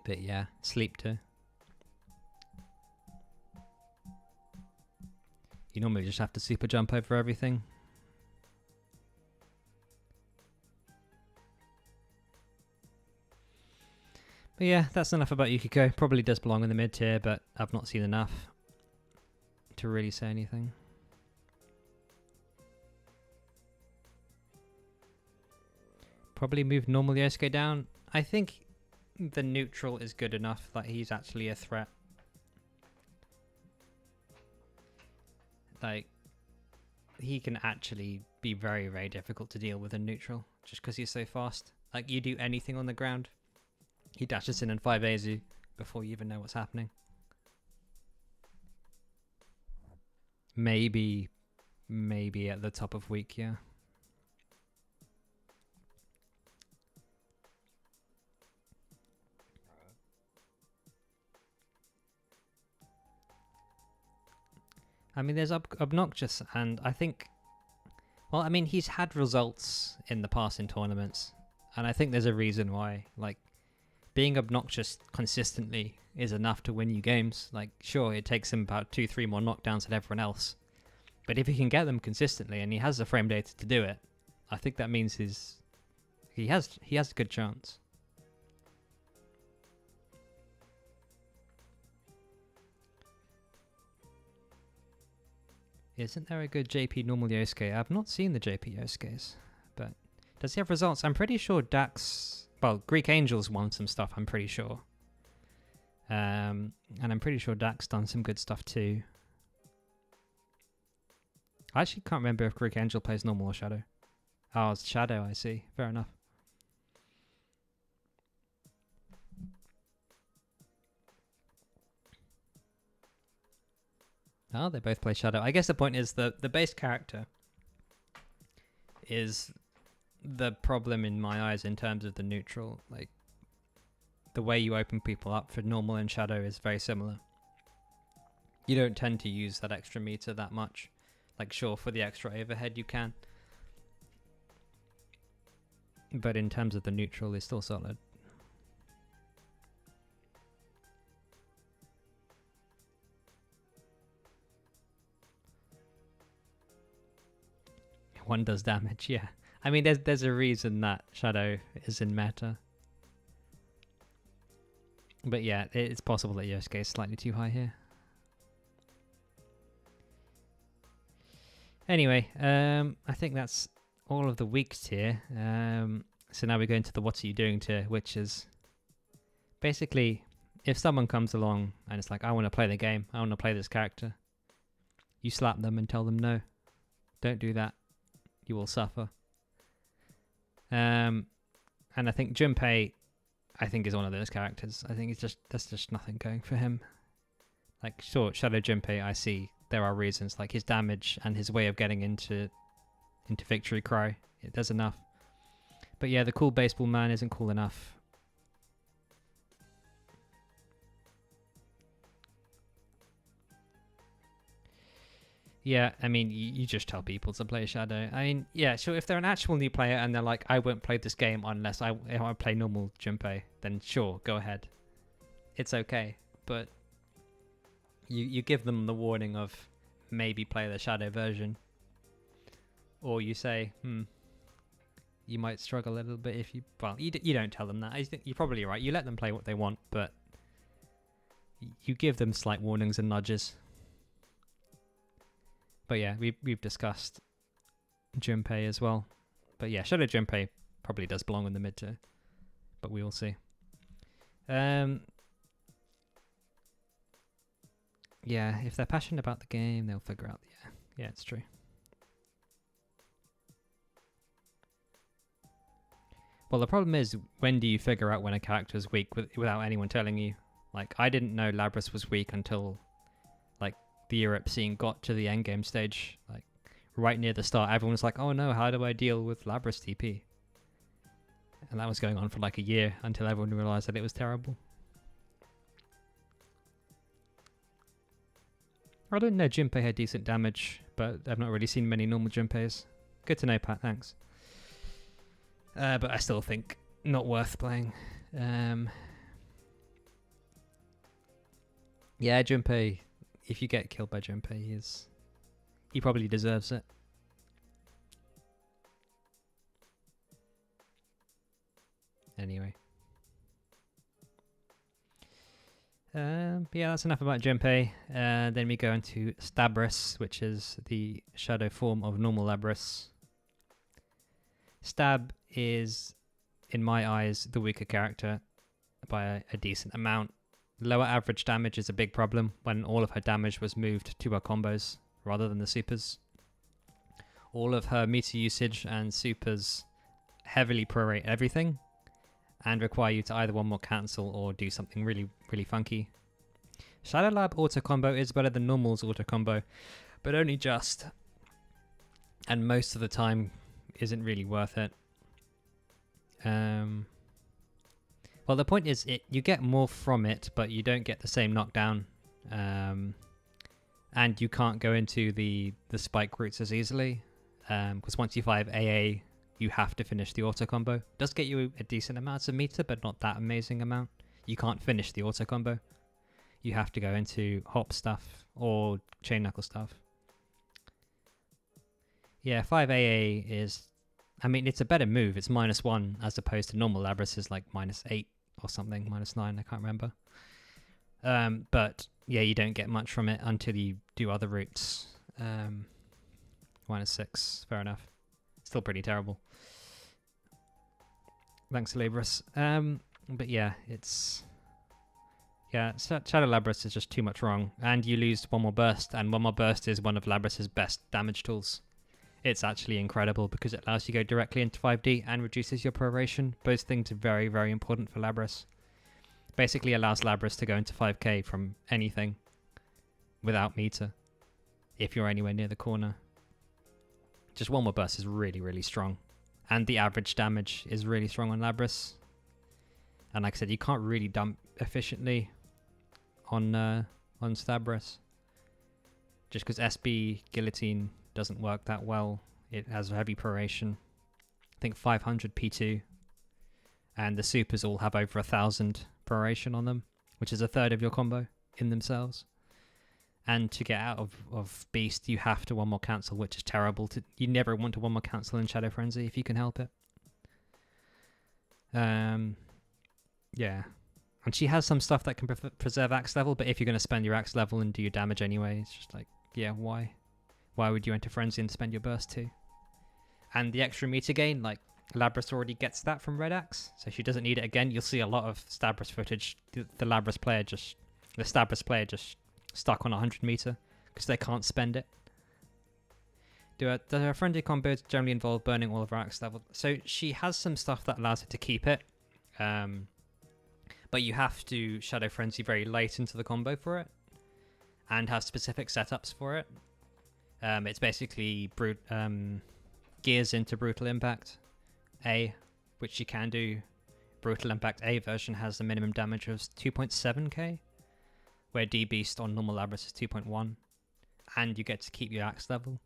But yeah, sleep too. You normally just have to super jump over everything. But yeah, that's enough about Yukiko. Probably does belong in the mid tier, but I've not seen enough to really say anything. Probably move normal Yosuke down. I think the neutral is good enough that he's actually a threat. Like, he can actually be very, very difficult to deal with in neutral, just because he's so fast. Like, you do anything on the ground, he dashes in and 5As you before you even know what's happening. Maybe at the top of week, yeah. I mean, there's Obnoxious, and I think, well, I mean, he's had results in the past in tournaments, and I think there's a reason why. Like, being Obnoxious consistently is enough to win you games. Like, sure, it takes him about 2-3 more knockdowns than everyone else, but if he can get them consistently, and he has the frame data to do it, I think that means he has a good chance. Isn't there a good JP normal Yosuke? I've not seen the JP Yosuke's, but does he have results? I'm pretty sure Dax, well, Greek Angels won some stuff, I'm pretty sure. And I'm pretty sure Dax done some good stuff too. I actually can't remember if Greek Angel plays normal or Shadow. Oh, it's Shadow, I see. Fair enough. Oh, they both play Shadow. I guess the point is the base character is the problem in my eyes in terms of the neutral. Like, the way you open people up for normal and Shadow is very similar. You don't tend to use that extra meter that much. Like, sure, for the extra overhead you can. But in terms of the neutral, it's still solid. One does damage, yeah. I mean, there's a reason that Shadow is in meta. But yeah, it's possible that Yosuke is slightly too high here. Anyway, I think that's all of the week's tier. So now we go into the what are you doing tier, which is basically if someone comes along and it's like, I want to play the game, I want to play this character, you slap them and tell them no, don't do that. You will suffer. And I think Junpei, I think, is one of those characters. I think there's just nothing going for him. Like, sure, Shadow Junpei, I see there are reasons, like his damage and his way of getting into Victory Cry. There's enough. But yeah, the cool baseball man isn't cool enough. Yeah, I mean, you just tell people to play Shadow. I mean, yeah, sure, if they're an actual new player and they're like, I won't play this game unless I play normal Junpei, then sure, go ahead. It's okay. But you give them the warning of maybe play the Shadow version. Or you say, you might struggle a little bit if you... Well, you don't tell them that. I think you're probably right. You let them play what they want, but you give them slight warnings and nudges. But yeah, we've discussed Junpei as well. But yeah, Shadow Junpei probably does belong in the mid tier. But we will see. Yeah, if they're passionate about the game, they'll figure out. Yeah, it's true. Well, the problem is, when do you figure out when a character is weak without anyone telling you? Like, I didn't know Labrys was weak until, like, the Europe scene got to the endgame stage. Like, right near the start, everyone was like, oh no, how do I deal with Labrys TP? And that was going on for like a year until everyone realized that it was terrible. I didn't know Junpei had decent damage, but I've not really seen many normal Junpeis. Good to know, Pat, thanks. But I still think not worth playing. Yeah, Junpei, if you get killed by Junpei, he probably deserves it. Anyway. Yeah, that's enough about Junpei. Then we go into Stabrys, which is the shadow form of normal Labrys. Stab is, in my eyes, the weaker character by a decent amount. Lower average damage is a big problem when all of her damage was moved to her combos. rather than the supers. All of her meter usage and supers heavily prorate everything and require you to either one more cancel or do something really, really funky. Shadow Lab auto combo is better than normal's auto combo, but only just. And most of the time isn't really worth it. Well, the point is, you get more from it, but you don't get the same knockdown. And you can't go into the spike routes as easily. Because once you 5 AA, you have to finish the auto combo. It does get you a decent amount of meter, but not that amazing amount. You can't finish the auto combo. You have to go into hop stuff or chain knuckle stuff. Yeah, 5 AA is... I mean, it's a better move. It's -1 as opposed to normal Labrys is like -8 or something, -9, I can't remember. But yeah, you don't get much from it until you do other routes. -6, fair enough. Still pretty terrible. Thanks, Labrys. But yeah, it's... Yeah, Shadow Labrys is just too much wrong. And you lose one more burst, and one more burst is one of Labrys' best damage tools. It's actually incredible because it allows you to go directly into 5D and reduces your proration. Both things are very, very important for Labrys. Basically allows Labrys to go into 5k from anything without meter if you're anywhere near the corner. Just one more burst is really, really strong. And the average damage is really strong on Labrys. And like I said, you can't really dump efficiently on Stabrys. Just because SB Guillotine doesn't work that well. It has heavy proration. I think 500 P2. And the supers all have over 1,000 proration on them, which is a third of your combo in themselves. And to get out of Beast, you have to one more cancel, which is terrible. You never want to one more cancel in Shadow Frenzy if you can help it. Yeah. And she has some stuff that can preserve axe level, but if you're going to spend your axe level and do your damage anyway, it's just like, yeah, why? Why would you enter Frenzy and spend your burst too? And the extra meter gain, like, Labrys already gets that from Red Axe, so she doesn't need it again. You'll see a lot of Stabrys footage. The Stabrys player just stuck on 100 meter because they can't spend it. Do her friendly combos generally involve burning all of her axe level? So she has some stuff that allows her to keep it, but you have to Shadow Frenzy very late into the combo for it, and have specific setups for it. It's basically gears into Brutal Impact A, which you can do. Brutal Impact A version has the minimum damage of 2.7k, where D Beast on normal Labrys is 2.1, and you get to keep your axe level.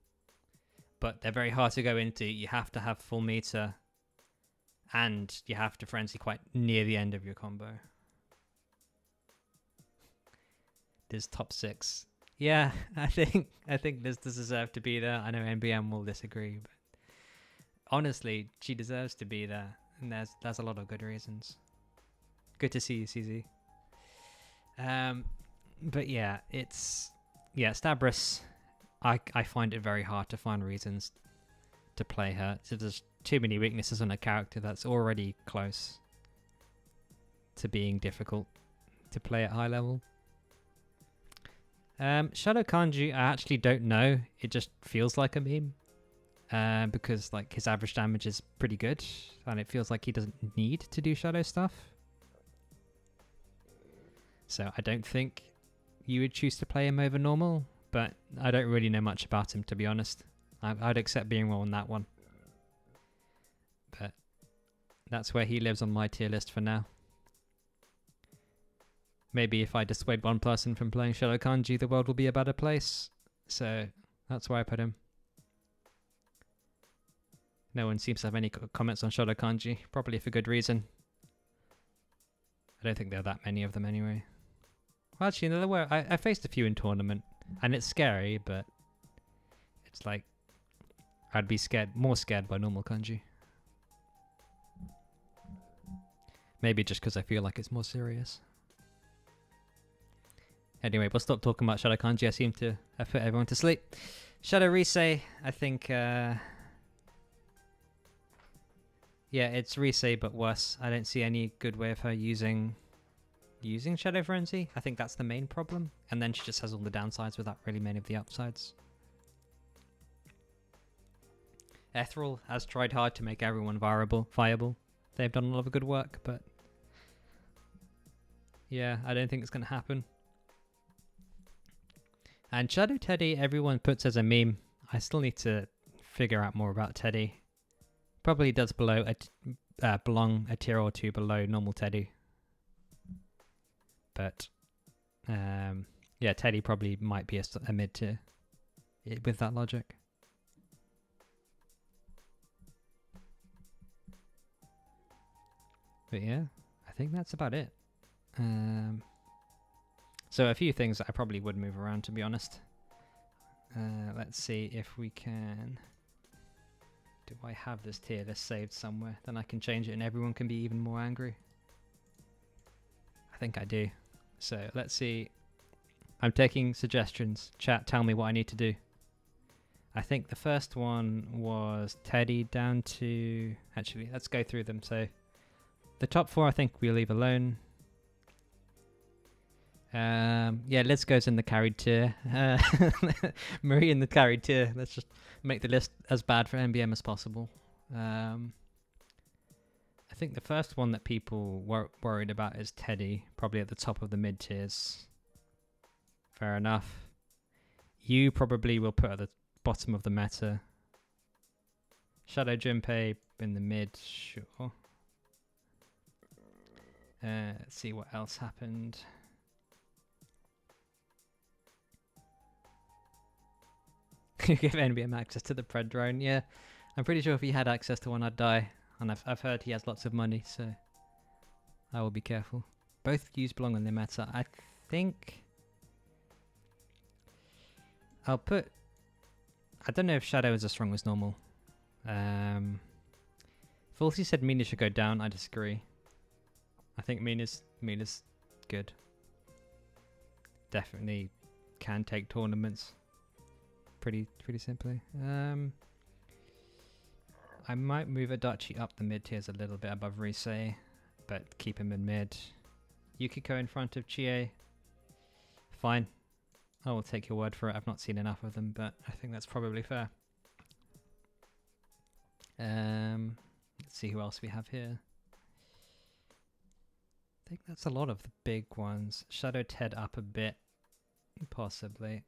But they're very hard to go into. You have to have full meter, and you have to frenzy quite near the end of your combo. This top 6. Yeah, I think this deserves to be there. I know NBM will disagree, but honestly, she deserves to be there, and there's a lot of good reasons. Good to see you, CZ. But yeah, Stabrys. I find it very hard to find reasons to play her. So there's too many weaknesses on a character that's already close to being difficult to play at high level. Shadow Kanji, I actually don't know. It just feels like a meme. Because like his average damage is pretty good, and it feels like he doesn't need to do shadow stuff. So I don't think you would choose to play him over normal, but I don't really know much about him, to be honest. I'd accept being wrong on that one. But that's where he lives on my tier list for now. Maybe if I dissuade one person from playing Shadow Kanji, the world will be a better place. So that's where I put him. No one seems to have any comments on Shadow Kanji, probably for good reason. I don't think there are that many of them anyway. Well, actually, no, there were. I faced a few in tournament, and it's scary, but it's like I'd be more scared by normal Kanji. Maybe just because I feel like it's more serious. Anyway, we'll stop talking about Shadow Kanji. I seem to have put everyone to sleep. Shadow Rise, I think... yeah, it's Rise, but worse. I don't see any good way of her using Shadow Frenzy. I think that's the main problem. And then she just has all the downsides without really many of the upsides. Ethereal has tried hard to make everyone viable. They've done a lot of good work, but yeah, I don't think it's going to happen. And Shadow Teddie, everyone puts as a meme. I still need to figure out more about Teddie. Probably does belong a tier or two below normal Teddie. But yeah, Teddie probably might be a mid tier with that logic. But yeah, I think that's about it. So a few things that I probably would move around, to be honest. Let's see if we can... Do I have this tier list saved somewhere? Then I can change it and everyone can be even more angry. I think I do. So let's see. I'm taking suggestions. Chat, tell me what I need to do. I think the first one was Teddie down to... Actually, let's go through them. So the top 4 I think we'll leave alone. Yeah, Liz goes in the carried tier. Marie in the carried tier. Let's just make the list as bad for NBM as possible. I think the first one that people were worried about is Teddie, probably at the top of the mid tiers. Fair enough. You probably will put at the bottom of the meta. Shadow Junpei in the mid, sure. Let's see what else happened. You give NBM access to the Pred drone. Yeah, I'm pretty sure if he had access to one, I'd die. And I've heard he has lots of money, so I will be careful. Both views belong on the meta. I think I'll put... I don't know if Shadow is as strong as normal. Falsey said Mina should go down. I disagree. I think Mina's good. Definitely can take tournaments. Pretty simply. I might move Adachi up the mid tiers a little bit above Rise, but keep him in mid. Yukiko in front of Chie. Fine. I will take your word for it. I've not seen enough of them, but I think that's probably fair. Let's see who else we have here. I think that's a lot of the big ones. Shadow Ted up a bit, possibly.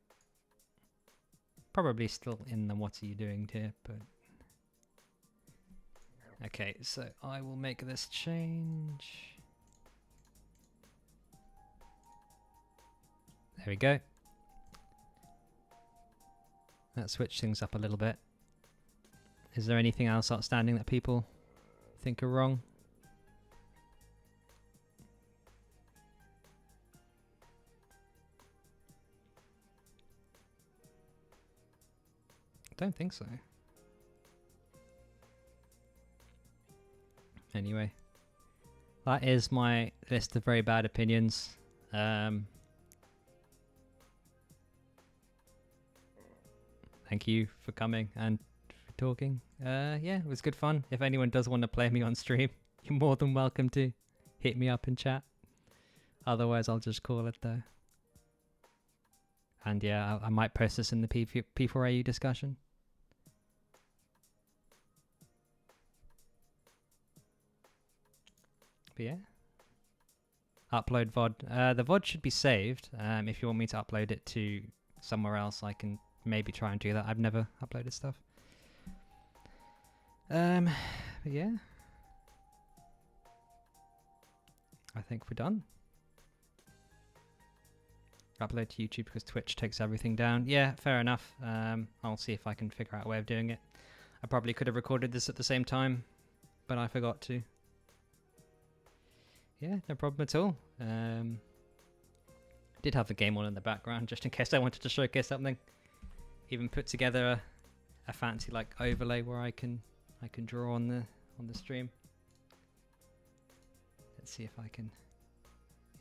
Probably still in the what are you doing tier, but... Okay, so I will make this change. There we go. That switched things up a little bit. Is there anything else outstanding that people think are wrong? Don't think so. Anyway, that is my list of very bad opinions. Thank you for coming and for talking. Yeah, it was good fun. If anyone does want to play me on stream, you're more than welcome to hit me up in chat. Otherwise, I'll just call it there. And yeah, I might post this in the P4U discussion. But yeah. Upload VoD. The VoD should be saved. If you want me to upload it to somewhere else, I can maybe try and do that. I've never uploaded stuff. But yeah. I think we're done. Upload to YouTube because Twitch takes everything down. Yeah, fair enough. I'll see if I can figure out a way of doing it. I probably could have recorded this at the same time, but I forgot to. Yeah, no problem at all. Did have the game on in the background just in case I wanted to showcase something. Even put together a fancy like overlay where I can draw on the stream. Let's see if I can.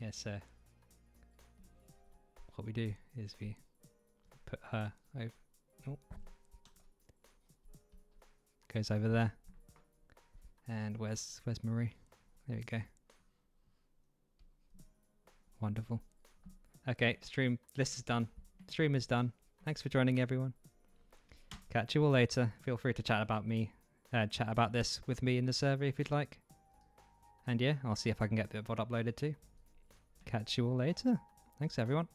Yes, what we do is we put her over. Oh. Goes over there. And where's Marie? There we go. Wonderful. Okay, stream list is done. Stream is done. Thanks for joining, everyone. Catch you all later. Feel free to chat about this with me in the server if you'd like. And yeah, I'll see if I can get the VoD uploaded too. Catch you all later. Thanks everyone.